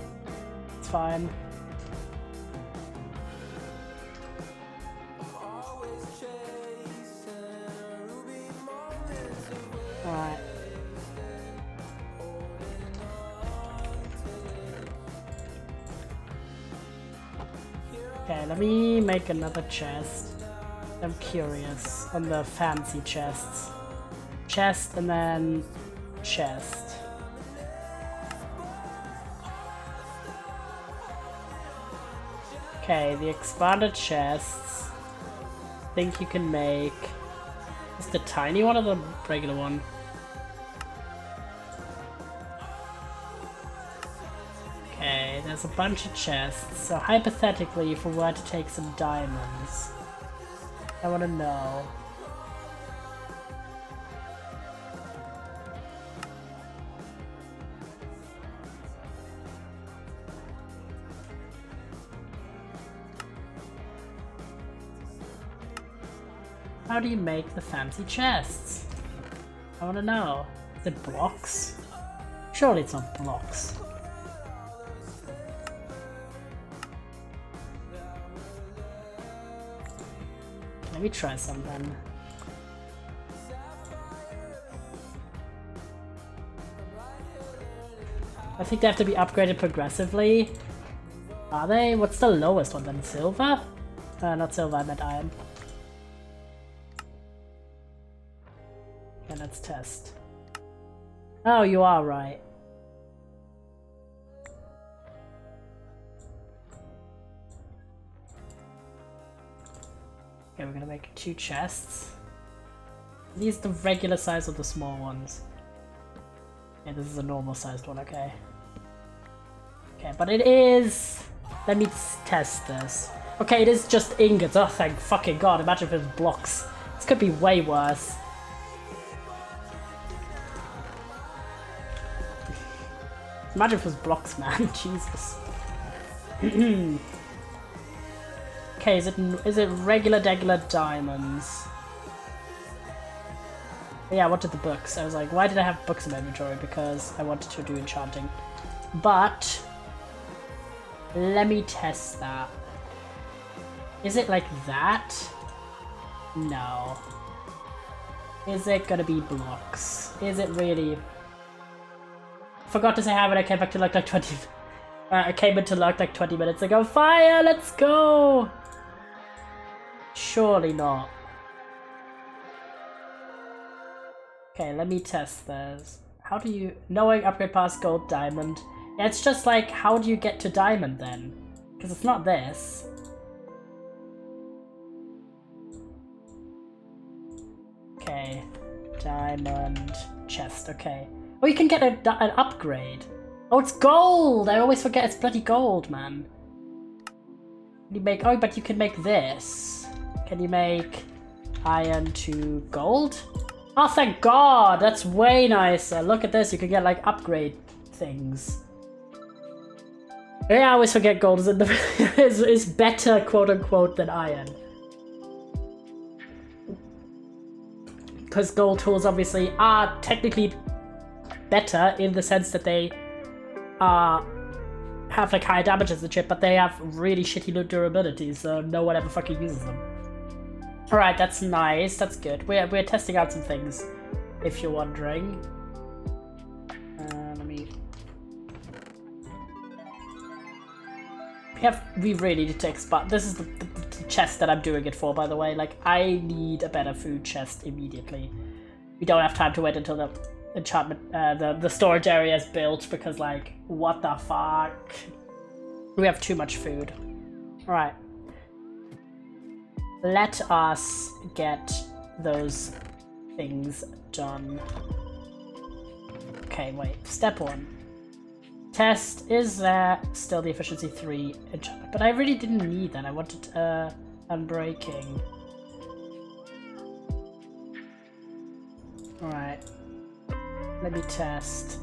it's fine. Alright. Okay, let me make another chest. I'm curious on the fancy chests. Chest and then chest. Okay, the expanded chests. I think you can make... Is the tiny one or the regular one? Okay, there's a bunch of chests. So hypothetically, if we were to take some diamonds, I want to know. How do you make the fancy chests? I want to know. Is it blocks? Surely it's not blocks. Let me try something. I think they have to be upgraded progressively. Are they? What's the lowest one then? Silver? Not silver, I meant iron. Okay, let's test. Oh, you are right. Okay, we're gonna make 2 chests. Are these the regular size or the small ones? Okay, this is a normal sized one, okay. Okay, but it is... Let me test this. Okay, it is just ingots. Oh, thank fucking god. Imagine if it was blocks. This could be way worse. Imagine if it was blocks, man. Jesus. Okay, is it regular diamonds? Yeah, I wanted the books. I was like, why did I have books in my inventory? Because I wanted to do enchanting. But let me test that. Is it like that? No. Is it gonna be blocks? Is it really? Forgot to say hi when I came back to like 20. I came into like 20 minutes ago. Fire! Let's go! Surely not. Okay, let me test this. How do you... Knowing upgrade past gold, diamond. Yeah, it's just like, how do you get to diamond then? Because it's not this. Okay. Diamond chest, okay. Oh, you can get an upgrade. Oh, it's gold! I always forget it's bloody gold, man. Can you make... Oh, but you can make this. Can you make iron to gold? Oh, thank god! That's way nicer. Look at this, you can get, like, upgrade things. Yeah, I always forget gold is better, quote-unquote, than iron. Because gold tools, obviously, are technically better in the sense that they have, like, higher damages and shit, but they have really shitty durability, so no one ever fucking uses them. Alright, that's nice, that's good. We're testing out some things, if you're wondering. Let me... We really need to expand. This is the chest that I'm doing it for, by the way. Like, I need a better food chest immediately. We don't have time to wait until the enchantment, the storage area is built, because, like, what the fuck? We have too much food. Alright. Let us get those things done. Okay, wait. Step 1. Test, is there still the efficiency 3 enchantment? But I really didn't need that. I wanted unbreaking. Alright. Let me test.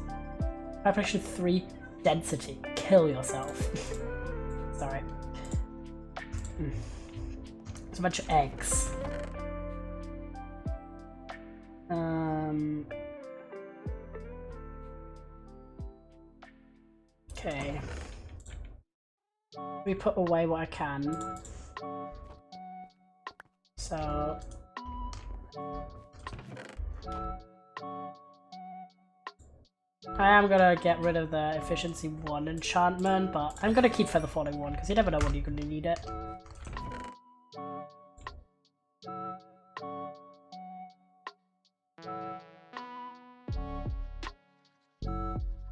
Vibration 3 density. Kill yourself. Sorry. It's a bunch of eggs. Okay. Let me put away what I can. So... I am gonna get rid of the efficiency 1 enchantment, but I'm gonna keep feather falling 1 because you never know when you're gonna need it.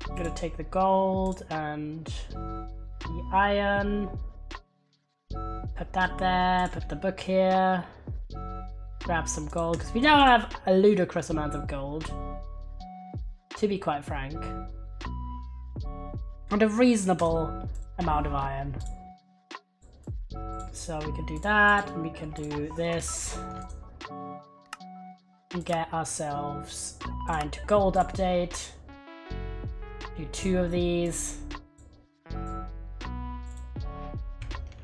I'm gonna take the gold and the iron, put that there, put the book here, grab some gold because we now have a ludicrous amount of gold, to be quite frank, and a reasonable amount of iron. So we can do that, and we can do this, and get ourselves iron to gold update. Do 2 of these.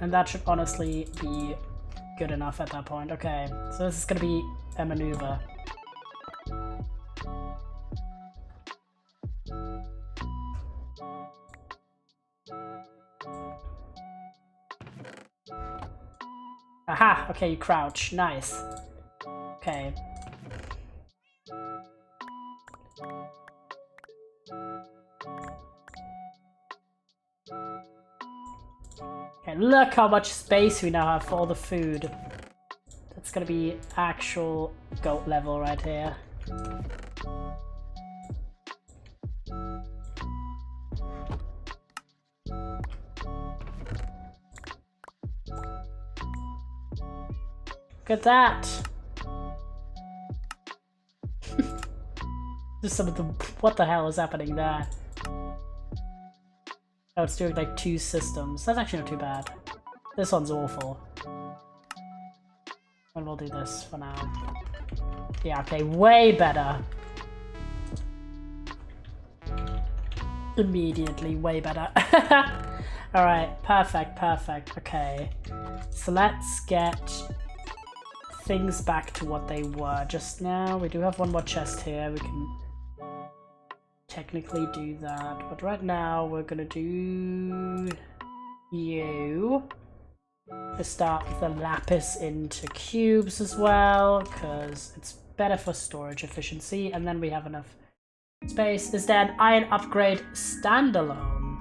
And that should honestly be good enough at that point. Okay, so this is gonna be a maneuver. Aha! Okay, you crouch. Nice. Okay. Okay, look how much space we now have for all the food. That's gonna be actual goat level right here. Look at that! Just some of the... What the hell is happening there? Oh, it's doing like 2 systems. That's actually not too bad. This one's awful. And we'll do this for now. Yeah, okay, way better. Immediately, way better. Alright, perfect, perfect. Okay. So let's get things back to what they were just now. We do have 1 more chest here. We can technically do that, but right now we're gonna do you to start with the lapis into cubes as well, because it's better for storage efficiency, and then we have enough space. Is there an iron upgrade standalone?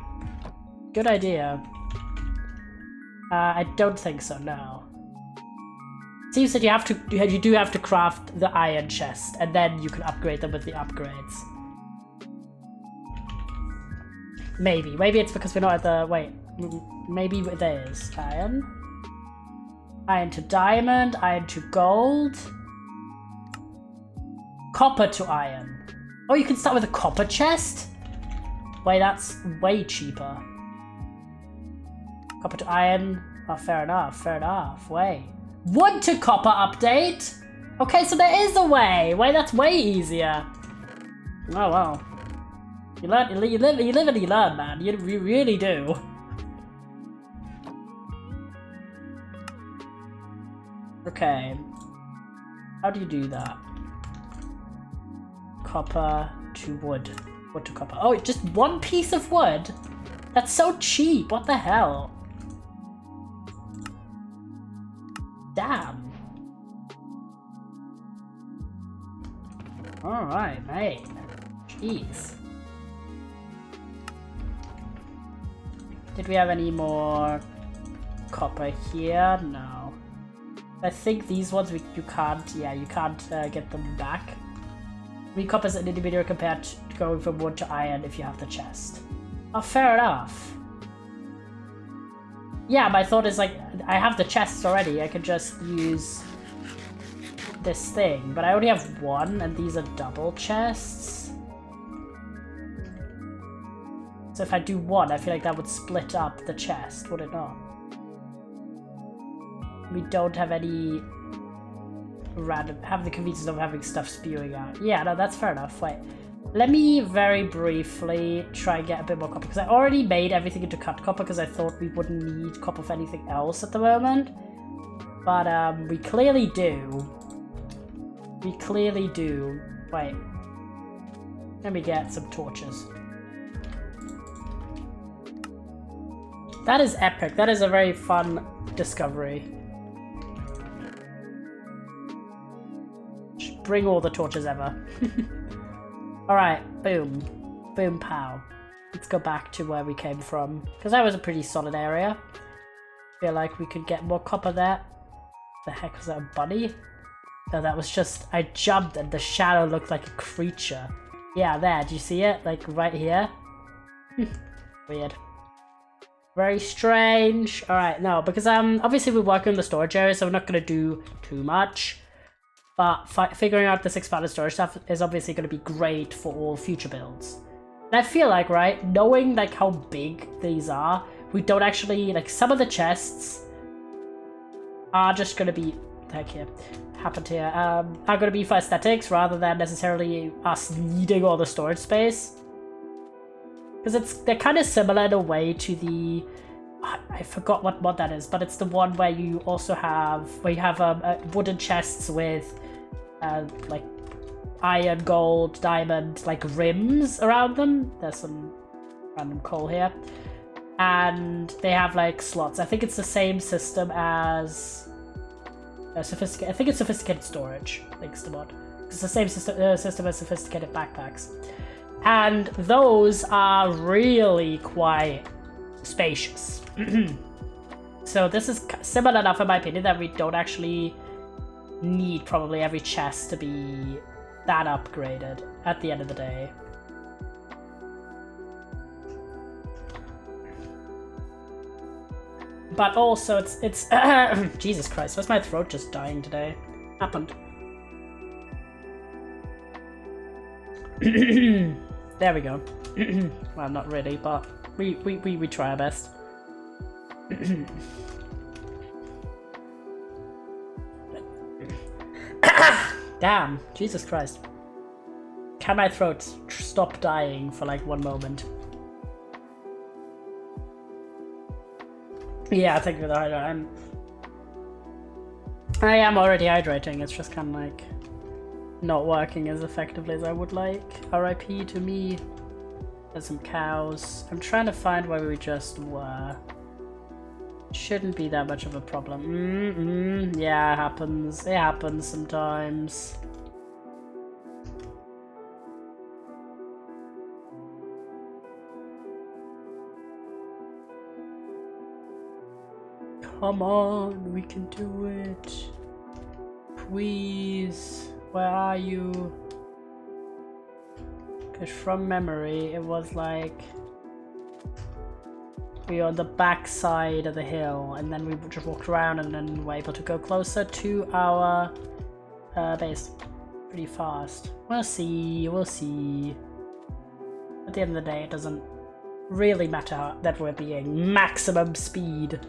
Good idea. I don't think so, no. Seems that you do have to craft the iron chest, and then you can upgrade them with the upgrades. Maybe it's because we're not at the... Wait, maybe there is. Iron. Iron to diamond, iron to gold. Copper to iron. Oh, you can start with a copper chest? Wait, that's way cheaper. Copper to iron. Oh, fair enough, fair enough. Wait. Wood to copper update? Okay, so there is a way. Wait, that's way easier. Oh, wow. You live and you learn, man. You really do. Okay. How do you do that? Copper to wood. Wood to copper. Oh, just 1 piece of wood? That's so cheap. What the hell? Damn. Alright, mate. Jeez. Did we have any more copper here? No. I think these ones you can't, yeah, you can't get them back. 3 coppers an individual compared to going from wood to iron if you have the chest. Oh, fair enough. Yeah, my thought is like, I have the chests already, I could just use this thing, but I only have 1 and these are double chests. So if I do 1, I feel like that would split up the chest, would it not? We don't have any have the convenience of having stuff spewing out. Yeah, no, that's fair enough. Wait, let me very briefly try and get a bit more copper, because I already made everything into cut copper because I thought we wouldn't need copper for anything else at the moment. But we clearly do. We clearly do. Wait. Let me get some torches. That is epic. That is a very fun discovery. Bring all the torches ever. Alright, boom. Boom pow. Let's go back to where we came from, because that was a pretty solid area. Feel like we could get more copper there. The heck was that, a bunny? No, that was just, I jumped and the shadow looked like a creature. Yeah, there, do you see it? Like right here? Weird. Very strange. Alright, no, because obviously we're working on the storage area, so we're not going to do too much. But figuring out this expanded storage stuff is obviously going to be great for all future builds. And I feel like, right, knowing like how big these are, we don't actually, like some of the chests are just going to be, heck here, happened here, are going to be for aesthetics rather than necessarily us needing all the storage space. Because they're kind of similar in a way to the, I forgot what mod that is, but it's the one where you also have, where you have wooden chests with like iron, gold, diamond, like rims around them. There's some random coal here. And they have like slots. I think it's the same system as sophisticated. I think it's sophisticated storage. Thanks to mod. It's the same system as sophisticated backpacks, and those are really quite spacious. So this is similar enough, in my opinion, that we don't actually need probably every chest to be that upgraded at the end of the day. But also, it's Jesus Christ, why's my throat just dying today? Happened. There we go. Well, not really, but we try our best. Damn, Jesus Christ. Can my throat stop dying for like 1 moment? Yeah, thank you for the hydrate. I am already hydrating, it's just kind of like not working as effectively as I would like. RIP to me. There's some cows. I'm trying to find where we just were. Shouldn't be that much of a problem. Yeah, it happens. It happens sometimes. Come on, we can do it. Please, where are you? Because from memory, it was like we were on the back side of the hill, and then we just walked around, and then were able to go closer to our base pretty fast. We'll see, we'll see. At the end of the day, it doesn't really matter that we're being maximum speed.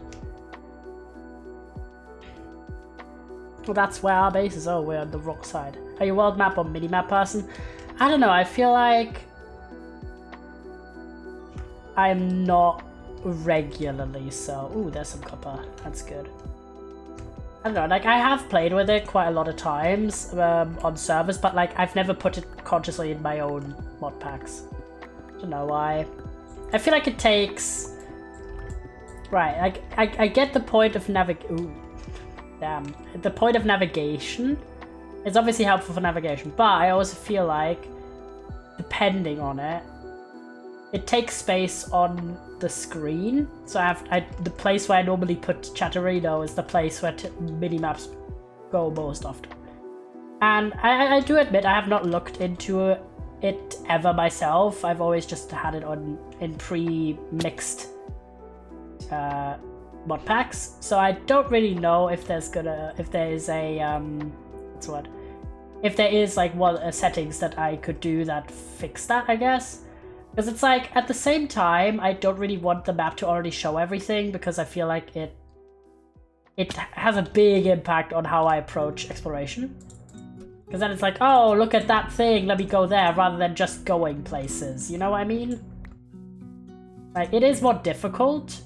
Well, that's where our base is. Oh, we're on the rock side. Are you a world map or mini map person? I don't know, I feel like I'm not regularly so. Ooh, there's some copper. That's good. I don't know, like I have played with it quite a lot of times on servers, but like I've never put it consciously in my own mod packs. I don't know why. I feel like it takes... Right, I get the point of Ooh. Damn. The point of navigation is obviously helpful for navigation, but I also feel like, depending on it, it takes space on the screen. So the place where I normally put Chatterino is the place where mini-maps go most often. And I do admit I have not looked into it ever myself. I've always just had it on in pre-mixed mod packs, so I don't really know if there is like settings that I could do that fix that, I guess. Because it's like, at the same time, I don't really want the map to already show everything, because I feel like it has a big impact on how I approach exploration. Because then it's like, oh, look at that thing, let me go there, rather than just going places, you know what I mean? Like, it is more difficult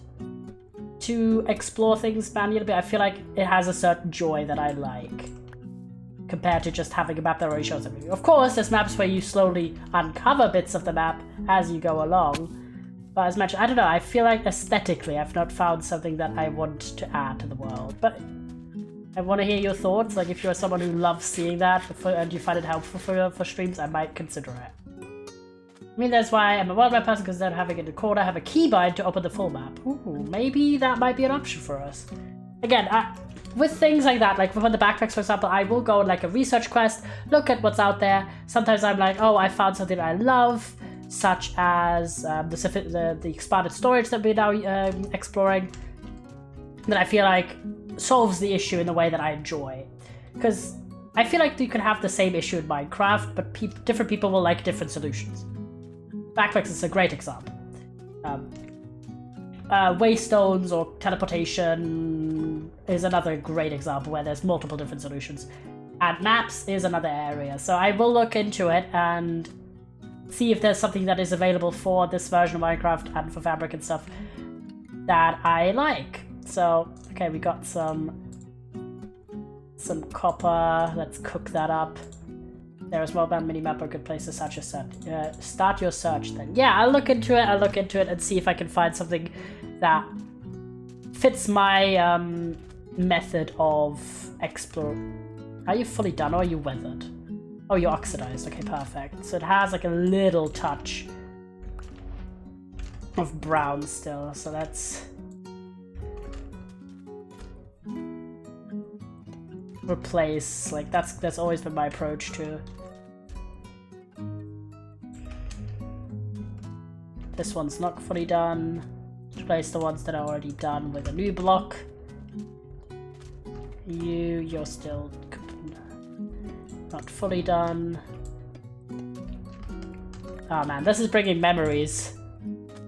to explore things manually, but I feel like it has a certain joy that I like, compared to just having a map that already shows everything. Of course, there's maps where you slowly uncover bits of the map as you go along, but as mentioned, I don't know, I feel like aesthetically I've not found something that I want to add to the world, but I want to hear your thoughts. Like, if you're someone who loves seeing that and you find it helpful for streams, I might consider it. I mean, that's why I'm a world map person, because instead of having it in the corner, I have a keybind to open the full map. Ooh, maybe that might be an option for us. Again, with things like that, like with the backpacks, for example, I will go on like a research quest, look at what's out there. Sometimes I'm like, oh, I found something I love, such as the expanded storage that we're now exploring, that I feel like solves the issue in the way that I enjoy. Because I feel like you can have the same issue in Minecraft, but different people will like different solutions. Backpacks is a great example. Waystones or teleportation is another great example where there's multiple different solutions. And maps is another area. So I will look into it and see if there's something that is available for this version of Minecraft and for Fabric and stuff that I like. So, okay, we got some copper. Let's cook that up. There is mobile minimap a good place to start your search then. Yeah, I'll look into it and see if I can find something that fits my method of explore. Are you fully done or are you weathered? Oh, you're oxidized. Okay, perfect. So it has like a little touch of brown still, so that's replace, like that's always been my approach to this. One's not fully done. Replace the ones that are already done with a new block. You're still not fully done. Oh man, this is bringing memories.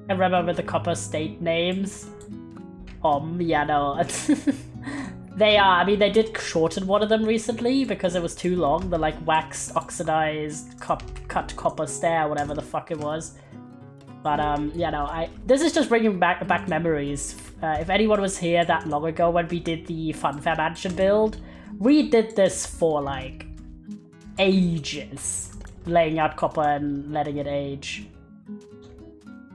I remember the copper state names. Yeah, no. They are, I mean, they did shorten one of them recently because it was too long. The like waxed, oxidized, cut copper stair, whatever the fuck it was. But yeah, no, this is just bringing back memories. If anyone was here that long ago when we did the Funfair Mansion build, we did this for like ages, laying out copper and letting it age.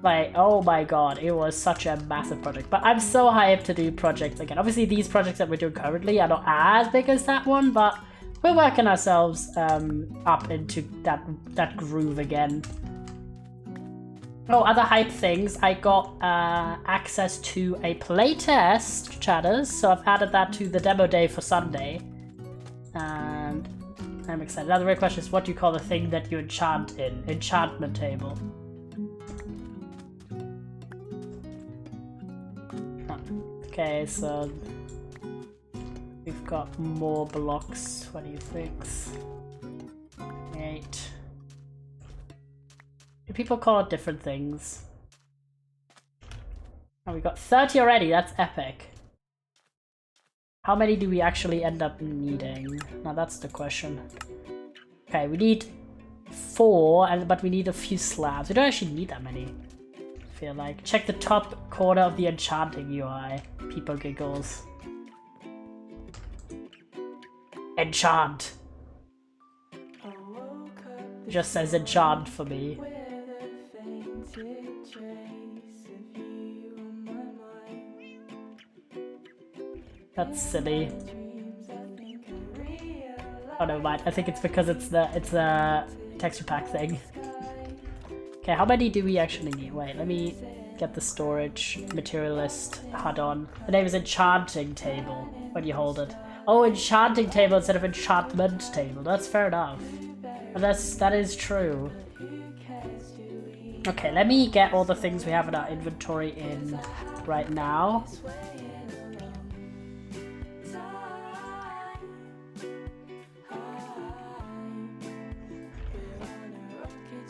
Like, oh my god, it was such a massive project. But I'm so hyped to do projects again. Obviously, these projects that we're doing currently are not as big as that one, but we're working ourselves up into that groove again. Oh, other hype things. I got access to a playtest, chatters, so I've added that to the demo day for Sunday. And I'm excited. Another real question is, what do you call the thing that you enchant in? Enchantment table. Okay, so we've got more blocks. 26, 8. Do people call it different things? Oh, we got 30 already. That's epic. How many do we actually end up needing? Now that's the question. Okay, we need 4, but we need a few slabs. We don't actually need that many. I feel like. Check the top corner of the enchanting UI. People giggles. Enchant. It just says enchant for me. That's silly. Oh, never mind. I think it's because it's the texture pack thing. Okay, how many do we actually need? Wait, let me get the storage material list. Hold on. The name is enchanting table when you hold it. Oh, enchanting table instead of enchantment table. That's fair enough. But that is true. Okay, let me get all the things we have in our inventory in right now.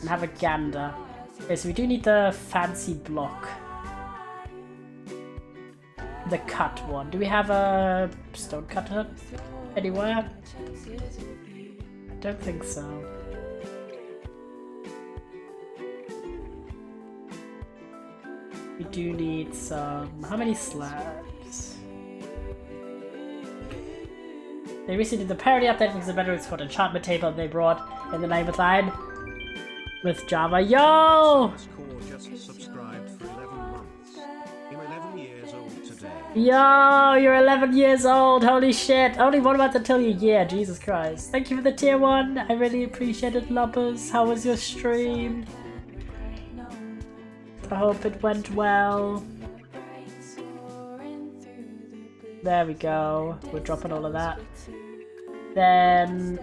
And have a gander. Okay, so we do need the fancy block. The cut one. Do we have a stone cutter anywhere? I don't think so. We do need some... How many slabs? They recently did the parody update because the better it's called enchantment table and they brought in the name of line with Java. Yo! Just subscribed for 11 months. You're 11 years old today. Yo, you're 11 years old. Holy shit. Only 1 month until your year. Jesus Christ. Thank you for the tier 1. I really appreciate it, Lubbers. How was your stream? I hope it went well. There we go. We're dropping all of that. Then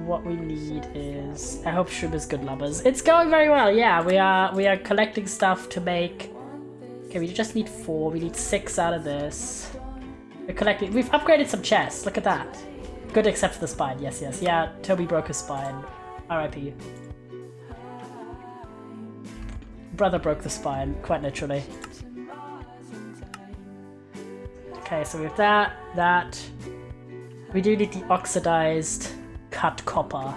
what we need is, I hope Shroom is good lovers. It's going very well. Yeah, we are collecting stuff to make. Okay, we just need 4. We need 6 out of this. We're collecting. We've upgraded some chests. Look at that. Good, except for the spine. Yes, yes. Yeah, Toby broke his spine. R.I.P. Brother broke the spine, quite literally. Okay, so we have that. We do need the oxidized cut copper.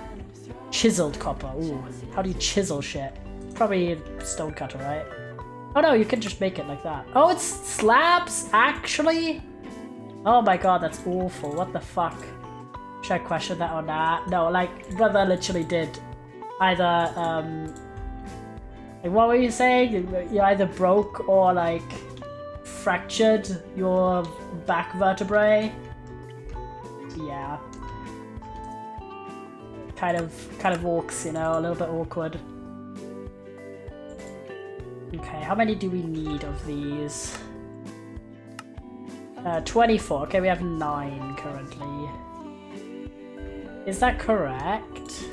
Chiseled copper. Ooh, how do you chisel shit? Probably stone cutter, right? Oh no, you can just make it like that. Oh, it's slabs, actually? Oh my god, that's awful. What the fuck? Should I question that or not? No, like, brother literally did either, like, what were you saying? You either broke or, like, fractured your back vertebrae? Yeah. Kind of walks, you know, a little bit awkward. Okay, how many do we need of these? 24. Okay, we have 9 currently. Is that correct?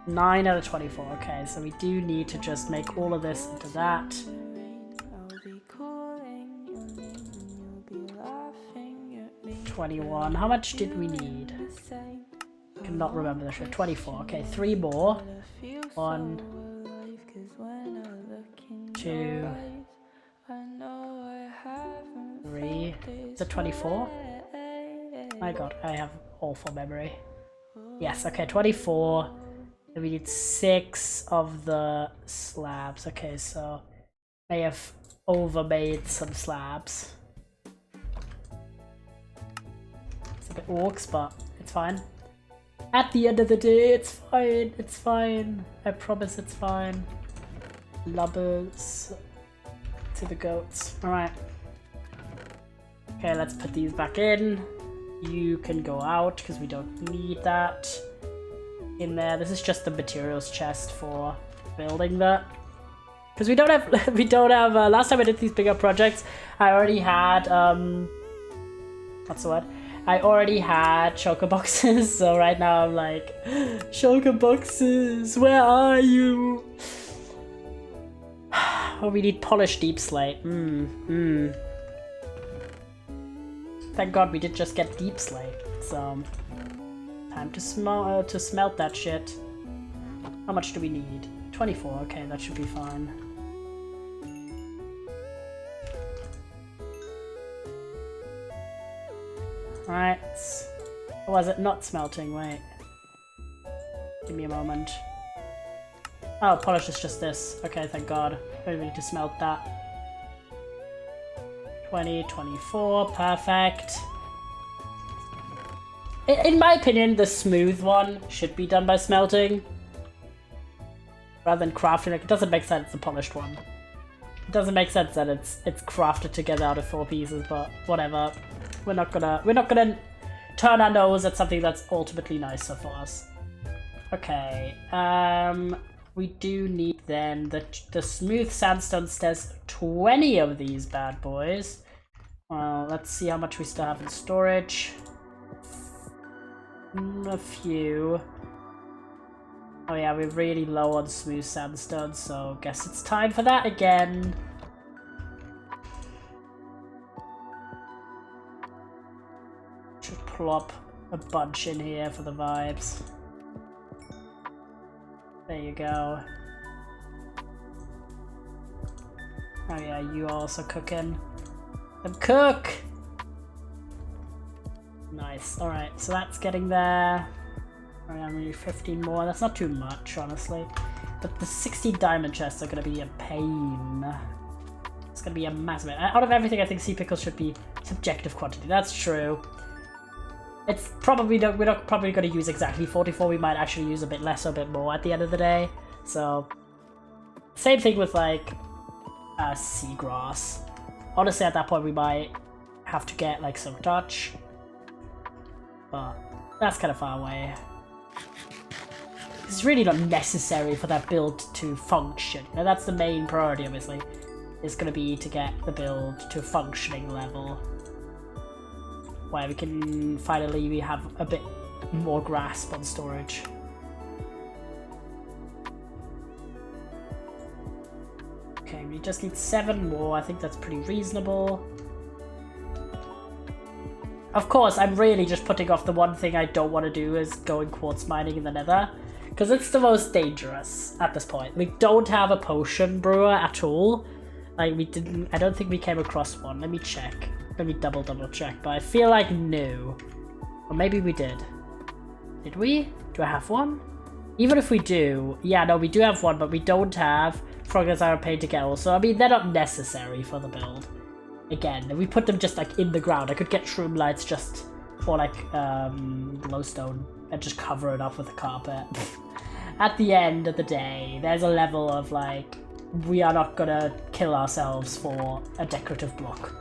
9 out of 24. Okay, so we do need to just make all of this into that. 21. How much did we need? I cannot remember the shit. 24. Okay, 3 more. 1, 2, 3. Is it 24? My god, I have awful memory. Yes, okay, 24. Then we need 6 of the slabs. Okay, so I have overmade some slabs. It's a bit orcs, but it's fine. At the end of the day, it's fine. It's fine. I promise it's fine. Lubbers to the goats. Alright. Okay, let's put these back in. You can go out because we don't need that in there. This is just the materials chest for building that. Because we don't have, last time I did these bigger projects, I already had, what's the word? I already had shulker boxes, so right now I'm like, shulker boxes, where are you? Oh, we need polished deep slate. Thank god we did just get deep slate, so time to smelt that shit. How much do we need? 24, okay, that should be fine. Alright. Or was it not smelting? Wait. Give me a moment. Oh, polish is just this. Okay, thank god. Don't need to smelt that. 20, 24, perfect. In my opinion, the smooth one should be done by smelting. Rather than crafting. Like, it doesn't make sense, the polished one. It doesn't make sense that it's crafted together out of 4 pieces, but whatever. We're not gonna turn our nose at something that's ultimately nicer for us. Okay, we do need then the smooth sandstone stairs. 20 of these bad boys. Well, let's see how much we still have in storage. A few. Oh yeah, we're really low on smooth sandstone, so guess it's time for that again. Should plop a bunch in here for the vibes. There you go. Oh yeah, you also cooking. And cook! Nice, alright, so that's getting there. Alright, I'm really 15 more, that's not too much, honestly. But the 60 diamond chests are gonna be a pain. It's gonna be a massive... Out of everything, I think sea pickles should be subjective quantity, that's true. It's probably we're not probably going to use exactly 44. We might actually use a bit less or a bit more at the end of the day. So, same thing with like seagrass. Honestly, at that point we might have to get like some touch, but that's kind of far away. It's really not necessary for that build to function. Now that's the main priority, obviously. Is going to be to get the build to a functioning level. Where we can finally have a bit more grasp on storage. Okay, we just need 7 more. I think that's pretty reasonable. Of course, I'm really just putting off the one thing I don't want to do is going quartz mining in the nether. Because it's the most dangerous at this point. We don't have a potion brewer at all. Like, we didn't... I don't think we came across one. Let me check. Let me double check. But I feel like no. Or maybe we did. Did we? Do I have one? Even if we do... Yeah, no, we do have one, but we don't have froggies iron paint to get also. I mean, they're not necessary for the build. Again, we put them just, like, in the ground. I could get shroom lights just... Or, like, glowstone. And just cover it up with a carpet. At the end of the day, there's a level of, like... We are not gonna kill ourselves for a decorative block.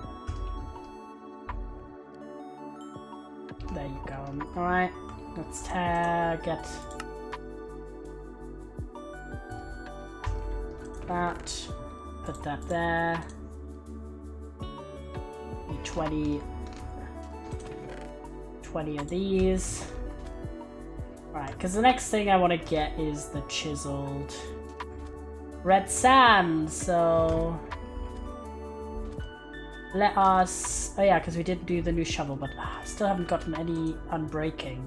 There you go. Alright, let's get that. Put that there. Need 20 of these. Alright, because the next thing I want to get is the chiseled red sand, so let us... Oh yeah, because we didn't do the new shovel, but still haven't gotten any unbreaking,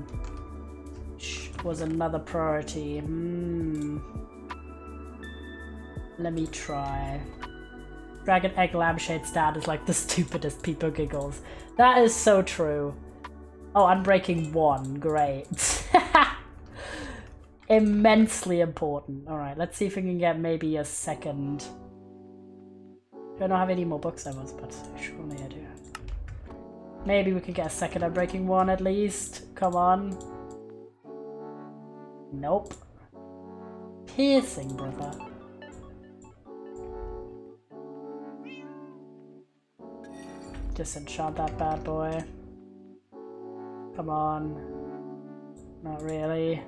which was another priority. Let me try. Dragon egg lampshade stand is like the stupidest people giggles. That is so true. Oh, unbreaking 1, great. Immensely important. Alright, let's see if we can get maybe a second. Do I not have any more books? I was about to say, surely I do. Maybe we could get a second unbreaking 1 at least. Come on. Nope. Piercing, brother. Disenchant that bad boy. Come on. Not really.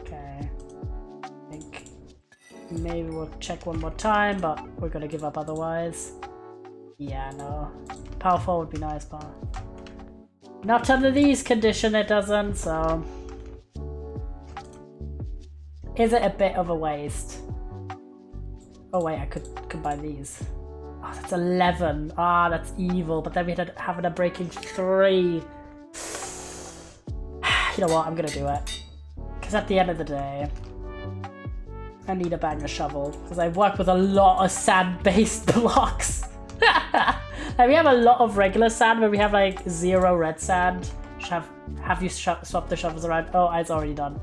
Okay. I think maybe we'll check one more time, but we're gonna give up otherwise. Yeah, no. Power 4 would be nice, but not under these conditions it doesn't, so... Is it a bit of a waste? Oh wait, I could combine these. Oh, that's 11. Ah, that's evil. But then we had to have a breaking 3. You know what? I'm gonna do it. Because at the end of the day, I need a banger shovel. Because I work with a lot of sand-based blocks. Like, we have a lot of regular sand, but we have like 0 red sand. Have you swapped the shovels around? Oh, it's already done.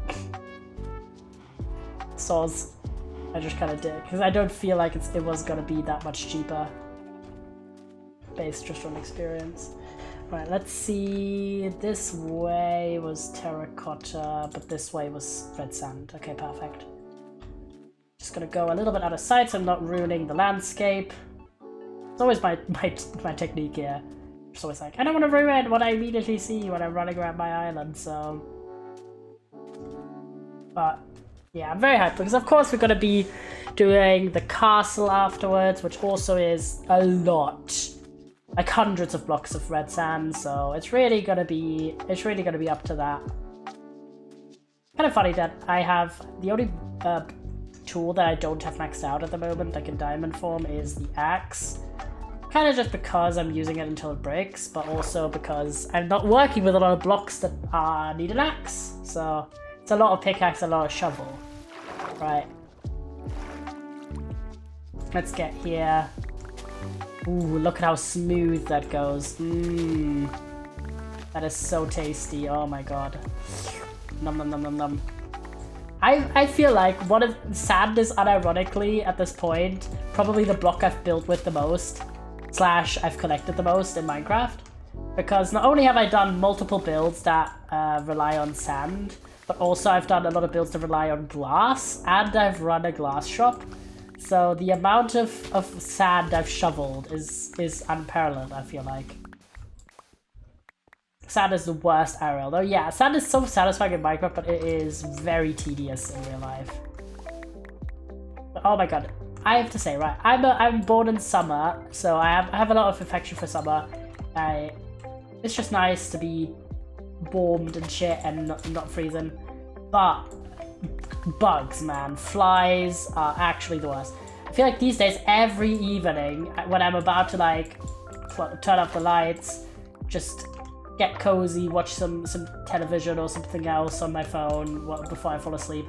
Soz. I just kind of did, because I don't feel like it was going to be that much cheaper. Based just on experience. Right, let's see. This way was terracotta, but this way was red sand. Okay, perfect. Just going to go a little bit out of sight so I'm not ruining the landscape. It's always my technique here. It's always like, I don't want to ruin what I immediately see when I'm running around my island, so... But... yeah, I'm very hyped because of course we're going to be doing the castle afterwards, which also is a lot. Like hundreds of blocks of red sand, so it's really going to be up to that. Kind of funny that I have the only tool that I don't have maxed out at the moment, like in diamond form, is the axe. Kind of just because I'm using it until it breaks, but also because I'm not working with a lot of blocks that need an axe. So it's a lot of pickaxe, a lot of shovel. Right. Let's get here. Ooh, look at how smooth that goes. Mmm. That is so tasty. Oh my god. Num num num num num. I feel like sand is unironically at this point probably the block I've built with the most. / I've collected the most in Minecraft. Because not only have I done multiple builds that rely on sand, but also I've done a lot of builds that rely on glass, and I've run a glass shop. So the amount of sand I've shoveled is unparalleled, I feel like. Sand is the worst IRL though. Yeah, sand is so satisfying in Minecraft, but it is very tedious in real life. But, oh my god, I have to say, right? I'm born in summer, so I have a lot of affection for summer. It's just nice to be warmed and shit and not freezing. But bugs, man, flies are actually the worst. I feel like these days, every evening when I'm about to like turn off the lights, just get cozy, watch some television or something else on my phone before I fall asleep,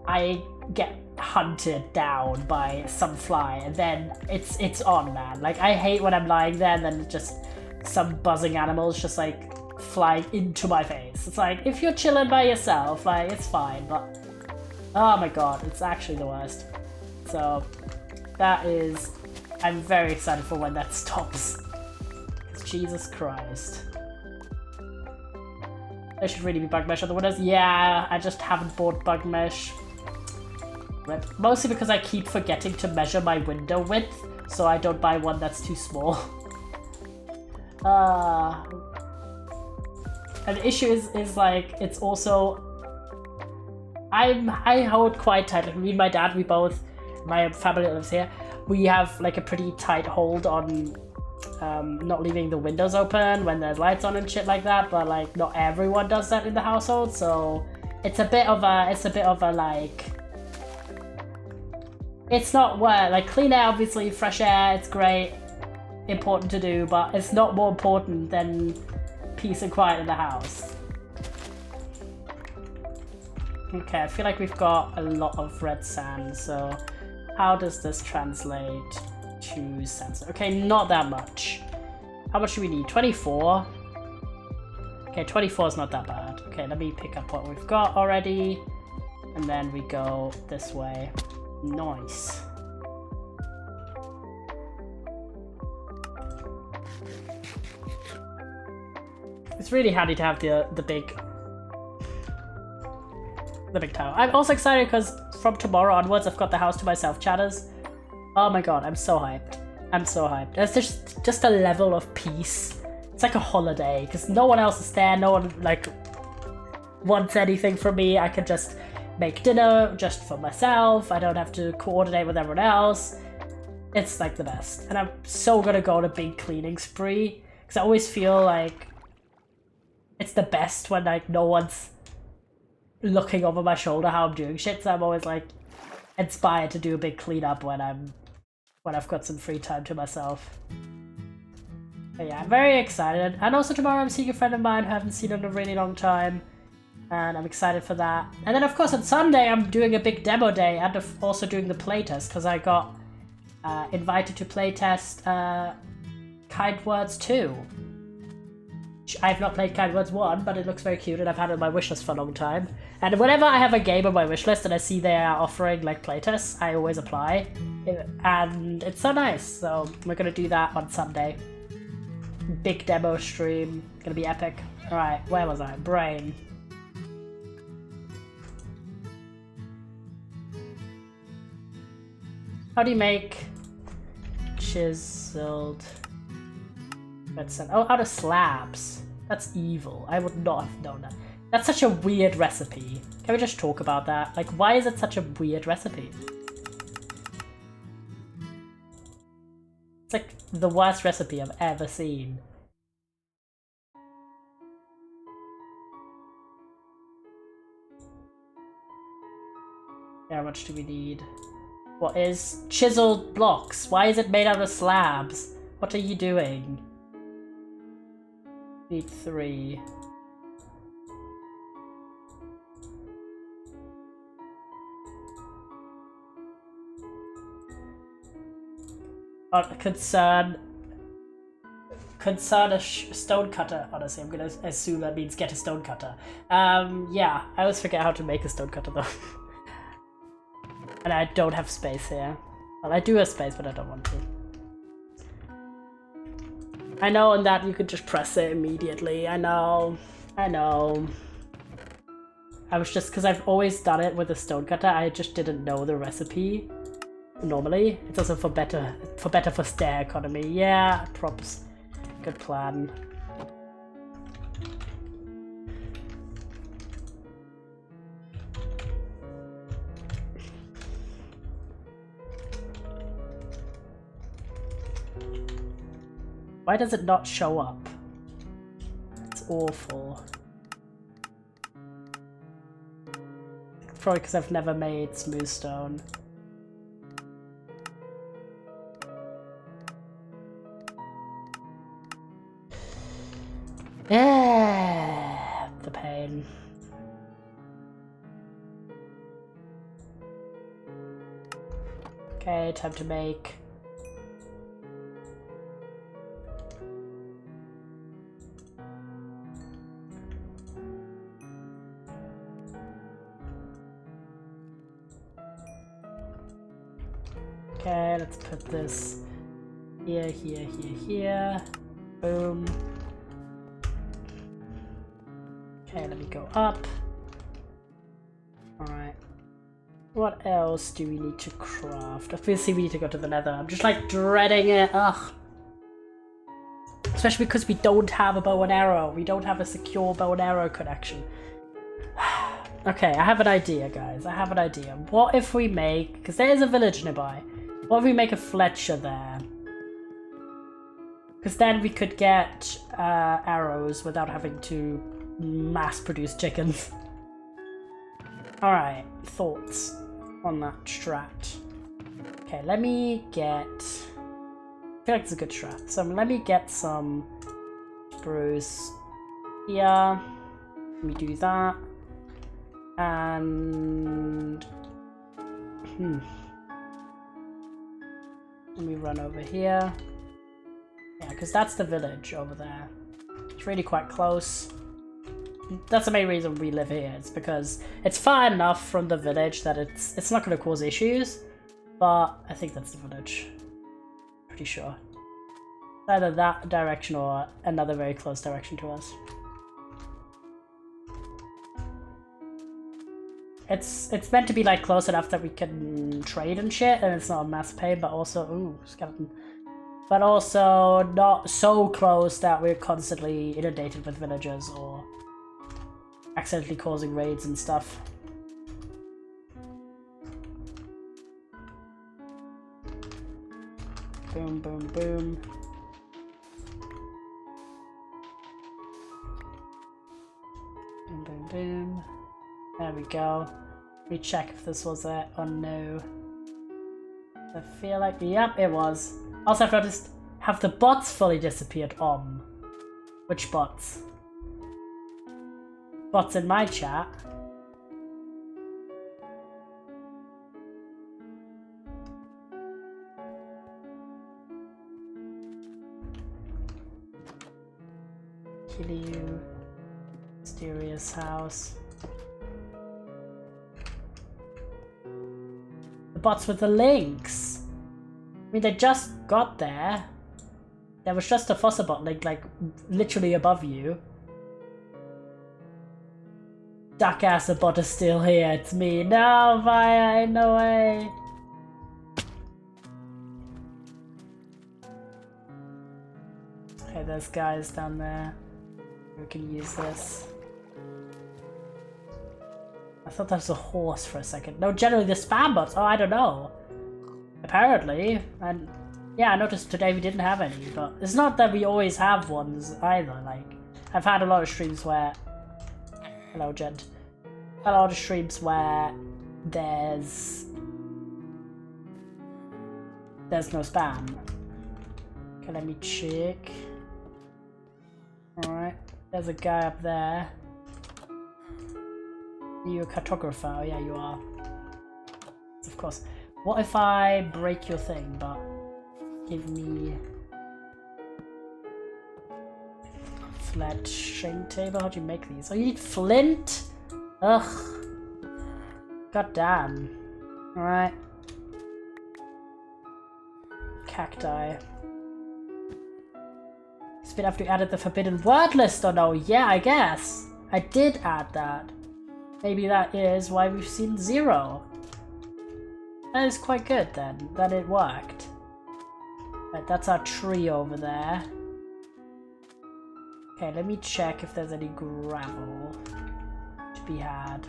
I get hunted down by some fly, and then it's on, man. Like, I hate when I'm lying there and then just some buzzing animals just like flying into my face. It's like, if you're chilling by yourself, like, it's fine, but oh my god, it's actually the worst. So that is, I'm very excited for when that stops. Jesus Christ. There should really be bug mesh on the windows. Yeah, I just haven't bought bug mesh. Mostly because I keep forgetting to measure my window width, so I don't buy one that's too small. And the issue is like, it's also, I hold quite tight. Like, me and my dad, my family that lives here, we have like a pretty tight hold on not leaving the windows open when there's lights on and shit like that, but like not everyone does that in the household, so it's a bit of a like, it's not where, like, clean air, obviously, fresh air, it's great, important to do, but it's not more important than peace and quiet in the house. Okay, I feel like we've got a lot of red sand, so how does this translate to sand? Okay, not that much. How much do we need? 24? Okay, 24 is not that bad. Okay, let me pick up what we've got already, and then we go this way. Nice. It's really handy to have the big tower. I'm also excited because from tomorrow onwards I've got the house to myself, chatters. Oh my god, I'm so hyped. I'm so hyped. There's just a level of peace. It's like a holiday because no one else is there. No one like wants anything from me. I can just make dinner just for myself. I don't have to coordinate with everyone else. It's like the best. And I'm so gonna go on a big cleaning spree because I always feel like it's the best when like no one's looking over my shoulder how I'm doing shit. So I'm always like inspired to do a big cleanup when I've got some free time to myself. But yeah, I'm very excited. And also tomorrow I'm seeing a friend of mine who I haven't seen in a really long time. And I'm excited for that. And then of course on Sunday I'm doing a big demo day and also doing the playtest because I got invited to playtest Kind Words 2. I have not played Kind Words 1, but it looks very cute and I've had it on my wishlist for a long time. And whenever I have a game on my wishlist and I see they are offering like playtests, I always apply. And it's so nice, so we're gonna do that on Sunday. Big demo stream, gonna be epic. Alright, where was I? Brain. How do you make chiseled red sand? Oh, out of slabs. That's evil. I would not have known that. That's such a weird recipe. Can we just talk about that? Like, why is it such a weird recipe? It's like the worst recipe I've ever seen. How much do we need? What is chiseled blocks? Why is it made out of slabs? What are you doing? Need 3. Concern a stone cutter. Honestly, I'm gonna assume that means get a stone cutter. Yeah, I always forget how to make a stone cutter though. And I don't have space here. Well, I do have space, but I don't want to. I know on that you could just press it immediately. I know. I was just, because I've always done it with a stone cutter, I just didn't know the recipe. Normally, it's also for better for stair economy. Yeah, props. Good plan. Why does it not show up? It's awful. Probably because I've never made smooth stone. Yeah, the pain. Okay, time to make. Okay, let's put this here, here, here, here. Boom. Okay, let me go up. Alright. What else do we need to craft? Obviously we need to go to the nether. I'm just like dreading it. Ugh. Especially because we don't have a bow and arrow. We don't have a secure bow and arrow connection. Okay, I have an idea, guys. I have an idea. What if we make... because there is a village nearby. What if we make a Fletcher there? Because then we could get arrows without having to mass produce chickens. Alright, thoughts on that strat. Okay, let me get... I feel like it's a good strat. So let me get some spruce here. Let me do that. And... Let me run over here. Yeah, because that's the village over there. It's really quite close. That's the main reason we live here. It's because it's far enough from the village that it's not going to cause issues. But I think that's the village. Pretty sure. Either that direction or another very close direction to us. It's meant to be like close enough that we can trade and shit, and it's not a mass pain, but also ooh, skeleton. But also not so close that we're constantly inundated with villagers or accidentally causing raids and stuff. Boom, boom, boom. Boom, boom, boom. There we go. Let me check if this was it or no. I feel like, yep, it was. Also, I've noticed, have the bots fully disappeared? Which bots? Bots in my chat. Kill you. Mysterious house. The bots with the links. I mean, they just got there. There was just a fossil bot link, like, literally above you. Duck ass, the bot is still here. It's me. No, Via, no way. Okay, there's guys down there. We can use this. I thought that was a horse for a second. No, generally the spam bots. Oh, I don't know. Apparently. And yeah, I noticed today we didn't have any, but it's not that we always have ones either. Like, I've had a lot of streams where... Hello, gent. A lot of streams where there's no spam. Okay, let me check. Alright, there's a guy up there. Are you a cartographer? Oh yeah, you are. Of course. What if I break your thing, but give me fletching table? How do you make these? Oh, you need flint? Ugh. God damn. Alright. Cacti. Spin after you added the forbidden word list or no? Yeah, I guess. I did add that. Maybe that is why we've seen 0. That is quite good then, that it worked. Right, that's our tree over there. Okay, let me check if there's any gravel to be had.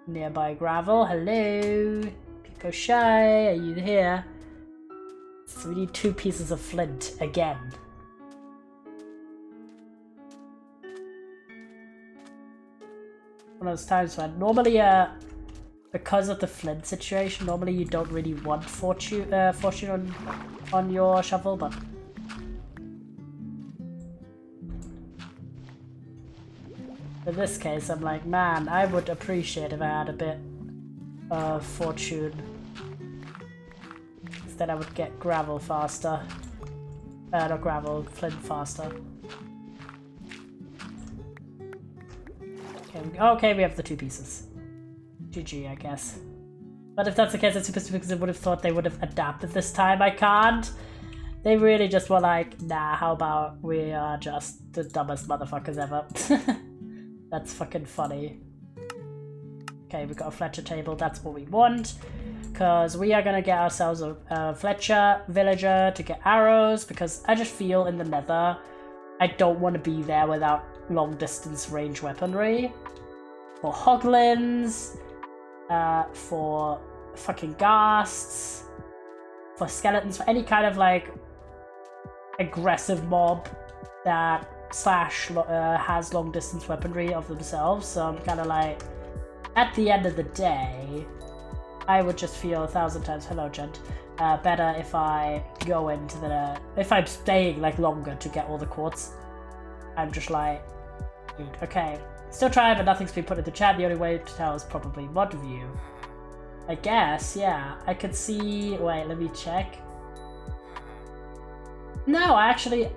Nearby gravel, hello? Pico Shy, are you here? So we need 2 pieces of flint again. one of those times when normally, because of the flint situation, normally you don't really want fortune on your shovel, but in this case, I'm like, man, I would appreciate if I had a bit of fortune. Instead, I would get gravel faster. Not gravel, flint faster. Okay, we have the 2 pieces. GG, I guess. But if that's the case, that's super stupid because I would have thought they would have adapted this time. I can't. They really just were like, nah, how about we are just the dumbest motherfuckers ever. That's fucking funny. Okay, we got a Fletcher table. That's what we want. Because we are going to get ourselves a Fletcher villager to get arrows. Because I just feel in the nether, I don't want to be there without long distance range weaponry. For hoglins. For fucking ghasts. For skeletons. For any kind of like aggressive mob that has long distance weaponry of themselves. So I'm kind of like, at the end of the day, I would just feel 1,000 times, hello gent, better if I go into the, if I'm staying like longer to get all the quartz. I'm just like, dude, okay, still trying, but nothing's been put into chat. The only way to tell is probably mod view. I guess, yeah, I could see, wait, let me check. No,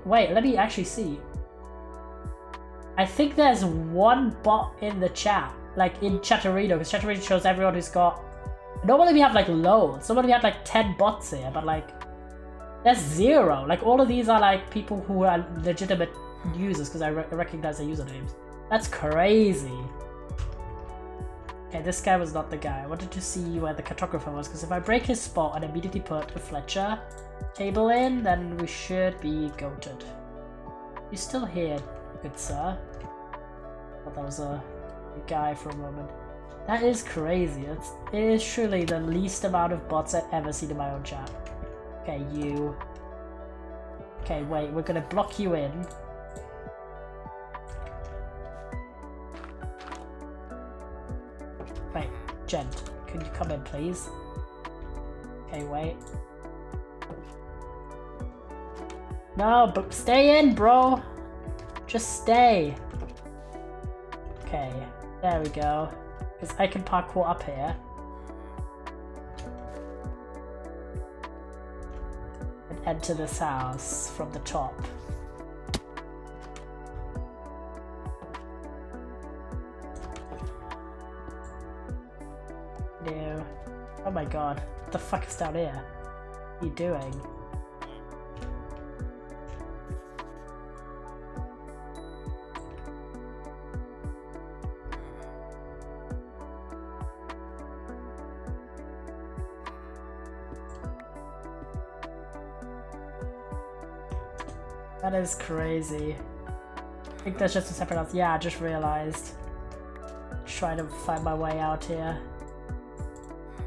wait, let me actually see. I think there's one bot in the chat, like in Chatterino, because Chatterino shows everyone who's got... Normally we have like loads, normally we have like 10 bots here, but like, there's 0. Like all of these are like people who are legitimate users, because I recognize their usernames. That's crazy. Okay, this guy was not the guy. I wanted to see where the cartographer was, because if I break his spot and immediately put a Fletcher table in, then we should be goated. You're still here, good sir. I thought that was a guy for a moment. That is crazy. It is surely the least amount of bots I've ever seen in my own chat. Okay, you. Okay, wait, we're gonna block you in. Wait, gent, can you come in, please? Okay, wait. No, but stay in, bro. Just stay. Okay, there we go. Because I can parkour up here. And enter this house from the top. No. Oh my god. What the fuck is down here? What are you doing? That is crazy. I think that's just a separate house. Yeah, I just realized. Trying to find my way out here.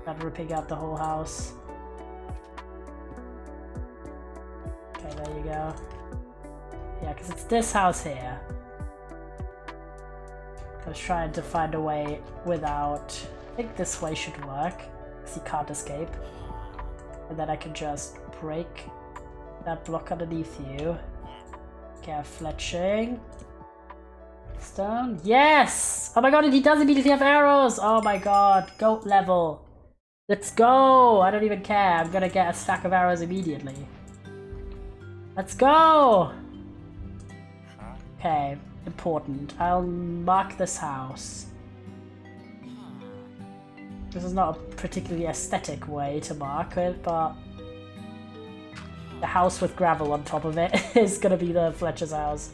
Not ripping out the whole house. Okay, there you go. Yeah, because it's this house here. I was trying to find a way without... I think this way should work, because he can't escape. And then I can just break that block underneath you. Get fletching. Stone. Yes! Oh my god, and he does immediately have arrows! Oh my god, goat level. Let's go! I don't even care. I'm gonna get a stack of arrows immediately. Let's go! Okay, important. I'll mark this house. This is not a particularly aesthetic way to mark it, but the house with gravel on top of it is gonna be the Fletcher's house.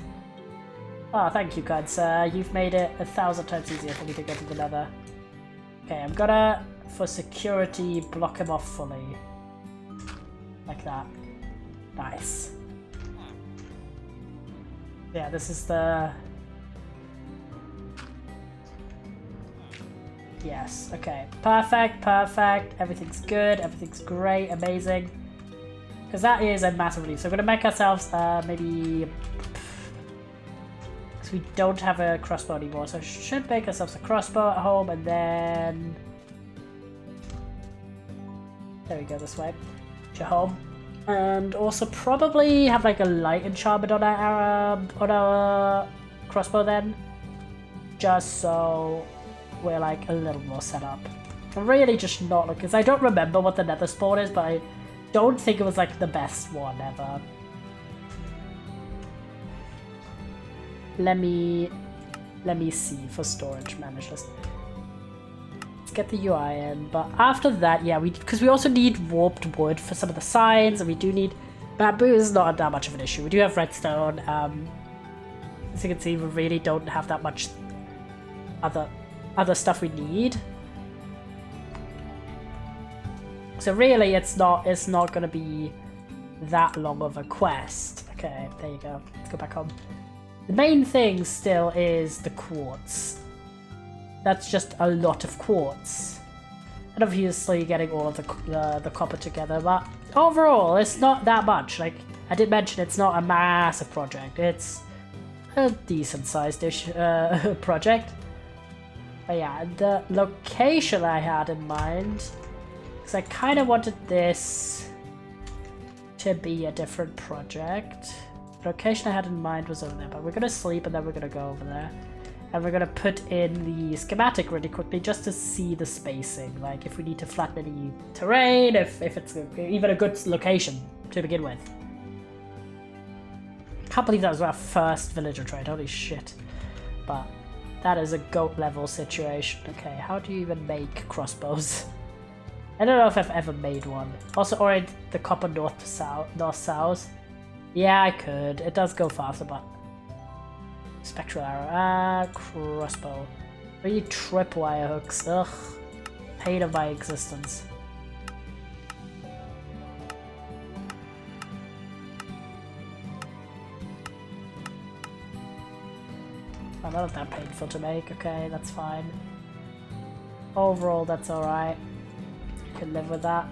Oh, thank you, kind sir. You've made it 1,000 times easier for me to get to the nether. Okay, I'm gonna, for security, block him off fully. Like that. Nice. Yeah, this is the... Yes, okay. Perfect, perfect. Everything's good, everything's great, amazing. Because that is a massive relief. So we're going to make ourselves maybe... we don't have a crossbow anymore, so I should make ourselves a crossbow at home, and then there we go, this way to home, and also probably have like a light enchantment on our crossbow then, just so we're like a little more set up. I'm really just not looking, because I don't remember what the nether spawn is, but I don't think it was like the best one ever. Let me see for storage managers. Let's get the UI in, but after that, yeah, because we also need warped wood for some of the signs, and we do need bamboo. Is not that much of an issue. We do have redstone. As you can see, we really don't have that much other stuff we need. So really, it's not gonna be that long of a quest. Okay, there you go. Let's go back home. The main thing still is the quartz. That's just a lot of quartz, and obviously getting all of the copper together. But overall, it's not that much. Like I did mention, it's not a massive project. It's a decent-sized-ish project. But yeah, the location I had in mind, because I kind of wanted this to be a different project. The location I had in mind was over there, but we're going to sleep and then we're going to go over there. And we're going to put in the schematic really quickly just to see the spacing. Like if we need to flatten any terrain, if it's even a good location to begin with. Can't believe that was our first villager trade, holy shit. But that is a goat level situation. Okay, how do you even make crossbows? I don't know if I've ever made one. Also orient the copper north to south. Yeah, I could. It does go faster, but spectral arrow. Crossbow. Really tripwire hooks. Ugh. Pain of my existence. Oh, not that painful to make. Okay, that's fine. Overall, that's alright. You can live with that.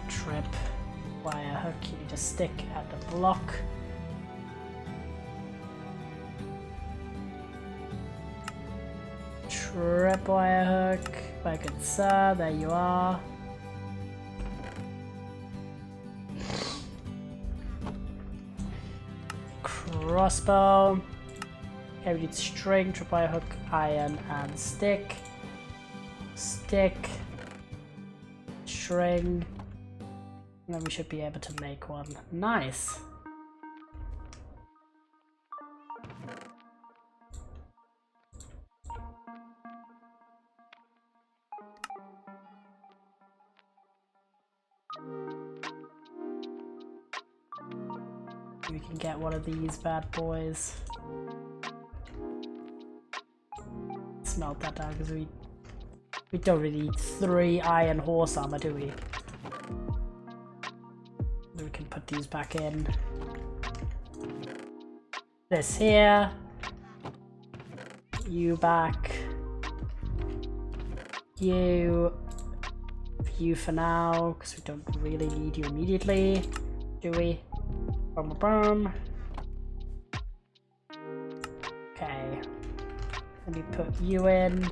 Trip wire hook, you need to stick at the block. Trip wire hook, my good sir, there you are. Crossbow. Okay, we need string, tripwire hook, iron, and stick. Stick. String. And then we should be able to make one. Nice. We can get one of these bad boys. Smelt that down because we don't really need 3 iron horse armor, do we? We can put these back in. This here. You back. You for now, because we don't really need you immediately, do we? Boom. Okay. Let me put you in.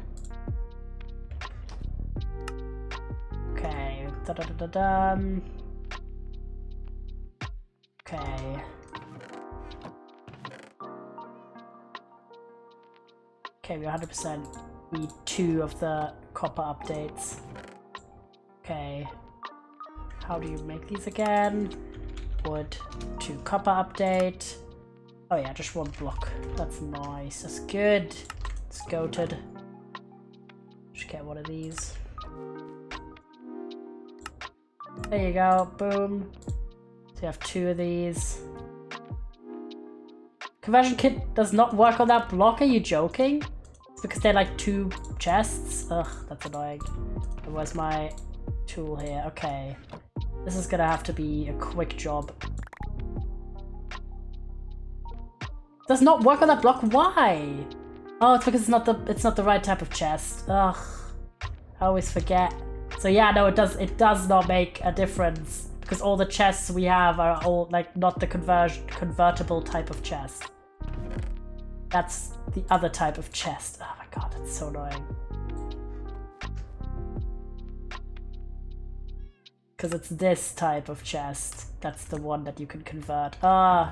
Okay. Done. Okay. Okay, we 100% need 2 of the copper updates. Okay. How do you make these again? Wood to copper update. Oh yeah, just 1 block. That's nice. That's good. It's goated. Just get one of these. There you go. Boom. So you have 2 of these. Conversion kit does not work on that block. Are you joking? It's because they're like 2 chests. Ugh, that's annoying. Where's my tool here? Okay. This is gonna have to be a quick job. Does not work on that block. Why? Oh, it's because it's not the right type of chest. Ugh. I always forget. So yeah, no, it does not make a difference because all the chests we have are all like not the convertible type of chest. That's the other type of chest. Oh my god, it's so annoying. Because it's this type of chest. That's the one that you can convert. Ugh,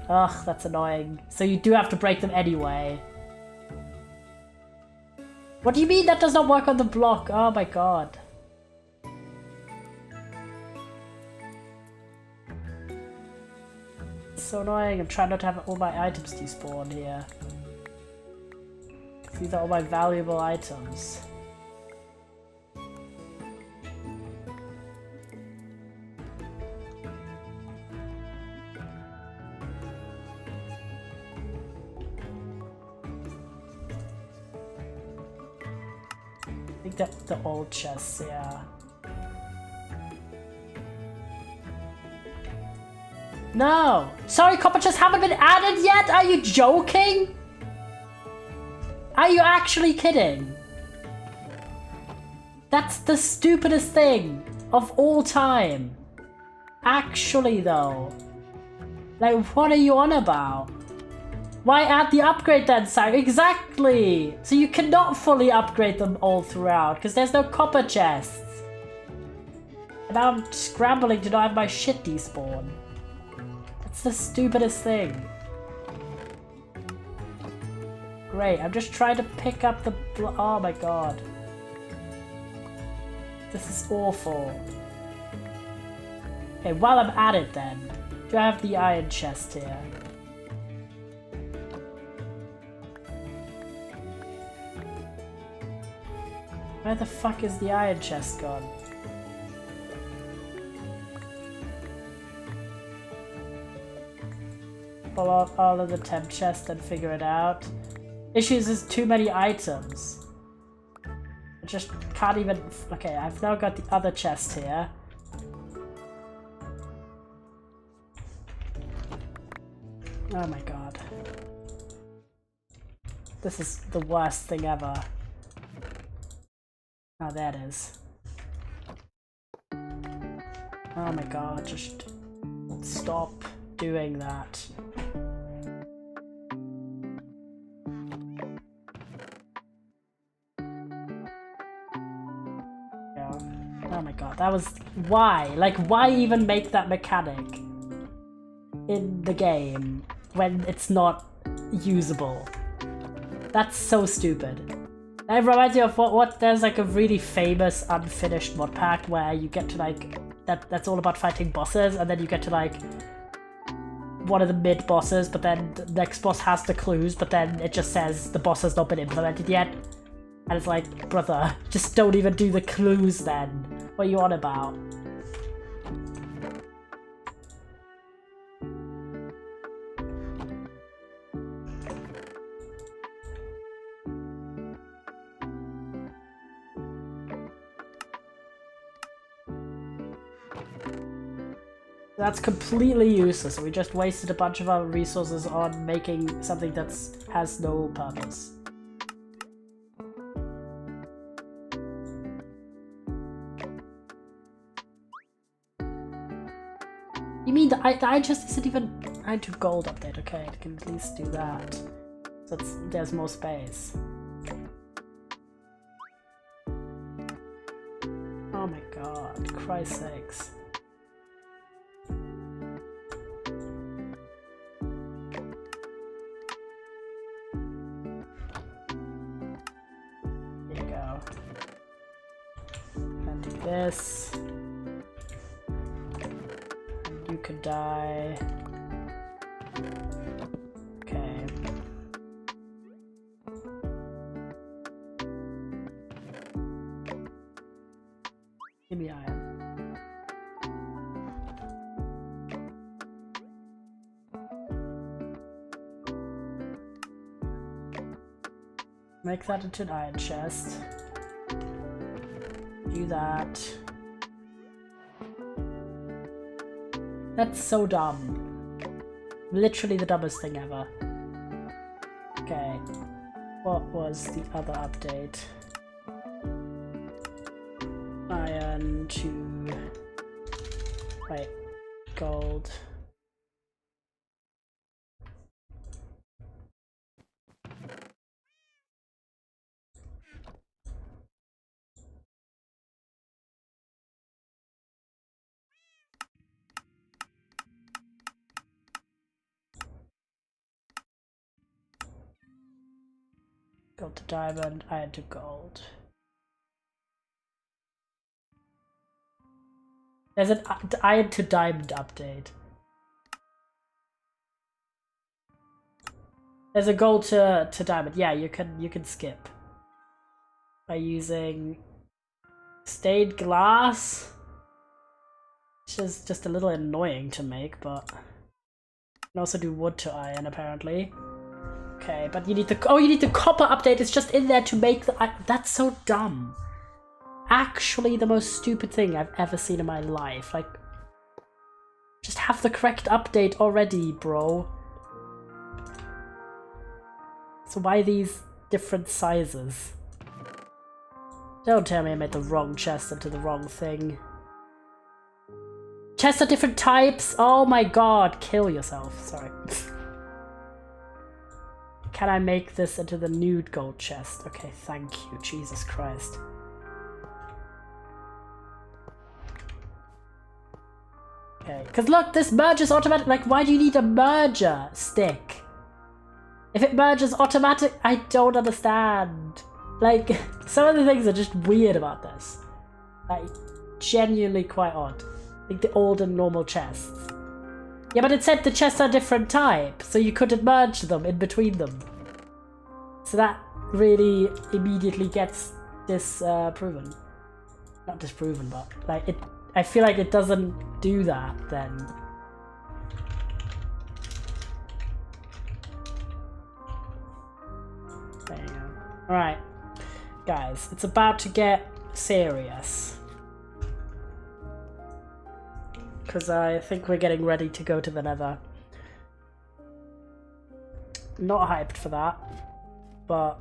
that's annoying. So you do have to break them anyway. What do you mean that does not work on the block? Oh my god. It's so annoying. I'm trying not to have all my items despawn here. These are all my valuable items. I think that the old chests, yeah. No! Sorry, copper chests haven't been added yet? Are you joking? Are you actually kidding? That's the stupidest thing of all time. Actually though. Like, what are you on about? Why add the upgrade then, Sam? Exactly! So you cannot fully upgrade them all throughout, because there's no copper chests. And now I'm scrambling to not have my shit despawn. That's the stupidest thing. Great, I'm just trying to pick up the oh my god. This is awful. Okay, while I'm at it then, do I have the iron chest here? Where the fuck is the iron chest gone? Pull out all of the temp chests and figure it out. Issues is too many items. I just can't even... Okay, I've now got the other chest here. Oh my god. This is the worst thing ever. Oh, there it is. Oh my god, just stop doing that. Yeah. Oh my god, that was... Why? Like, why even make that mechanic in the game when it's not usable? That's so stupid. It reminds me of what there's like a really famous unfinished mod pack where you get to like that's all about fighting bosses, and then you get to like one of the mid bosses, but then the next boss has the clues, but then it just says the boss has not been implemented yet, and it's like, brother, just don't even do the clues then. What are you on about? That's completely useless. We just wasted a bunch of our resources on making something that has no purpose. You mean I just isn't even... I do gold update, okay, I can at least do that. So there's more space. Oh my god, Christ's sakes. This. You could die. Okay. Give me iron. Make that into an iron chest. Do that. That's so dumb. Literally the dumbest thing ever. Okay. What was the other update? then to... Wait, gold. Gold to diamond, iron to gold. There's an iron to diamond update. There's a gold to diamond. Yeah, you can skip by using stained glass, which is just a little annoying to make, but you can also do wood to iron apparently. Okay, but you need the you need the copper update. It's just in there to make the. That's so dumb. Actually, the most stupid thing I've ever seen in my life. Like, just have the correct update already, bro. So why these different sizes? Don't tell me I made the wrong chest into the wrong thing. Chests are different types? Oh my god, kill yourself. Sorry. Can I make this into the nude gold chest? Okay, thank you. Jesus Christ. Okay, because look, this merges automatic. Like, why do you need a merger stick? If it merges automatic, I don't understand. Like, some of the things are just weird about this. Like, genuinely quite odd. Like the old and normal chests. Yeah, but it said the chests are different type, so you couldn't merge them in between them. So that really immediately gets disproven. Not disproven, but like it. I feel like it doesn't do that then. There you go. Alright, guys, it's about to get serious. Because I think we're getting ready to go to the Nether. Not hyped for that, but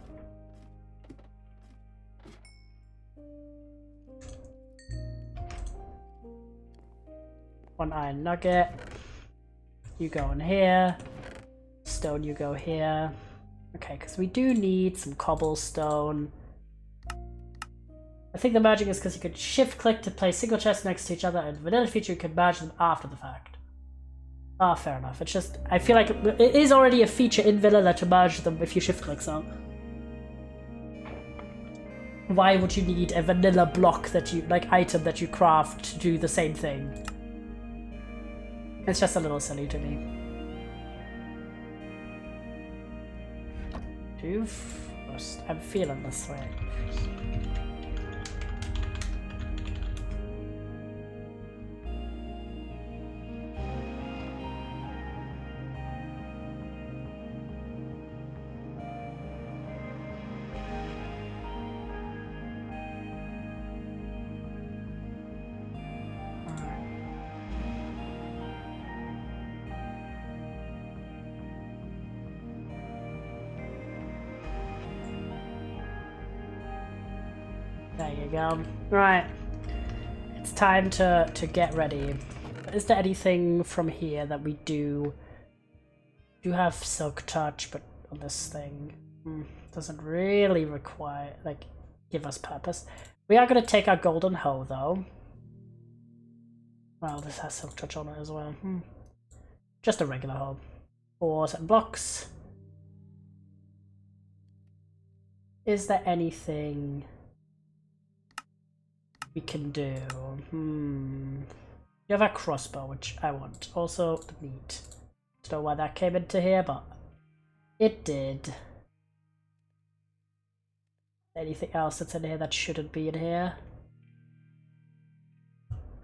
one iron nugget. You go in here. Stone, you go here. Okay, because we do need some cobblestone. I think the merging is because you could shift click to place single chests next to each other, and vanilla feature you could merge them after the fact. Ah, fair enough. It's just, I feel like it is already a feature in vanilla to merge them if you shift click, so why would you need a vanilla block that you, like, item that you craft to do the same thing? It's just a little silly to me. I'm feeling this way. There you go. Right. It's time to get ready. Is there anything from here that we do have silk touch, but on this thing doesn't really require, like, give us purpose. We are going to take our golden hoe though. Well, this has silk touch on it as well. Just a regular hoe. 4 set blocks. Is there anything we can do? You have a crossbow, which I want. Also, the meat. Don't know why that came into here, but it did. Anything else that's in here that shouldn't be in here?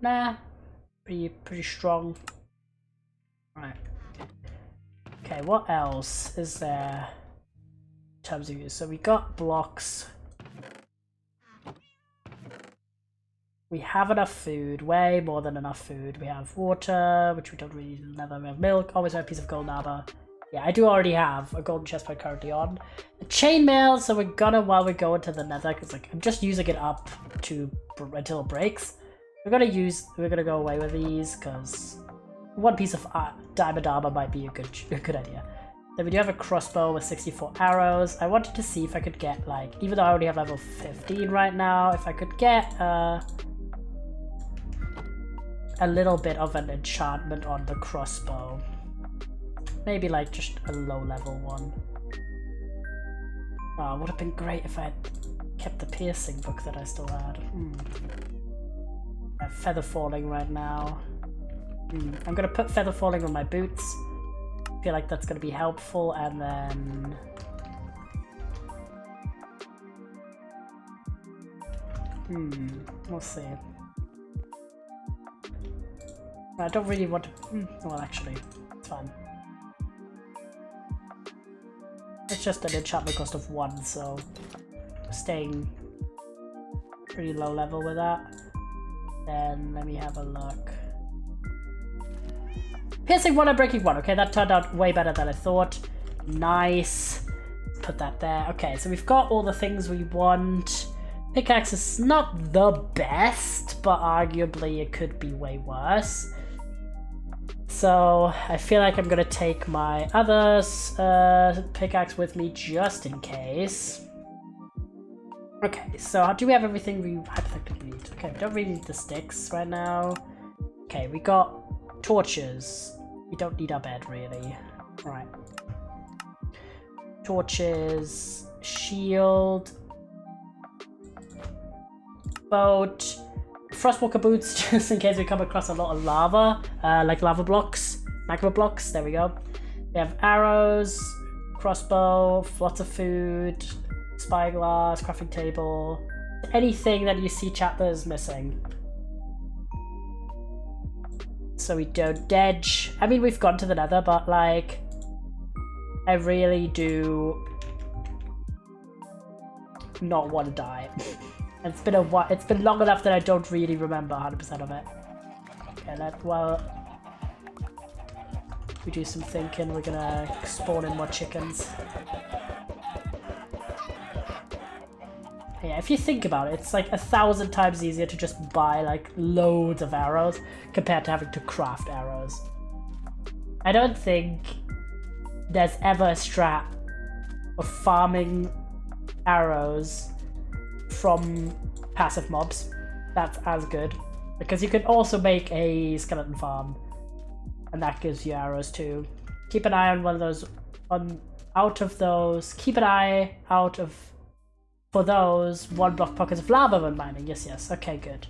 Nah. Pretty strong. Right. Okay, what else is there in terms of use? So we got blocks. We have enough food, way more than enough food. We have water, which we don't really need another. We have milk, always have a piece of golden armor. Yeah, I do already have a golden chestplate currently on. A chainmail, so we're gonna, while we go into the nether, because like, I'm just using it up to until it breaks. We're gonna go away with these because one piece of diamond armor might be a good idea. Then we do have a crossbow with 64 arrows. I wanted to see if I could get, like, even though I only have level 15 right now, if I could get a little bit of an enchantment on the crossbow. Maybe like just a low level one. Oh, would have been great if I had kept the piercing book that I still had. I have feather falling right now. I'm gonna put feather falling on my boots. I feel like that's gonna be helpful, and then we'll see. I don't really want to. Well, actually, it's fine. It's just an enchantment cost of 1, so staying pretty low level with that. Then let me have a look. Piercing 1 and breaking 1. Okay, that turned out way better than I thought. Nice. Put that there. Okay, so we've got all the things we want. Pickaxe is not the best, but arguably it could be way worse. So I feel like I'm gonna take my other pickaxe with me just in case. Okay, so do we have everything we hypothetically need? Okay, we don't really need the sticks right now. Okay, we got torches. We don't need our bed really. Alright. Torches, shield, boat, frostwalker boots just in case we come across a lot of lava, like lava blocks, magma blocks. There we go. We have arrows, crossbow, lots of food, spyglass, crafting table, anything that you see chat that is missing. So we don't dedge. I mean, we've gone to the nether, but like, I really do not want to die. It's been a while. It's been long enough that I don't really remember 100% of it. Okay, while we do some thinking, we're gonna spawn in more chickens. Yeah, if you think about it, it's like 1,000 times easier to just buy like loads of arrows compared to having to craft arrows. I don't think there's ever a strat of farming arrows from passive mobs that's as good, because you can also make a skeleton farm and that gives you arrows too. Keep an eye on one of those, out of those, keep an eye out of for those 1 block pockets of lava when mining. Yes, okay, good.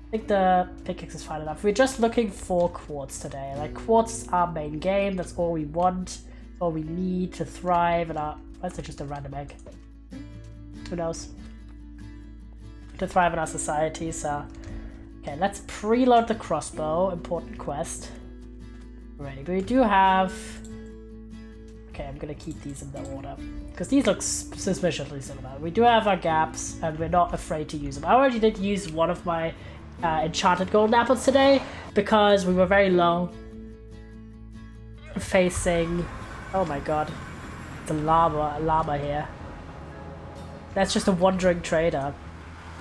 I think the pickaxe is fine enough. We're just looking for quartz today. Like, quartz is our main game. That's all we want, all we need to thrive in our... Why is it just a random egg? Who knows? To thrive in our society, so... Okay, let's preload the crossbow. Important quest. Alrighty, but we do have... Okay, I'm gonna keep these in the order, because these look suspiciously similar. We do have our gaps, and we're not afraid to use them. I already did use one of my enchanted golden apples today, because we were very low. Facing... Oh my god. The llama here. That's just a wandering trader.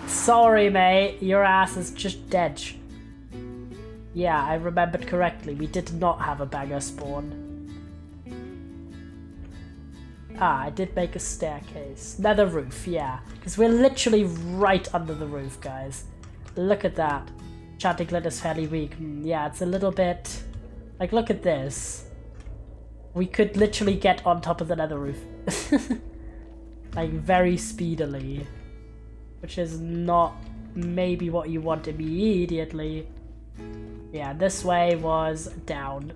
Sorry, mate. Your ass is just dead. Yeah, I remembered correctly. We did not have a bagger spawn. Ah, I did make a staircase. Nether roof, yeah. Because we're literally right under the roof, guys. Look at that. Enchanting glint is fairly weak. Yeah, it's a little bit... Like, look at this. We could literally get on top of the nether roof. Like, very speedily. Which is not maybe what you want immediately. Yeah, this way was down.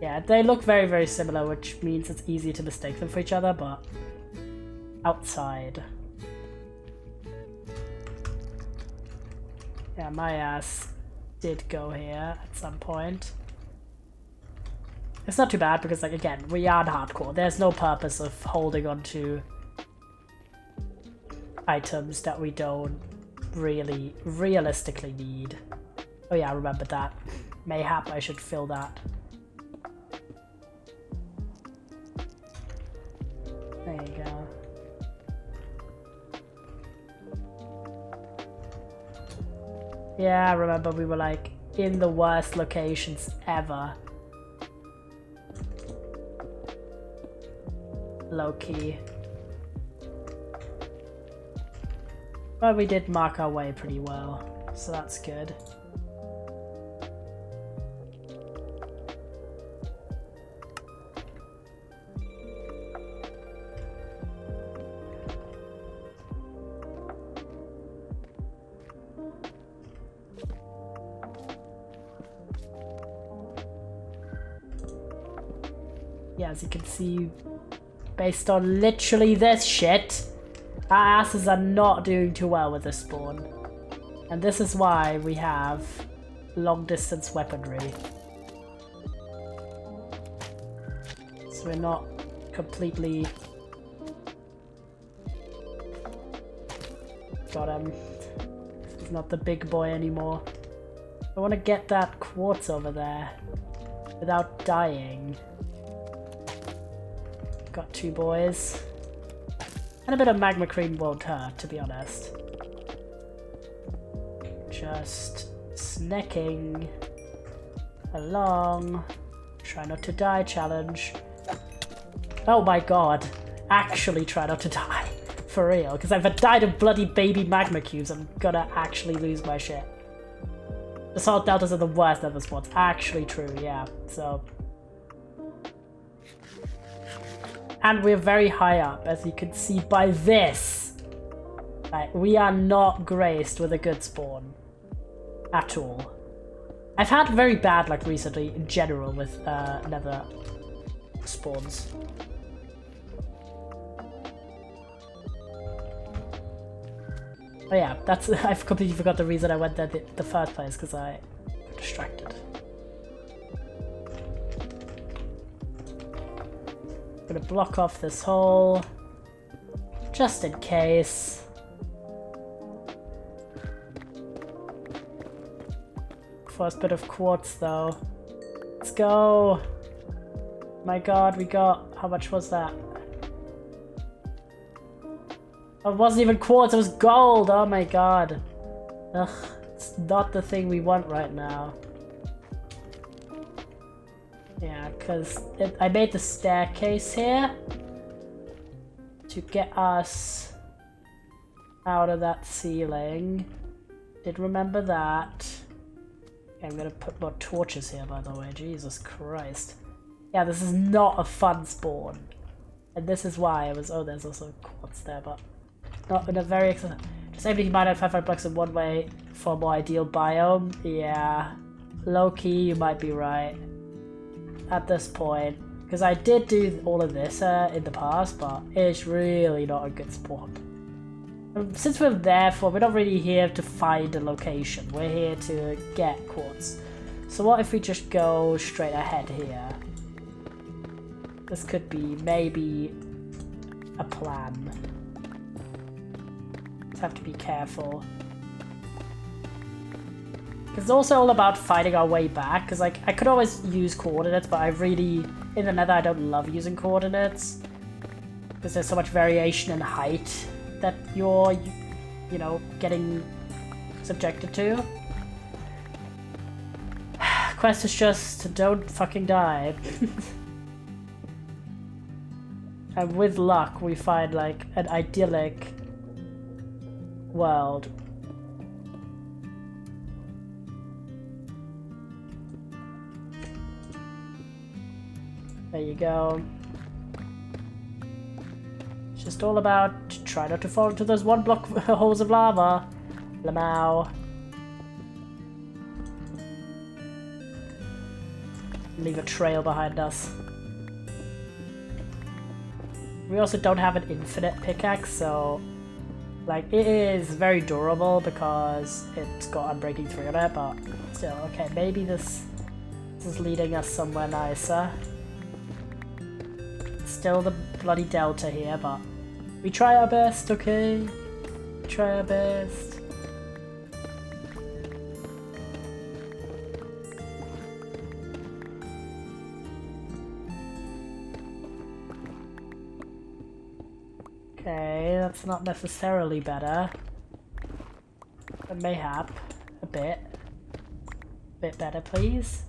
Yeah, they look very, very similar, which means it's easy to mistake them for each other, but outside. Yeah, my ass did go here at some point. It's not too bad because, like, again, we are hardcore. There's no purpose of holding on to items that we don't really realistically need. Oh yeah, I remember that. Mayhap I should fill that. There you go. Yeah, I remember we were like in the worst locations ever. Low-key. But we did mark our way pretty well, so that's good. Yeah, as you can see, based on literally this shit, our asses are not doing too well with this spawn. And this is why we have long distance weaponry. So we're not completely... Got him. He's not the big boy anymore. I want to get that quartz over there without dying. Got 2 boys. And a bit of magma cream won't hurt, to be honest. Just snacking along. Try not to die challenge. Oh my god. Actually try not to die. For real. Because if I died of bloody baby magma cubes, I'm gonna actually lose my shit. The salt deltas are the worst ever spots. Actually true, yeah. So... And we're very high up, as you can see by this. Like, we are not graced with a good spawn. At all. I've had very bad luck recently, in general, with nether spawns. Oh yeah, that's I've completely forgot the reason I went there the first place, because I got distracted. I'm gonna block off this hole, just in case. First bit of quartz though. Let's go! My god, we got... How much was that? Oh, it wasn't even quartz, it was gold! Oh my god. Ugh, it's not the thing we want right now. Yeah, because I made the staircase here to get us out of that ceiling. Did remember that. Okay, I'm gonna put more torches here, by the way. Jesus Christ. Yeah, this is not a fun spawn. And this is why I was... Oh, there's also quartz there, but not in a very... Just able to mine out 500 blocks in one way for a more ideal biome. Yeah, low-key, you might be right. At this point, because I did do all of this in the past, but it's really not a good spot. Since we're we're not really here to find a location, we're here to get quartz. So what if we just go straight ahead here? This could be maybe a plan. Just have to be careful. It's also all about finding our way back, because like I could always use coordinates, but I really, in the nether, I don't love using coordinates. Because there's so much variation in height that you're, you know, getting subjected to. Quest is just, don't fucking die. And with luck, we find like an idyllic world. There you go. It's just all about try not to fall into those 1 block holes of lava. Lamau. Leave a trail behind us. We also don't have an infinite pickaxe, so like it is very durable because it's got Unbreaking 3 on it, but still, okay, maybe this is leading us somewhere nicer. Still the bloody delta here, but we try our best, okay? We try our best. Okay, that's not necessarily better. But mayhap. a bit. Bit better, please.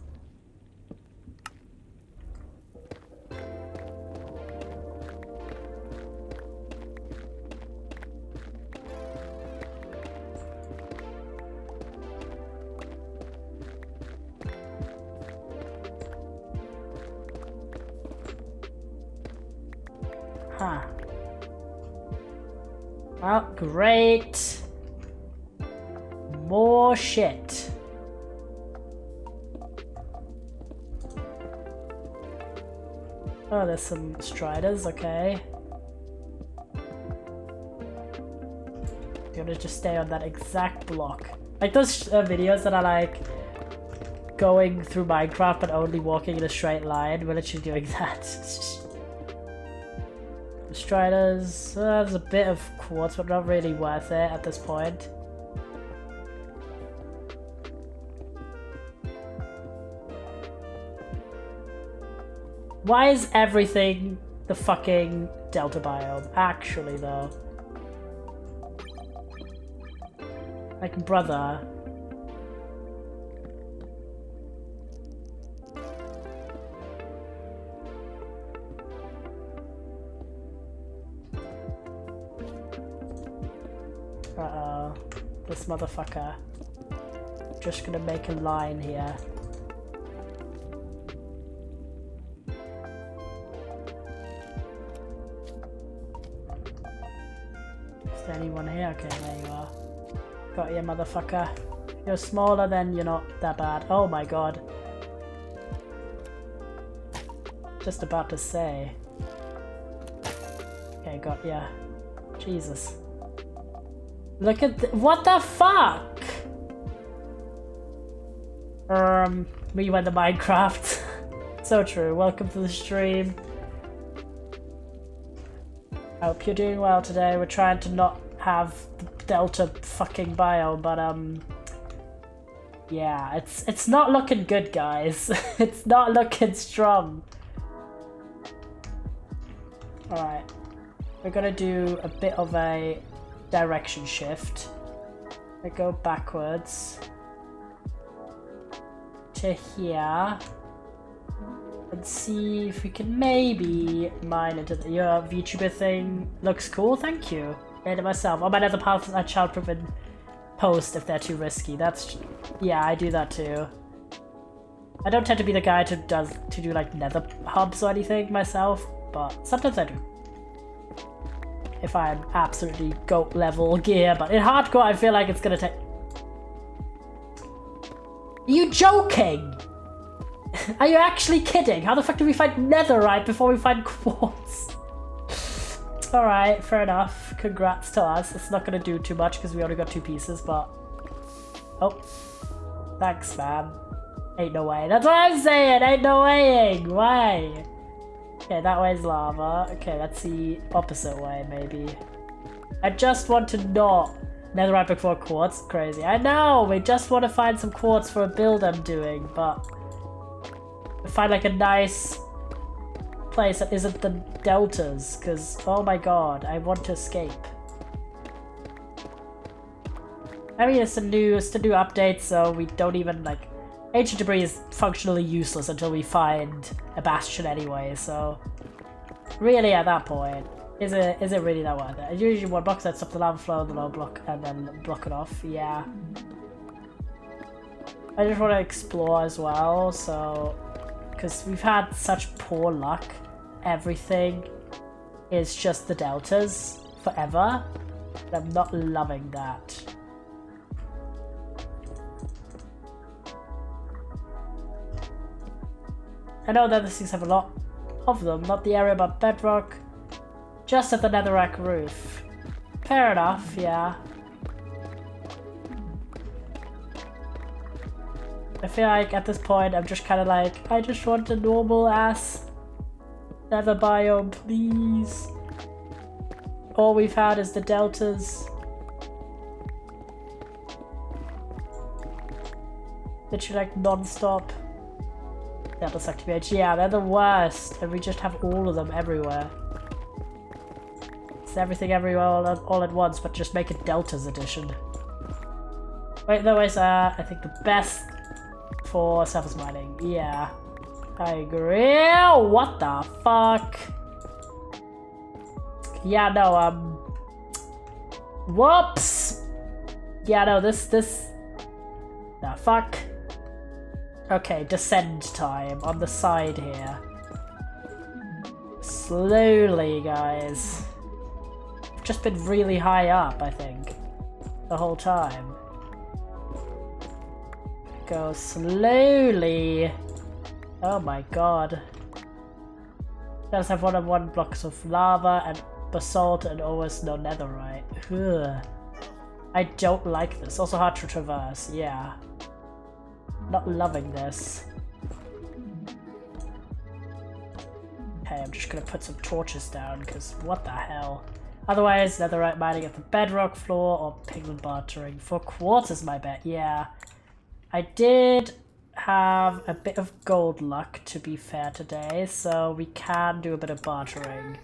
Huh. Well, great. More shit. Oh, there's some striders, okay. Gonna just stay on that exact block. Like those videos that are like going through Minecraft but only walking in a straight line. We're literally doing that. Striders, there's a bit of quartz, but not really worth it at this point. Why is everything the fucking Delta biome? Actually, though. Like, brother. Uh-oh. This motherfucker. Just gonna make a line here. Is there anyone here? Okay, there you are. Got you, motherfucker. You're smaller, then you're not that bad. Oh my god. Just about to say. Okay, got ya. Jesus. Look at what the fuck? We went to Minecraft. So true. Welcome to the stream. I hope you're doing well today. We're trying to not have the Delta fucking biome, but yeah, it's not looking good, guys. It's not looking strong. Alright. We're gonna do a bit of a direction shift. I go backwards to here and see if we can maybe mine into the, your VTuber thing. Looks cool, thank you. Made it myself. I might have to pass a child-proof post if they're too risky. That's, yeah, I do that too. I don't tend to be the guy to do like nether hubs or anything myself, but sometimes I do. If I'm absolutely GOAT level gear, but in hardcore I feel like it's gonna take... Are you joking? Are you actually kidding? How the fuck do we find netherite before we find quartz? Alright, fair enough. Congrats to us. It's not gonna do too much because we only got 2 pieces, but... Oh. Thanks, man. Ain't no way. That's what I'm saying! Ain't no waying! Why? Okay, that way's lava. Okay, let's see opposite way, maybe. I just want to not netherite before quartz. Crazy. I know! We just want to find some quartz for a build I'm doing, but... find like a nice place that isn't the deltas, because oh my god, I want to escape. I mean, it's a new update, so we don't even like... Ancient debris is functionally useless until we find a bastion anyway, so... Really, at that point, is it really that worth it? Usually one block that stops the lava flow, the low block, and then block it off, yeah. I just want to explore as well, so... Because we've had such poor luck, everything is just the deltas forever. I'm not loving that. I know that the things have a lot of them, not the area but bedrock, just at the netherrack roof. Fair enough, yeah. I feel like at this point I'm just kind of like, I just want a normal ass nether biome, please. All we've had is the deltas. Literally like non-stop. Deltas activate. Yeah, they're the worst, and we just have all of them everywhere. It's everything everywhere all at once, but just make it Deltas edition. Wait, no, is I think the best for surface mining. Yeah, I agree. What the fuck? Yeah, no, whoops. Yeah, no, this. The fuck. Okay, descent time on the side here. Slowly, guys. I've just been really high up, I think, the whole time. Go slowly. Oh my god. Does have 1-on-1 blocks of lava and basalt and almost no netherite. Ugh. I don't like this. Also hard to traverse, yeah. Not loving this. Okay, I'm just gonna put some torches down, because what the hell. Otherwise, netherite mining at the bedrock floor or pigment bartering for quartz is my bet, yeah. I did have a bit of gold luck, to be fair, today, so we can do a bit of bartering.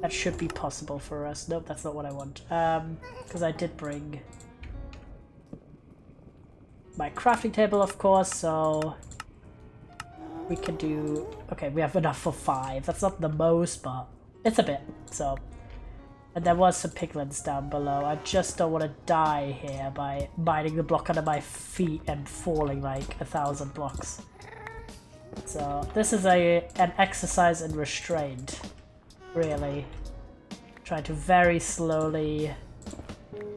That should be possible for us. Nope, that's not what I want. Because I did bring my crafting table, of course, so we can do... Okay, we have enough for 5. That's not the most, but it's a bit, so... And there was some piglins down below. I just don't want to die here by mining the block under my feet and falling like 1,000 blocks. So this is an exercise in restraint, really. Trying to very slowly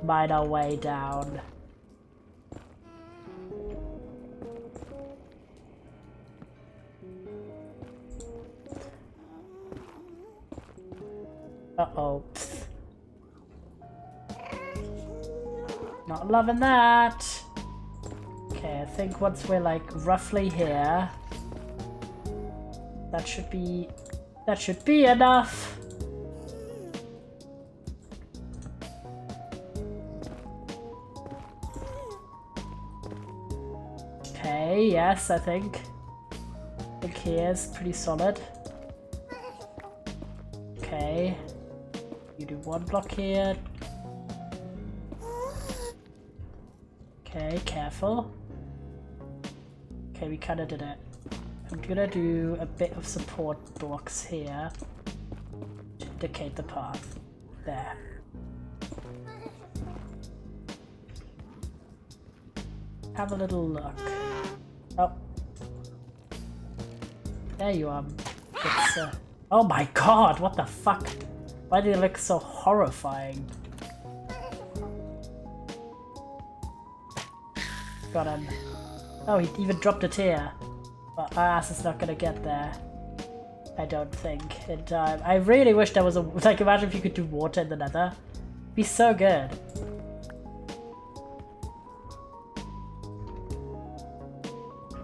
mine our way down. Uh-oh. Not loving that. Okay, I think once we're like roughly here, that should be enough. Okay, yes, I think here is pretty solid. Okay, you do 1 block here. Okay, careful. Okay, we kind of did it. I'm gonna do a bit of support blocks here to indicate the path. There. Have a little look. Oh. There you are. It's, oh my god, what the fuck? Why do they look so horrifying? Got him. Oh, he even dropped a tear. But our ass is not gonna get there. I don't think, in time. I really wish there was a... Like, imagine if you could do water in the nether. It'd be so good.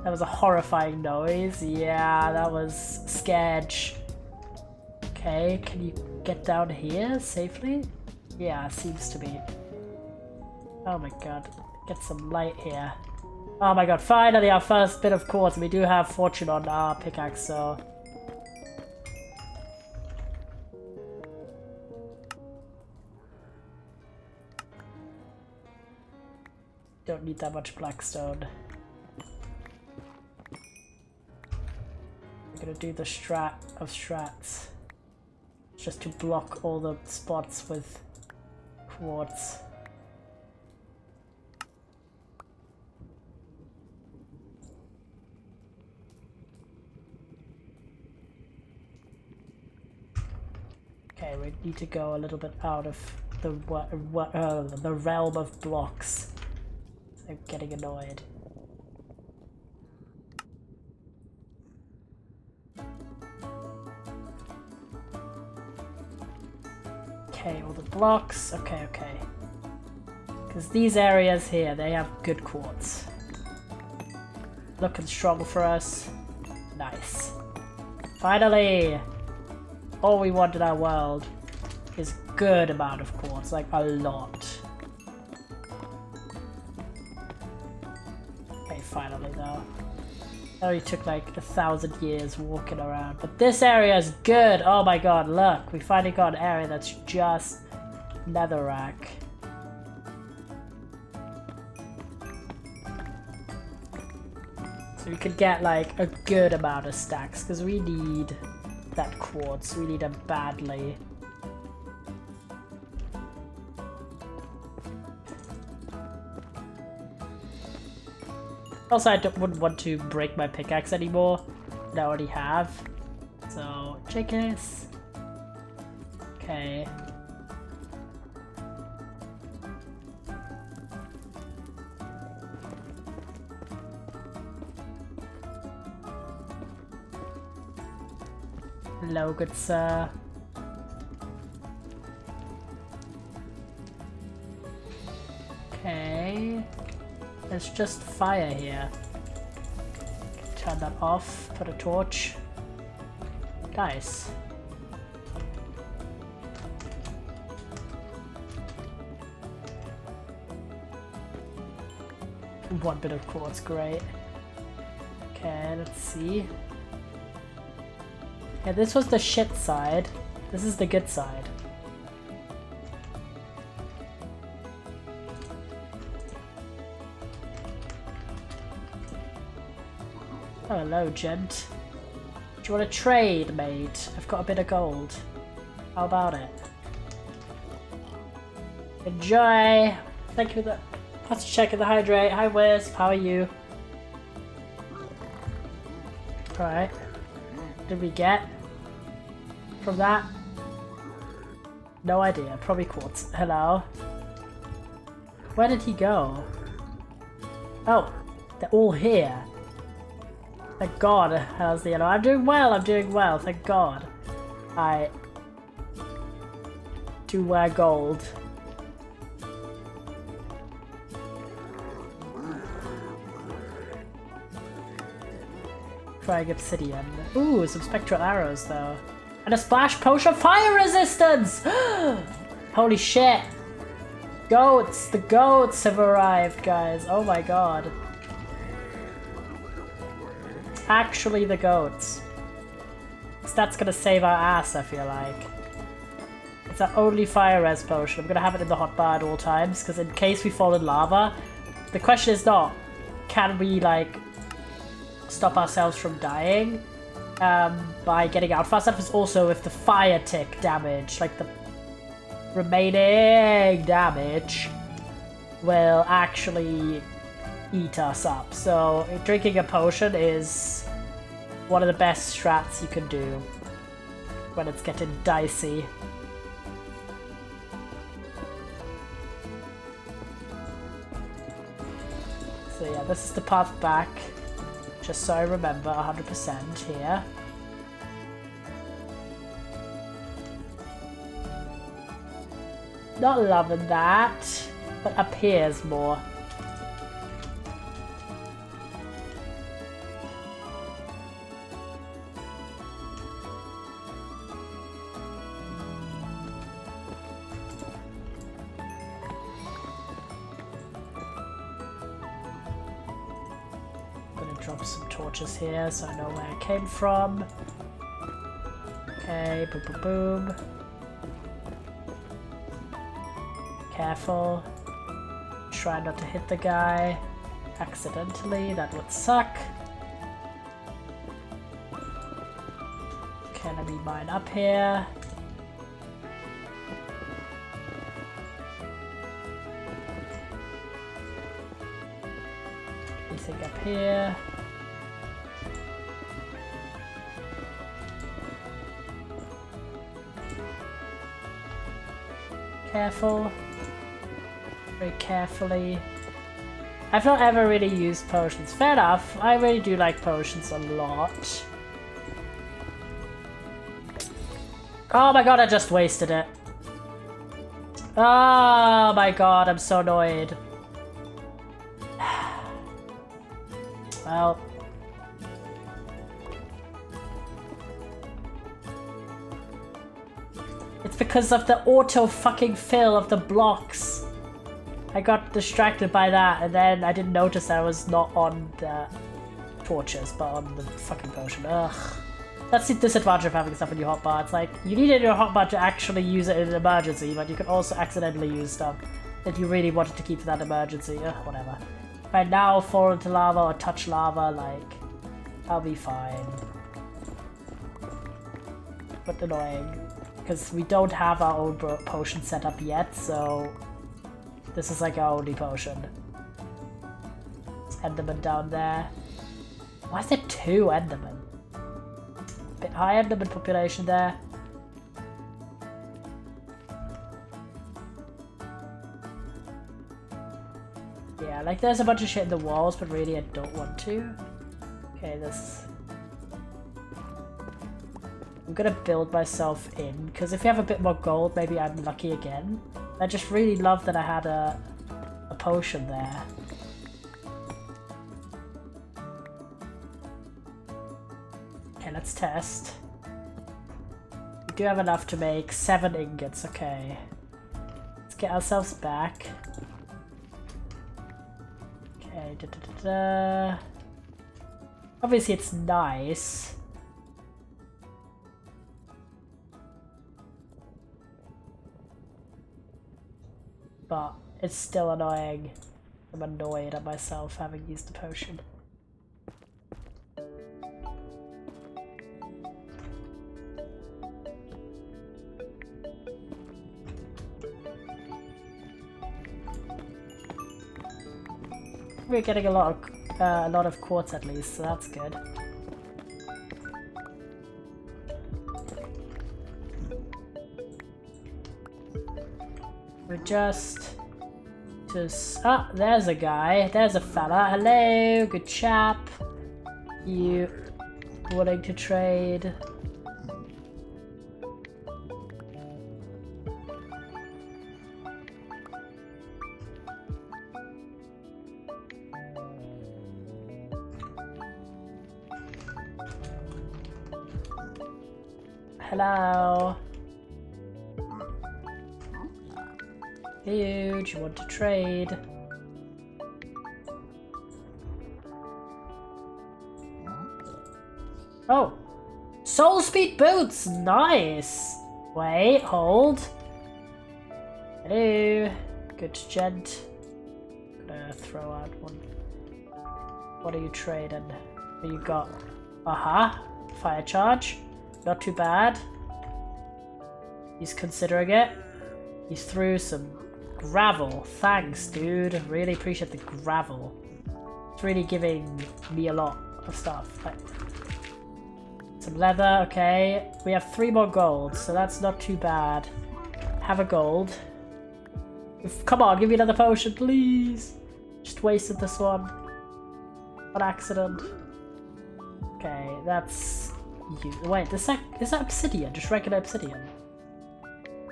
That was a horrifying noise. Yeah, that was sketch. Okay, can you get down here safely? Yeah, seems to be. Oh my god. Get some light here. Oh my god, finally our first bit of quartz. We do have fortune on our pickaxe, so... Don't need that much blackstone. We're gonna do the strat of strats. Just to block all the spots with quartz. Okay, we need to go a little bit out of the realm of blocks. I'm getting annoyed. Okay, all the blocks. Okay. Because these areas here, they have good quartz. Looking strong for us. Nice. Finally! All we want in our world is good amount of quartz, like a lot. Okay, finally though. That only took like 1,000 years walking around, but this area is good. Oh my god, look, we finally got an area that's just netherrack. So we could get like a good amount of stacks because we need that quartz. We need it badly. Also, I wouldn't want to break my pickaxe anymore that I already have. So, chickens. Okay. Hello, good sir. Okay. There's just fire here. Turn that off, put a torch. Nice. One bit of quartz, great. Okay, let's see. Yeah, this was the shit side. This is the good side. Oh, hello, gent. Do you want to trade, mate? I've got a bit of gold. How about it? Enjoy! Thank you for the... Let's check in the hydrate. Hi, Wisp. How are you? Alright. What did we get from that? No idea. Probably quartz. Hello. Where did he go? Oh, they're all here. Thank God. How's the yellow? I'm doing well. I'm doing well. Thank God. I do wear gold. Trying obsidian. Ooh, some spectral arrows though. And a splash potion of fire resistance! Holy shit! Goats! The goats have arrived, guys. Oh my god. It's actually the goats. So that's gonna save our ass, I feel like. It's our only fire res potion. I'm gonna have it in the hotbar at all times, because in case we fall in lava, the question is not, can we, like, stop ourselves from dying by getting out fast enough, is also if the fire tick damage, like the remaining damage, will actually eat us up. So drinking a potion is one of the best strats you can do when it's getting dicey. So yeah, this is the path back. Just so I remember 100% here. Not loving that, but appears more. Drop some torches here so I know where I came from. Okay, boom, boom, boom. Careful. Try not to hit the guy accidentally, that would suck. Okay, let me mine up here. Anything up here? Careful. Very carefully. I've not ever really used potions. Fair enough. I really do like potions a lot. Oh my god, I just wasted it. Oh my god, I'm so annoyed. Well. It's because of the auto fucking fill of the blocks. I got distracted by that and then I didn't notice I was not on the torches, but on the fucking potion. Ugh. That's the disadvantage of having stuff in your hotbar. It's like, you need it in your hotbar to actually use it in an emergency, but you can also accidentally use stuff that you really wanted to keep for that emergency. Ugh, whatever. Right now, fall into lava or touch lava, like, I'll be fine. But annoying. Because we don't have our own potion set up yet, so this is like our only potion. There's Enderman down there. Why is there 2 Endermen? Bit high Enderman population there. Yeah, like there's a bunch of shit in the walls, but really I don't want to. Okay, this... I'm gonna build myself in, because if you have a bit more gold, maybe I'm lucky again. I just really love that I had a potion there. Okay, let's test. We do have enough to make 7 ingots, okay. Let's get ourselves back. Okay, obviously it's nice. But it's still annoying. I'm annoyed at myself having used the potion. We're getting a lot of quartz at least, so that's good. We're just ah, there's a guy, there's a fella. Hello, good chap. You willing to trade? Hello. Huge, you want to trade? Oh! Soul Speed Boots! Nice! Wait, hold. Hello. Good gent. Gonna throw out one. What are you trading? What you got? Aha! Fire charge. Not too bad. He's considering it. He threw some gravel. Thanks, dude. Really appreciate the gravel. It's really giving me a lot of stuff. Like, some leather, okay. We have 3 more gold, so that's not too bad. Have a gold. Come on, give me another potion, please. Just wasted this one. On accident. Okay, that's... Wait, is that obsidian? Just regular obsidian?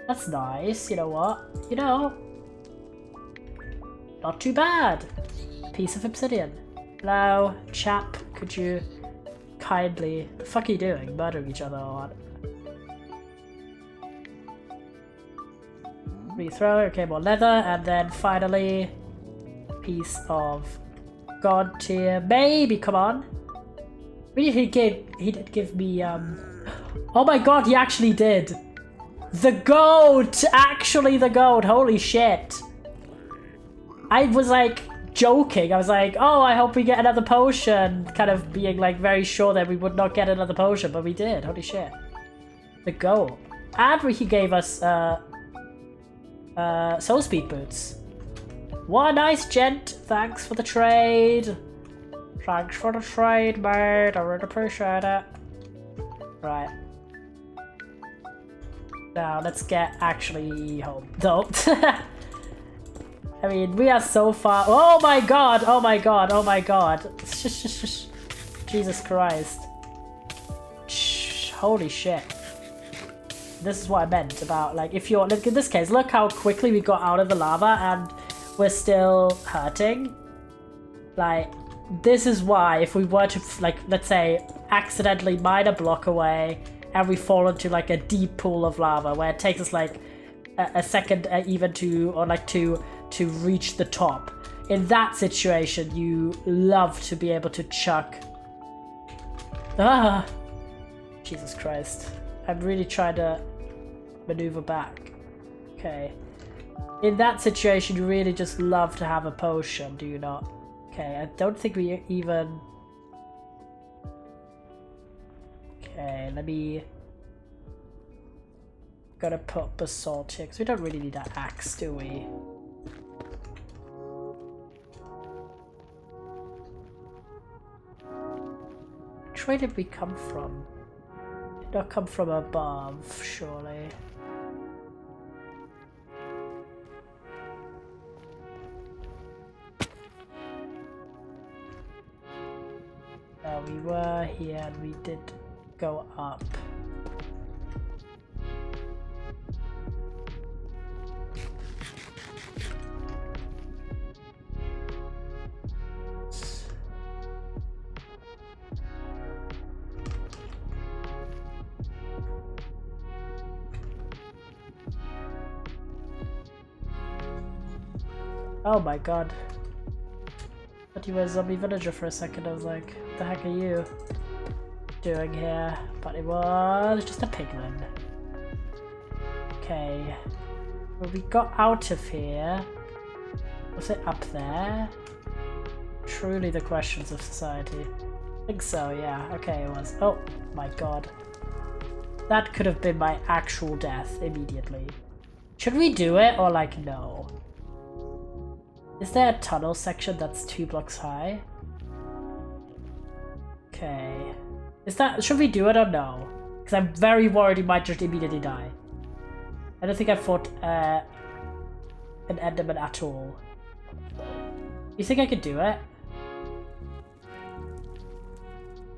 That's nice, you know what? You know, not too bad. Piece of obsidian. Hello, chap, could you kindly... The fuck are you doing? Murdering each other or what? Rethrow, okay, more leather, and then finally, piece of god tier. Maybe, come on. He did give me, oh my god, he actually did! The goat! Actually the goat, holy shit! I was like, joking, I was like, oh, I hope we get another potion, kind of being like very sure that we would not get another potion, but we did, holy shit. The goat. And he gave us, soul speed boots. What a nice gent, thanks for the trade. Thanks for the trade, mate. I really appreciate it. Right. Now, let's get actually home. Don't. I mean, we are so far. Oh my god! Oh my god! Oh my god! Jesus Christ. Holy shit. This is what I meant about, like, if you're. Look, in this case, look how quickly we got out of the lava and we're still hurting. Like, this is why if we were to, like, let's say, accidentally mine a block away and we fall into, like, a deep pool of lava where it takes us, like, a second even to, or, like, to reach the top. In that situation, you love to be able to chuck... Ah! Jesus Christ. I'm really trying to maneuver back. Okay. In that situation, you really just love to have a potion, do you not? Okay, I don't think we even... Okay, let me... Gotta put basalt here, because we don't really need an axe, do we? Which way did we come from? Did not come from above, surely. We were here and we did go up. Oh my god. I thought you were a zombie villager for a second. I was like, what the heck are you doing here? But it was just a pigman. Okay. Well, we got out of here. Was it up there? Truly the questions of society. I think so, yeah. Okay, it was. Oh my god. That could have been my actual death immediately. Should we do it or like no? Is there a tunnel section that's 2 blocks high? Okay. Is that... Should we do it or no? Because I'm very worried he might just immediately die. I don't think I fought an Enderman at all. You think I could do it?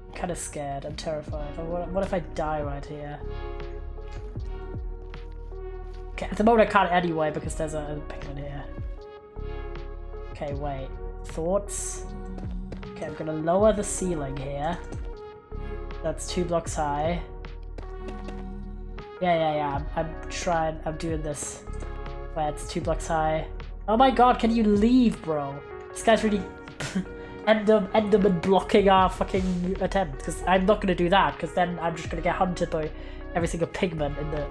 I'm kind of scared. I'm terrified. What if I die right here? Okay, at the moment I can't anyway because there's a pigman here. Okay, wait. Thoughts? Okay, I'm gonna lower the ceiling that's 2 blocks high. Yeah. I'm doing this where it's 2 blocks high. Oh my god, can you leave, bro? This guy's really Enderman blocking our fucking attempt. Because I'm not gonna do that, because then I'm just gonna get hunted by every single pigman in the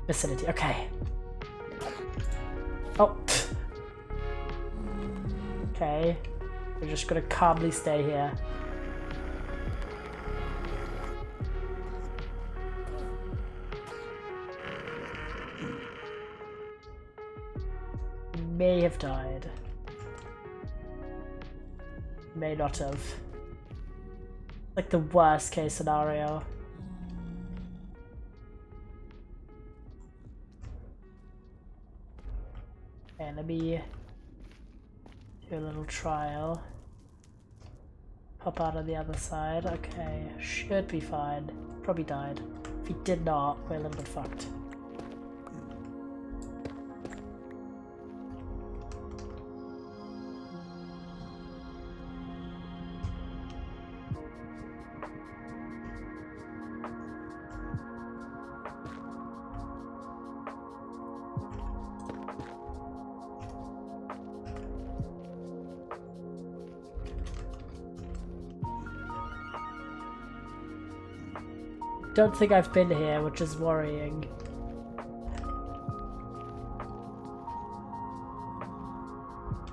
vicinity. Okay. Oh. Okay, we're just gonna calmly stay here. May have died. May not have. Like the worst case scenario. Okay, let me do a little trial. Pop out on the other side. Okay, should be fine. Probably died. If he did not, we're a little bit fucked. Don't think I've been here, which is worrying.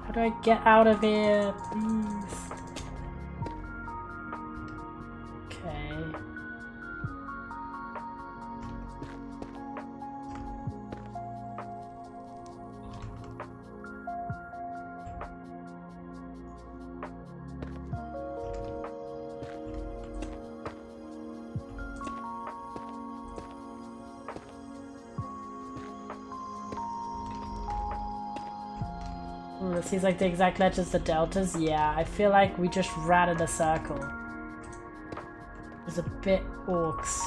How do I get out of here, please? Okay. It seems like the exact letters, the deltas. Yeah, I feel like we just ran in a circle. It's a bit orcs.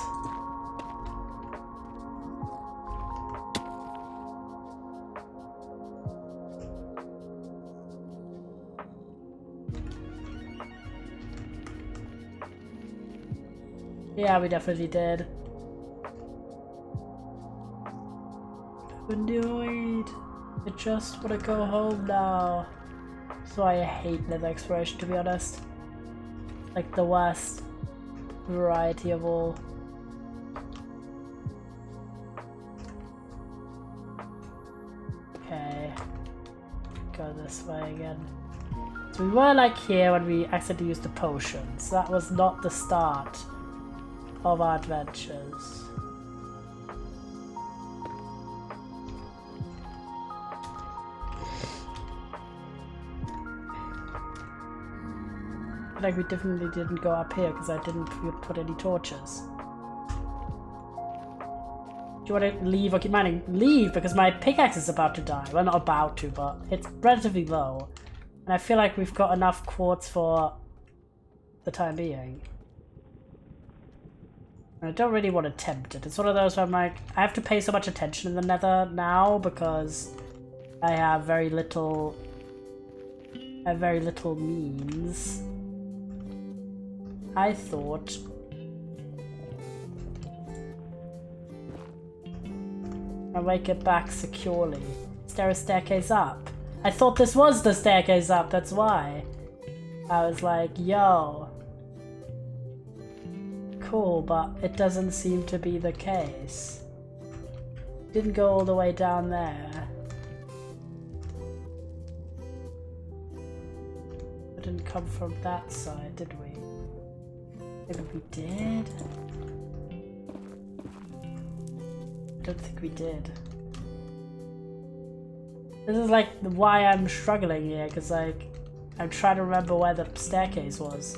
Yeah, we definitely did. Annoyed. I just want to go home now. So I hate nether exploration, to be honest. Like the worst variety of all. Okay. Go this way again. So we were like here when we accidentally used the potions. That was not the start of our adventures. Like we definitely didn't go up here because I didn't put any torches. Do you want to leave or keep mining? Leave, because my pickaxe is about to die. Well, not about to, but it's relatively low. And I feel like we've got enough quartz for the time being. And I don't really want to tempt it. It's one of those where I'm like, I have to pay so much attention in the nether now because I have very little means. I thought I'll make it back securely. Is there a staircase up? I thought this was the staircase up, that's why. I was like, yo. Cool, but it doesn't seem to be the case. Didn't go all the way down there. We didn't come from that side, did we? Maybe we did? I don't think we did. This is like why I'm struggling here, because like I'm trying to remember where the staircase was.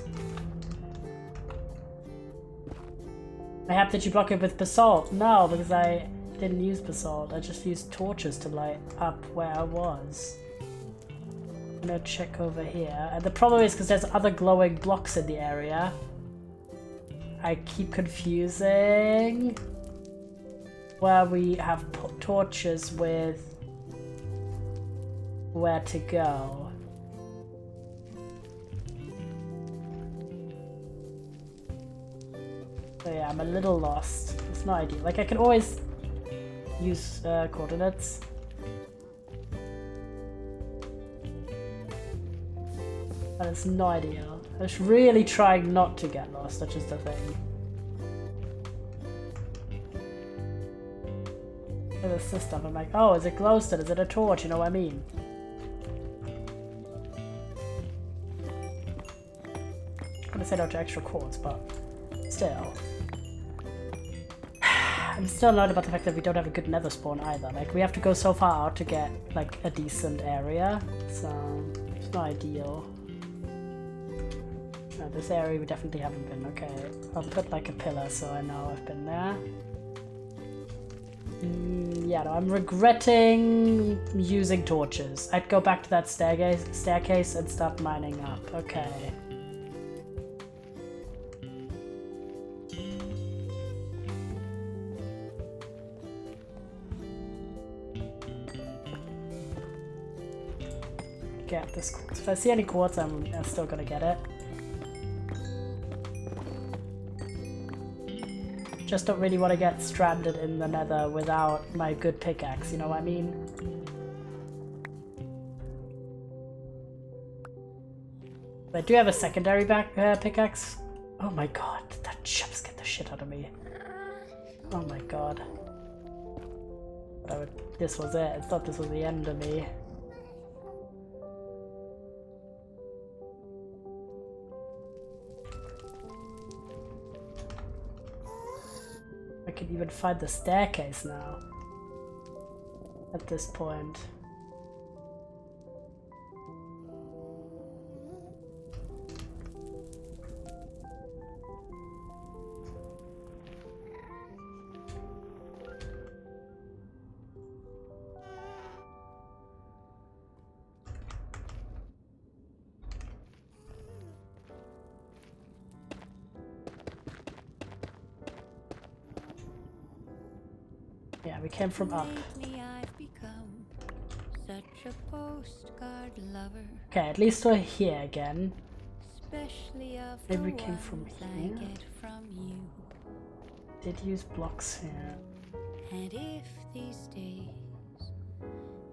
Mayhap did you block it with basalt? No, because I didn't use basalt. I just used torches to light up where I was. I'm gonna check over here. And the problem is because there's other glowing blocks in the area. I keep confusing where we have torches with where to go. So yeah, I'm a little lost. It's not ideal. Like I can always use coordinates. But it's not ideal. I was really trying not to get lost, that's just the thing. Look at this stuff, I'm like, oh, is it glowstone? Is it a torch? You know what I mean? I'm gonna say no to extra quartz, but still. I'm still annoyed about the fact that we don't have a good nether spawn either. Like, we have to go so far out to get, like, a decent area, so it's not ideal. No, this area we definitely haven't been. Okay, I'll put like a pillar so I know I've been there. Yeah, no, I'm regretting using torches. I'd go back to that staircase and start mining up. Okay. Get this quartz. If I see any quartz, I'm still gonna get it. Just don't really want to get stranded in the nether without my good pickaxe, you know what I mean? But I do have a secondary pickaxe. Oh my god, that jump scared the shit out of me. Oh my god. This was it. I thought this was the end of me. I can even find the staircase now. At this point. Yeah, we came from up. Okay, at least we're here again. Maybe we came from here. Did use blocks here. And if these days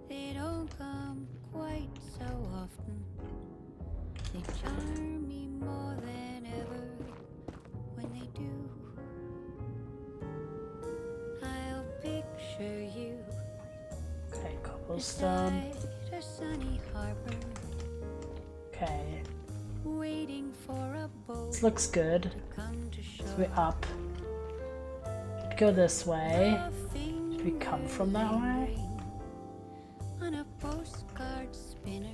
they don't come quite so often, they charm me more than ever when they do. I'll picture you Okay, cobblestone. beside a sunny harbor. Okay. waiting for a boat This looks good. to come to So shore. we're up. Go this way. Laughing Did we come from that way? on a postcard spinner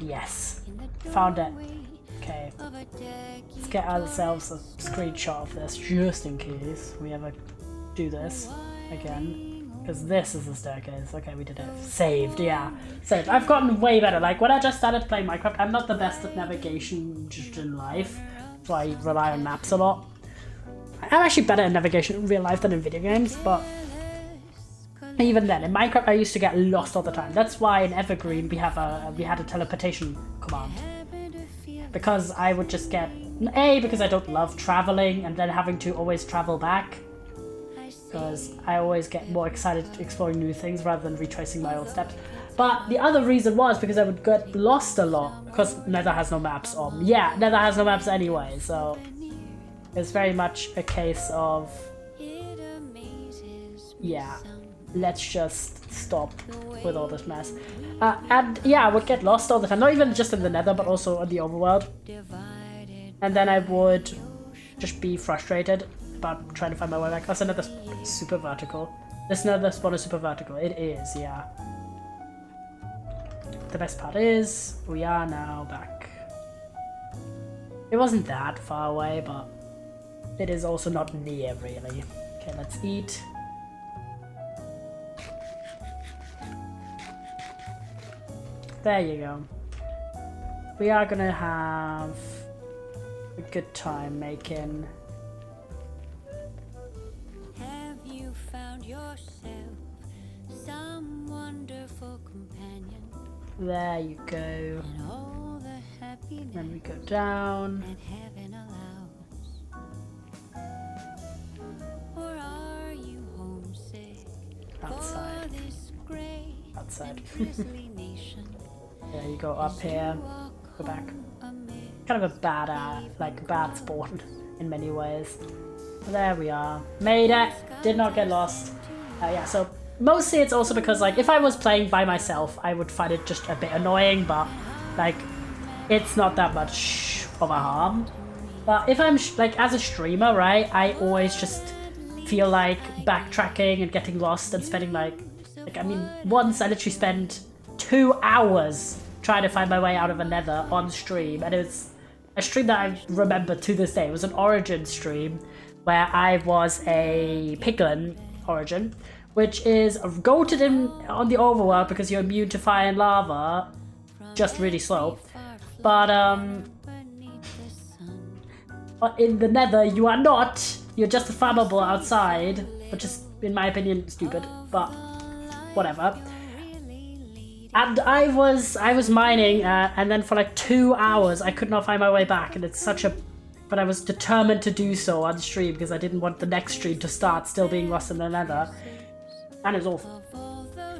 Yes. in the Found it. doorway Okay. of a decky Let's get ourselves a screenshot of this just in case we ever do this again. Because this is the staircase. Okay, we did it. Saved, yeah. Saved. I've gotten way better. Like, when I just started playing Minecraft, I'm not the best at navigation just in life. So I rely on maps a lot. I'm actually better at navigation in real life than in video games, but even then, in Minecraft, I used to get lost all the time. That's why in Evergreen we had a teleportation command. Because I would just get because I don't love traveling and then having to always travel back. Because I always get more excited exploring new things rather than retracing my old steps. But the other reason was because I would get lost a lot. Because Nether has no maps. Nether has no maps anyway, so it's very much a case of let's just stop with all this mess. And yeah, I would get lost all the time, not even just in the Nether, but also in the overworld. And then I would just be frustrated about trying to find my way back. That's another super vertical. This Nether spawn is super vertical. It is, yeah. The best part is, we are now back. It wasn't that far away, but it is also not near, really. Okay, let's eat. There you go. We are gonna have a good time making. Have you found yourself some wonderful companion? There you go. And all the happiness Then we go down. that heaven allows. Or are you homesick Outside. for this gray Outside. grizzly nation? There you go up here. Go back. Kind of a bad spawn in many ways. There we are. Made it. Did not get lost. Yeah, so mostly it's also because like if I was playing by myself, I would find it just a bit annoying, but like it's not that much of a harm. But if I'm like as a streamer, right, I always just feel like backtracking and getting lost and spending like I mean, once I literally spent 2 hours trying to find my way out of a Nether on stream, and it was a stream that I remember to this day. It was an Origin stream where I was a Piglin Origin, which is goated in on the overworld because you're immune to fire and lava, just really slow. But in the Nether you are not. You're just farmable outside, which is, in my opinion, stupid. But whatever. And I was mining, and then for like 2 hours I could not find my way back, and it's such a. But I was determined to do so on stream because I didn't want the next stream to start still being lost in the Nether, and it's awful.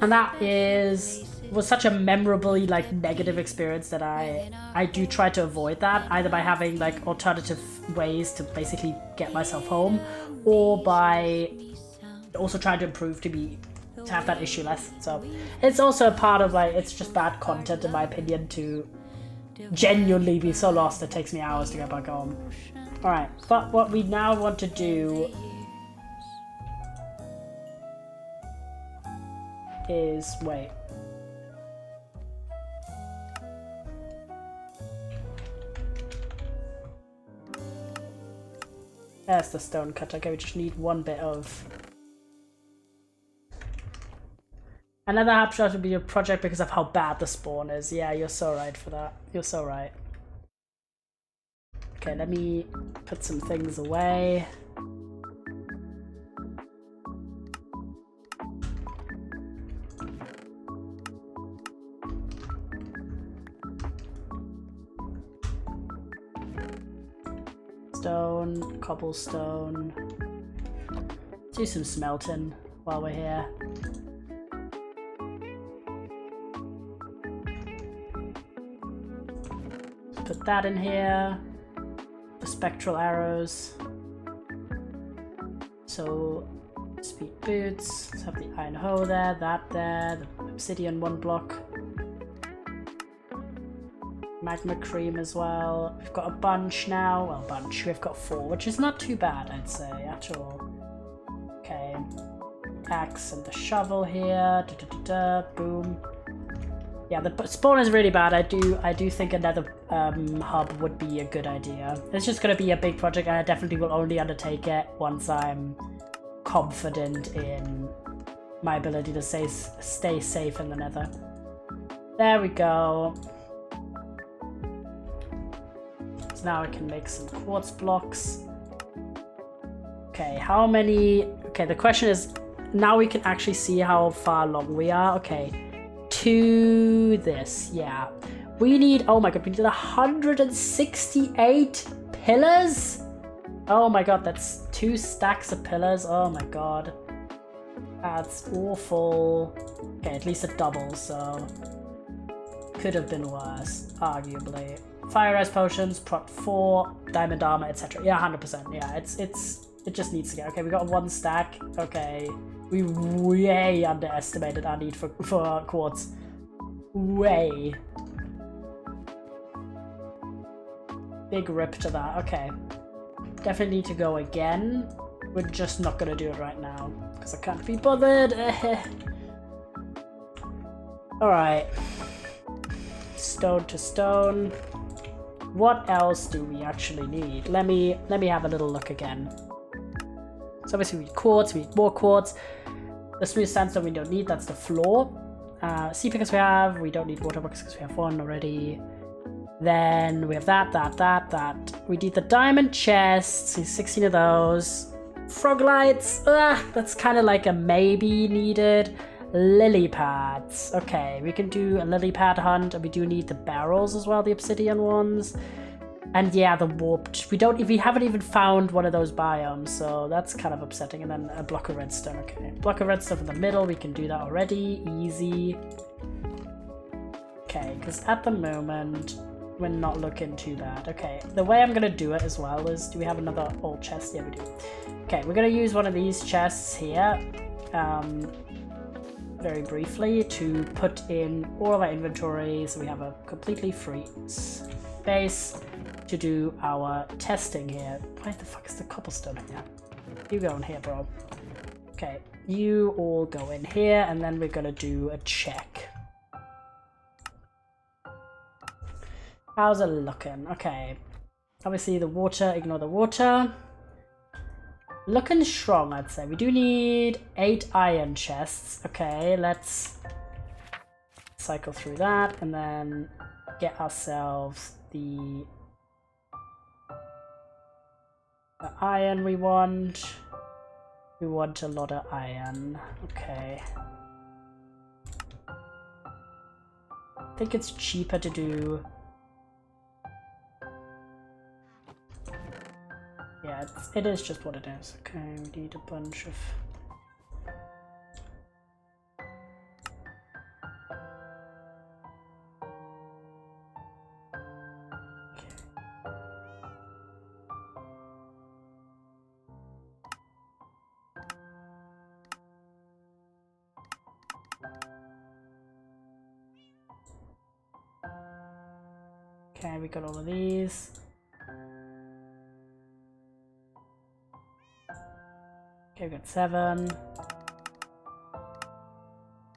And that was such a memorably like negative experience that I do try to avoid that, either by having like alternative ways to basically get myself home, or by also trying to improve to have that issue less. So it's also a part of like, it's just bad content in my opinion to genuinely be so lost it takes me hours to get back home. Alright, but what we now want to do is wait. There's the stone cutter. Okay, we just need one bit of. Another snapshot would be your project because of how bad the spawn is. Yeah, you're so right for that. You're so right. Okay, let me put some things away. Stone, cobblestone. Let's do some smelting while we're here. Put that in here. The spectral arrows. So, speed boots. Let's have the iron hoe there, that there, the obsidian 1 block. magma cream as well. We've got a bunch now. Well, bunch. We've got 4, which is not too bad, I'd say, at all. Okay. Axe and the shovel here. Boom. Yeah, the spawn is really bad. I do think another hub would be a good idea. It's just going to be a big project, and I definitely will only undertake it once I'm confident in my ability to stay safe in the nether. There we go. So now I can make some quartz blocks. Okay, how many... Okay, the question is, now we can actually see how far along we are. Okay, to this, yeah. We need, oh my god, we need 168 pillars? Oh my god, that's 2 stacks of pillars. Oh my god. That's awful. Okay, at least a double, so... Could have been worse, arguably. Fire Rise Potions, Prot 4, Diamond Armor, etc. Yeah, 100%. Yeah, it just needs to get... Okay, we got 1 stack. Okay. We way underestimated our need for quartz. Way. Big rip to that. Okay. Definitely need to go again. We're just not gonna do it right now because I can't be bothered. Alright. Stone to stone. What else do we actually need? Let me have a little look again. So obviously we need quartz, we need more quartz. The smooth sandstone we don't need, that's the floor. Sea pickers we don't need water buckets because we have 1 already. Then we have that. We need the diamond chests, 16 of those. Frog lights, that's kind of like a maybe needed. Lily pads, okay, we can do a lily pad hunt, and we do need the barrels as well, the obsidian ones. And yeah, the warped, we haven't even found one of those biomes, so that's kind of upsetting. And then a block of redstone, okay. Block of redstone in the middle, we can do that already, easy. Okay, because at the moment, we're not looking too bad. Okay, the way I'm gonna do it as well is, do we have another old chest? Yeah, we do. Okay, we're gonna use one of these chests here, very briefly, to put in all of our inventory, so we have a completely free space to do our testing here. Why the fuck is the cobblestone in here? You go in here, bro. Okay, you all go in here, and then we're gonna do a check. How's it looking? Okay. Obviously the water, ignore the water. Looking strong, I'd say. We do need 8 iron chests. Okay, let's cycle through that and then get ourselves the iron we want. We want a lot of iron. Okay. I think it's cheaper to do... Yeah, it is just what it is. Okay, we need a bunch of... Okay, we got all of these. Okay, we got 7.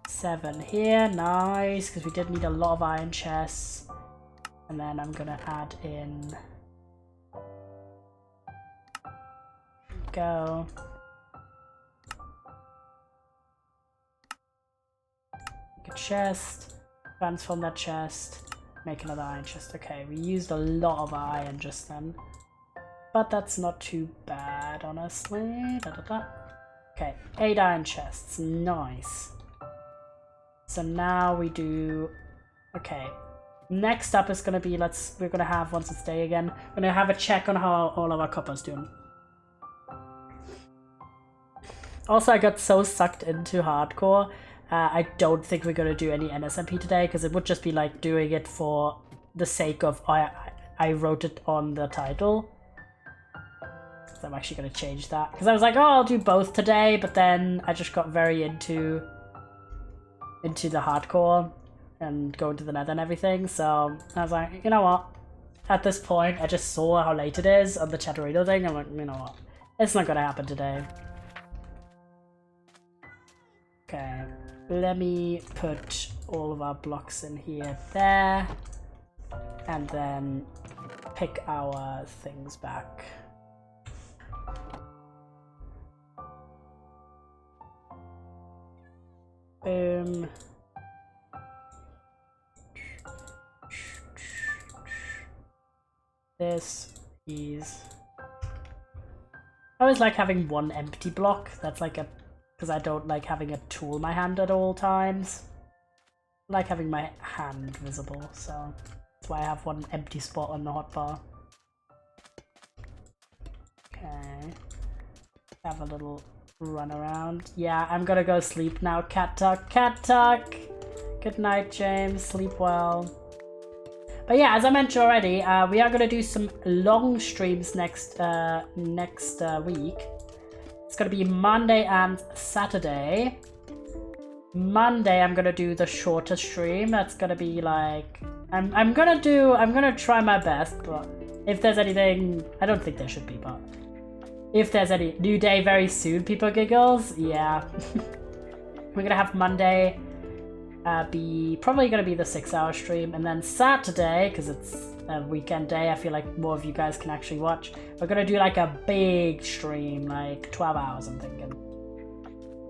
7 here, nice, because we did need a lot of iron chests. And then I'm gonna add in... Go. Make a chest, transform that chest, make another iron chest. Okay, we used a lot of iron just then. But that's not too bad, honestly. Okay, 8 iron chests, nice. So now we do... Okay, next up is gonna be, we're gonna have, once it's day again, we're gonna have a check on how all of our copper's doing. Also, I got so sucked into hardcore, I don't think we're gonna do any NSMP today, because it would just be like doing it for the sake of, I wrote it on the title. So I'm actually going to change that, because I was like, oh, I'll do both today, but then I just got very into the hardcore, and go into the nether and everything, so I was like, you know what? At this point, I just saw how late it is on the Chatterino thing. I'm like, you know what? It's not gonna happen today. Okay, let me put all of our blocks in here, there, and then pick our things back. Boom. This is... I always like having one empty block. That's like a... because I don't like having a tool in my hand at all times. I like having my hand visible, so that's why I have one empty spot on the hotbar. Okay. Have a little run around. Yeah, I'm gonna go sleep now. Cat tuck, cat tuck! Good night, James. Sleep well. But yeah, as I mentioned already, we are gonna do some long streams next week. It's gonna be Monday and Saturday. Monday, I'm gonna do the shorter stream. That's gonna be like, I'm gonna try my best. But if there's anything, I don't think there should be. But if there's any new day very soon, people giggles. Yeah, we're gonna have Monday. Probably gonna be the 6-hour stream, and then Saturday, because it's a weekend day, I feel like more of you guys can actually watch. We're gonna do like a big stream, like 12 hours, I'm thinking.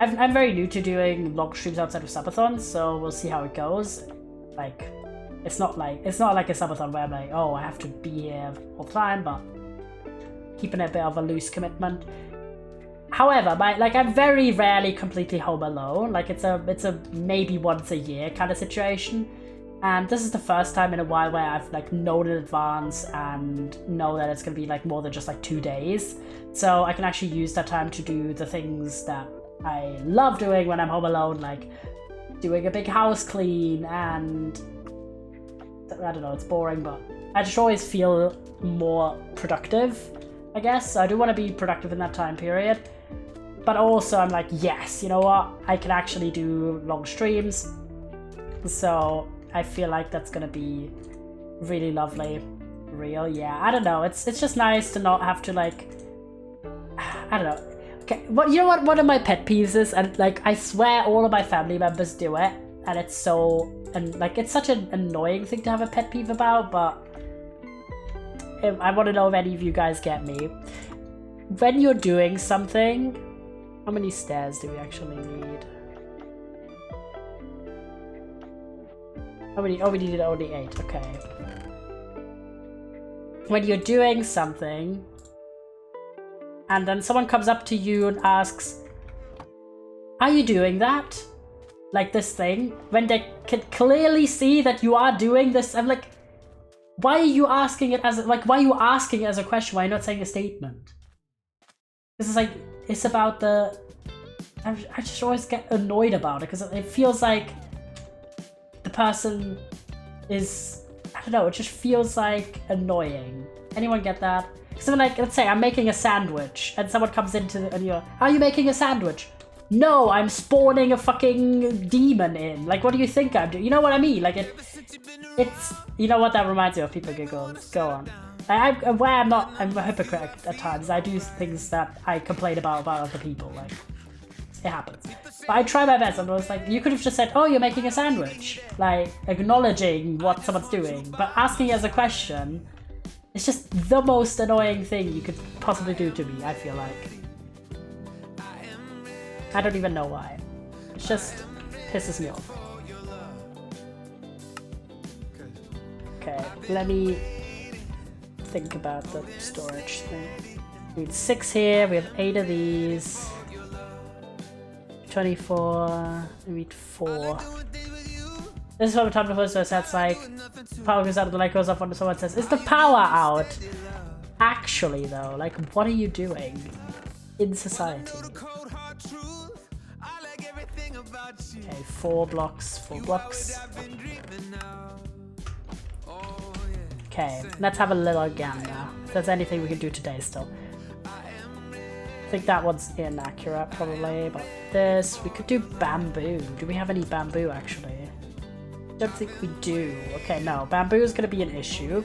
I'm very new to doing long streams outside of subathons, so we'll see how it goes. Like, it's not like a subathon where I'm like, oh, I have to be here all the time, but keeping a bit of a loose commitment. However, I'm very rarely completely home alone. Like, it's a maybe once a year kind of situation, and this is the first time in a while where I've like known in advance and know that it's gonna be like more than just like 2 days, so I can actually use that time to do the things that I love doing when I'm home alone, like doing a big house clean, and I don't know, it's boring, but I just always feel more productive, I guess. So I do want to be productive in that time period. But also I'm like, yes, you know what? I can actually do long streams. So I feel like that's gonna be really lovely. Real, yeah. I don't know. It's just nice to not have to like, I don't know. Okay, you know what? One of my pet peeves is, and like I swear all of my family members do it, and it's so, and like it's such an annoying thing to have a pet peeve about, but I want to know if any of you guys get me. When you're doing something, how many stairs do we actually need? Oh, we needed only 8, okay. When you're doing something, and then someone comes up to you and asks, are you doing that? Like this thing, when they can clearly see that you are doing this, I'm like, why are you asking it as why are you asking it as a question? Why are you not saying a statement? This is like, it's about the, I just always get annoyed about it because it feels like the person is, I don't know, it just feels like annoying. Anyone get that? So like, let's say I'm making a sandwich and someone comes into and you're, are you making a sandwich? No, I'm spawning a fucking demon in. Like, what do you think I'm doing? You know what I mean? Like, it's, you know what that reminds me of? People giggle. Go on. I'm a hypocrite at times. I do things that I complain about other people. Like, it happens. But I try my best. And I was like, you could have just said, oh, you're making a sandwich. Like, acknowledging what someone's doing. But asking as a question, it's just the most annoying thing you could possibly do to me, I feel like. I don't even know why. It just pisses me off. Okay, let me think about the storage thing. We need 6 here, we have 8 of these. 24, we need 4. This is what I'm talking about, so it's like, power goes out, the light goes off when someone says, is the power out? Actually though, like, what are you doing in society? Okay, 4 blocks, 4 blocks. Okay, let's have a little gander. If there's anything we can do today still. I think that one's inaccurate probably, but this, we could do bamboo. Do we have any bamboo actually? Don't think we do. Okay, no. Bamboo is going to be an issue.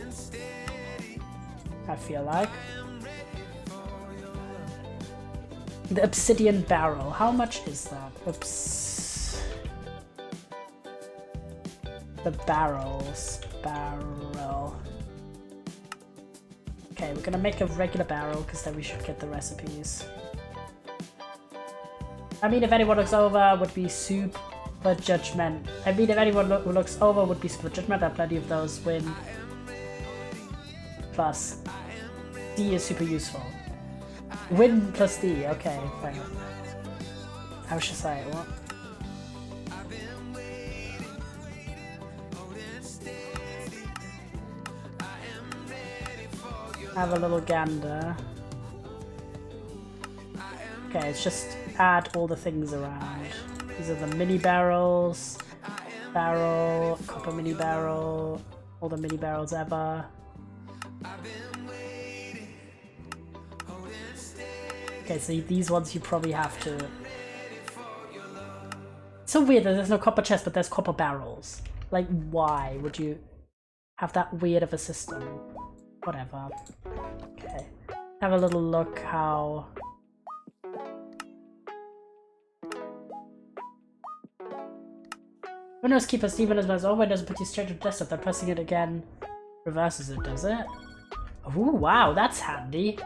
I feel like. The obsidian barrel. How much is that? Oops. The barrels. Barrel. Okay, we're gonna make a regular barrel because then we should get the recipes. I mean, if anyone looks over, would be super judgment. I mean, if anyone who looks over would be super judgment. I have plenty of those win. Plus, D is super useful. Win plus D. Okay, fine. I was just like, what? Have a little gander. Okay, let's just add all the things around. These are the mini barrels. Barrel, copper mini barrel, all the mini barrels ever. Okay, so these ones you probably have to... It's so weird that there's no copper chest, but there's copper barrels. Like, why would you have that weird of a system? Whatever. Okay. Have a little look how... Windows keeper Steven as over doesn't put you straight to the desktop, then pressing it again reverses it, does it? Ooh, wow, that's handy.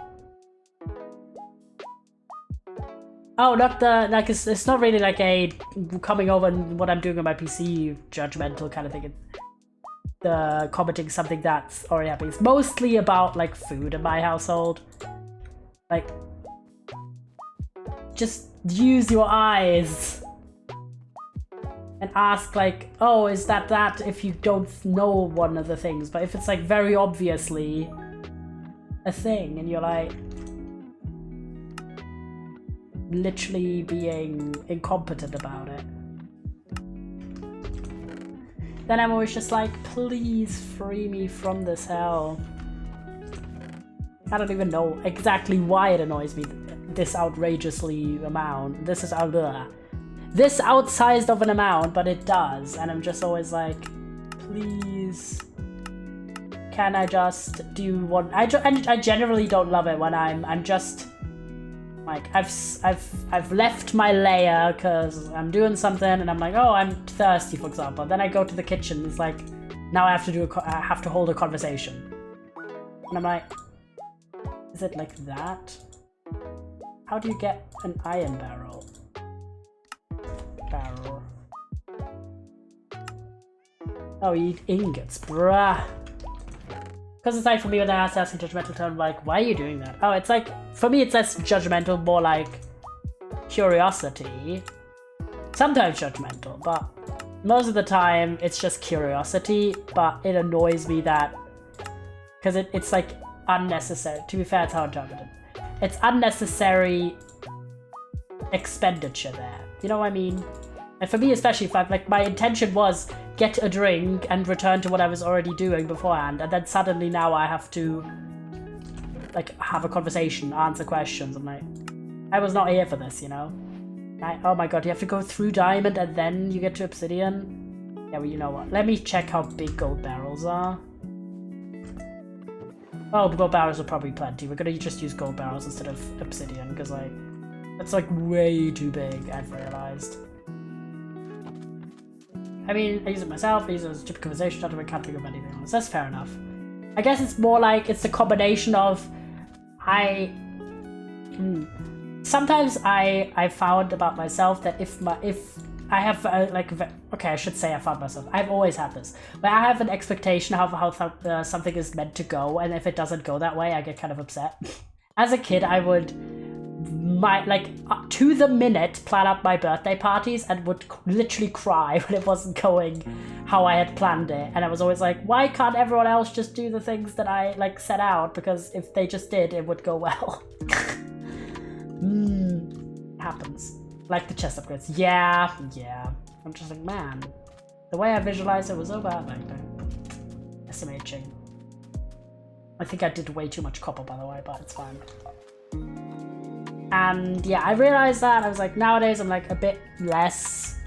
Oh, not the, like, it's not really like a coming over and what I'm doing on my PC judgmental kind of thing. The commenting something that's already happening. It's mostly about like food in my household. Like, just use your eyes and ask like, oh, is that if you don't know one of the things. But if it's like very obviously a thing and you're like literally being incompetent about it, then I'm always just like, please free me from this hell. I don't even know exactly why it annoys me this outrageously amount. This is this outsized of an amount, but it does. And I'm just always like, please, can I just do one? I generally don't love it when I'm just like, I've left my lair because I'm doing something and I'm like, oh, I'm thirsty, for example. Then I go to the kitchen. It's like, now I have to hold a conversation. And I'm like, is it like that? How do you get an iron barrel? Oh, you eat ingots, bruh. Because it's like, for me, when I ask in judgmental tone, like, why are you doing that? Oh, it's like, for me, it's less judgmental, more like curiosity. Sometimes judgmental, but most of the time, it's just curiosity. But it annoys me that, because it's like unnecessary. To be fair, it's how I interpret it. It's unnecessary expenditure there. You know what I mean? And for me, especially, if I've, like, my intention was get a drink and return to what I was already doing beforehand, and then suddenly now I have to, like, have a conversation, answer questions. I'm like, I was not here for this, you know? Oh my god, you have to go through diamond and then you get to obsidian? Yeah, well, you know what? Let me check how big gold barrels are. Oh, gold barrels are probably plenty. We're gonna just use gold barrels instead of obsidian, because, like, that's, like, way too big, I've realized. I mean, I use it myself, I use it as a stupid conversation, I can't think of anything else. That's fair enough. I guess it's more like, it's a combination of, sometimes I found about myself that if I have, okay, I should say I found myself, I've always had this, but I have an expectation of how something is meant to go, and if it doesn't go that way, I get kind of upset. As a kid, I would, to the minute, plan out my birthday parties and would literally cry when it wasn't going how I had planned it. And I was always like, why can't everyone else just do the things that I, like, set out? Because if they just did, it would go well. Happens. Like the chest upgrades. Yeah. I'm just like, man, the way I visualized it was so bad. Like, SMHing. I think I did way too much copper, by the way, but it's fine. And yeah, I realized that. I was like, nowadays I'm like a bit less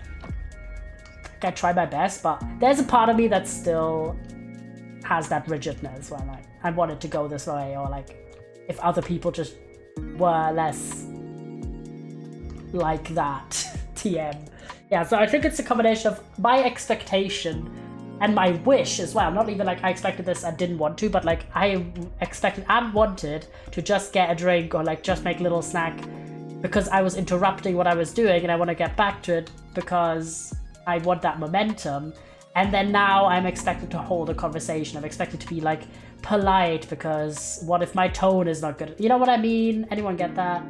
I try my best, but there's a part of me that still has that rigidness where like I want it to go this way, or like if other people just were less like that. TM. Yeah, so I think it's a combination of my expectation and my wish as well. Not even like I expected this and didn't want to, but like I expected and wanted to just get a drink or like just make a little snack because I was interrupting what I was doing and I want to get back to it because I want that momentum. And then now I'm expected to hold a conversation. I'm expected to be like polite because what if my tone is not good? You know what I mean? Anyone get that?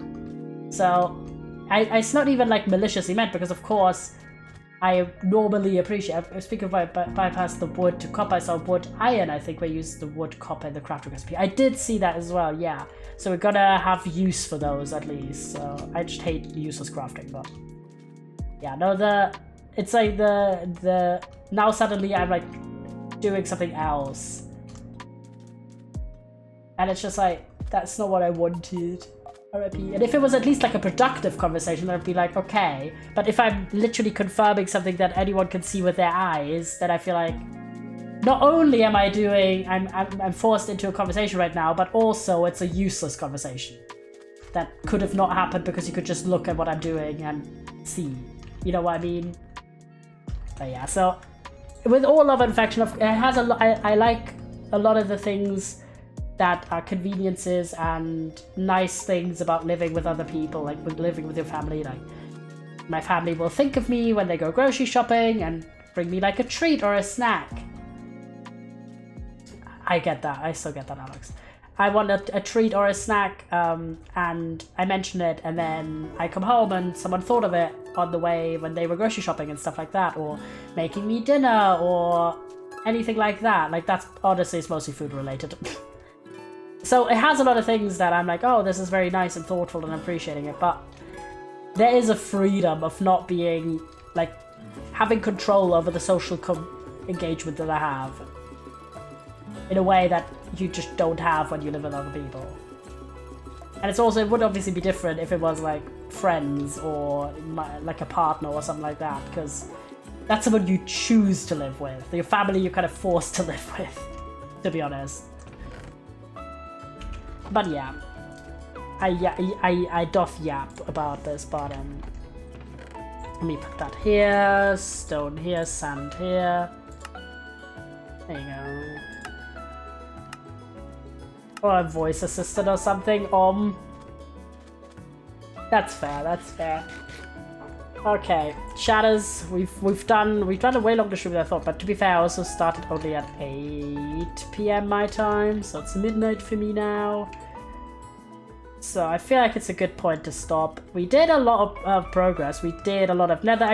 So it's not even like maliciously meant, because of course I normally appreciate, speaking of bypass the wood to copper, I saw wood iron, I think we use the wood copper in the crafting recipe. I did see that as well, yeah. So we're gonna have use for those at least. So I just hate useless crafting, but yeah, no, it's like the now suddenly I'm like doing something else. And it's just like, that's not what I wanted. RIP. And if it was at least like a productive conversation, then I'd be like, okay. But if I'm literally confirming something that anyone can see with their eyes, then I feel like not only am I doing, I'm forced into a conversation right now, but also it's a useless conversation that could have not happened because you could just look at what I'm doing and see. You know what I mean? But yeah, so with all love and affection, it has a lot. I like a lot of the things that are conveniences and nice things about living with other people, like living with your family. Like my family will think of me when they go grocery shopping and bring me like a treat or a snack. I get that. I still get that, Alex. I want a treat or a snack, and I mention it, and then I come home and someone thought of it on the way when they were grocery shopping and stuff like that, or making me dinner or anything like that. Like that's honestly, it's mostly food related. So it has a lot of things that I'm like, oh, this is very nice and thoughtful and appreciating it, but there is a freedom of not being, like, having control over the social engagement that I have in a way that you just don't have when you live with other people. And it's also, it would obviously be different if it was like friends or like a partner or something like that, because that's someone you choose to live with. Your family you're kind of forced to live with, to be honest. But yeah, I doth yap about this, but let me put that here, stone here, sand here. There you go. Or a voice assistant or something. That's fair. That's fair. Okay, shadows. We've done a way longer stream than I thought. But to be fair, I also started only at 8 PM my time, so it's midnight for me now. So I feel like it's a good point to stop. We did a lot of progress. We did a lot of nether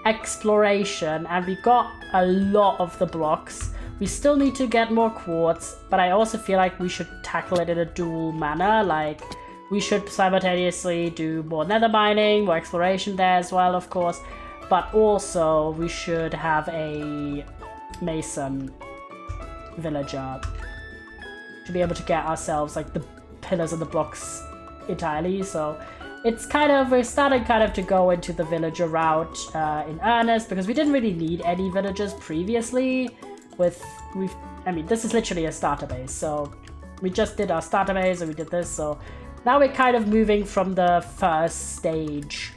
exploration, and we got a lot of the blocks. We still need to get more quartz, but I also feel like we should tackle it in a dual manner. Like, we should simultaneously do more nether mining, more exploration there as well, of course, but also we should have a mason villager to be able to get ourselves like the pillars and the blocks entirely. So it's kind of, we're starting kind of to go into the villager route in earnest, because we didn't really need any villagers previously. I mean, this is literally a starter base, so we just did our starter base and we did this, so now we're kind of moving from the first stage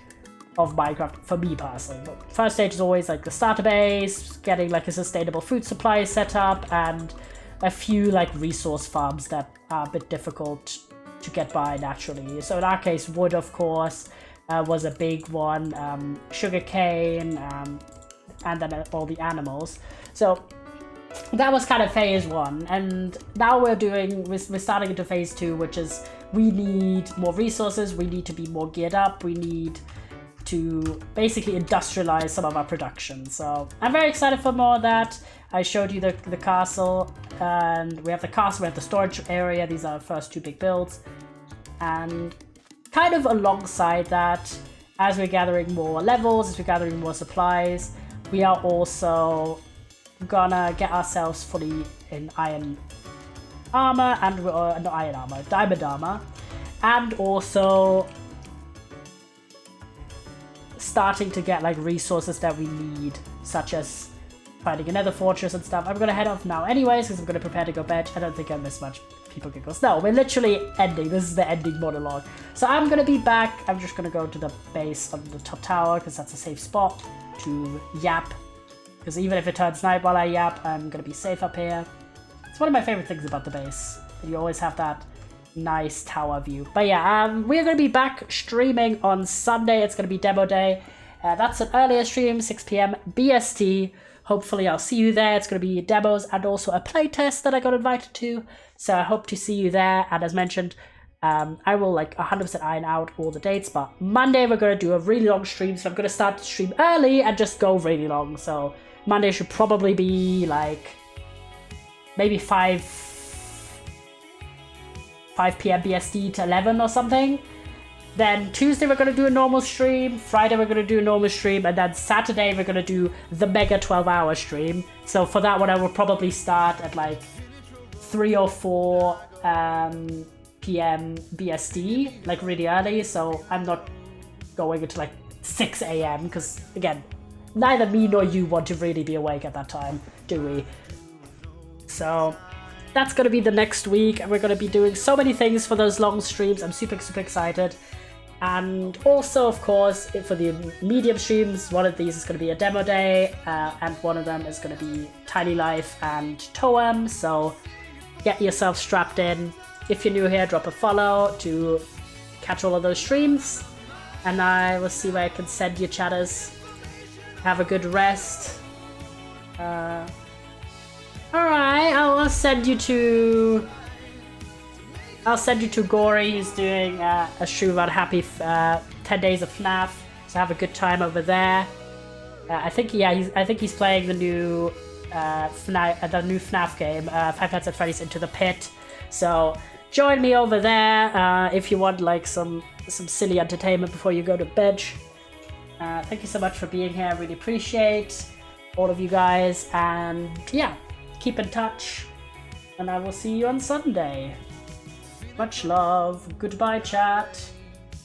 of Minecraft, for me personally. But first stage is always like the starter base, getting like a sustainable food supply set up, and a few like resource farms that are a bit difficult to get by naturally. So in our case, wood of course was a big one, sugarcane, and then all the animals. So that was kind of phase 1, and now we're starting into phase 2, which is we need more resources, we need to be more geared up, we need to basically industrialize some of our production. So I'm very excited for more of that. I showed you the castle, and we have the castle, we have the storage area. These are our first 2 big builds, and kind of alongside that, as we're gathering more levels, as we're gathering more supplies, we are also gonna get ourselves fully in iron armor, and not iron armor, diamond armor, and also starting to get like resources that we need, such as finding another fortress and stuff. I'm gonna head off now anyways, because I'm gonna prepare to go bed. I don't think I miss much people giggles. No, we're literally ending. This is the ending monologue. So I'm gonna be back. I'm just gonna go to the base on the top tower, because that's a safe spot to yap. Because even if it turns night while I yap, I'm gonna be safe up here. It's one of my favorite things about the base. You always have that nice tower view. But yeah, we're gonna be back streaming on Sunday. It's gonna be demo day. That's an earlier stream, 6 p.m. BST. Hopefully I'll see you there. It's going to be demos and also a playtest that I got invited to. So I hope to see you there. And as mentioned, I will like 100% iron out all the dates. But Monday we're going to do a really long stream. So I'm going to start the stream early and just go really long. So Monday should probably be like maybe 5 p.m. BST to 11 or something. Then Tuesday we're going to do a normal stream, Friday we're going to do a normal stream, and then Saturday we're going to do the mega 12-hour stream. So for that one I will probably start at like 3 or 4 p.m. BST, like really early, so I'm not going into like 6 a.m. because again, neither me nor you want to really be awake at that time, do we? So that's going to be the next week, and we're going to be doing so many things for those long streams. I'm super excited. And also, of course, for the medium streams, one of these is going to be a demo day, and one of them is going to be Tiny Life and Toem, so get yourself strapped in. If you're new here, drop a follow to catch all of those streams, and I will see where I can send you, chatters. Have a good rest. Alright, I'll send you to Gory. He's doing a stream about happy 10 days of FNAF, so have a good time over there. I think he's playing the new FNAF game, Five Nights at Freddy's Into the Pit. So join me over there if you want like some silly entertainment before you go to bed. Thank you so much for being here. I really appreciate all of you guys, and yeah, keep in touch, and I will see you on Sunday. Much love. Goodbye, chat.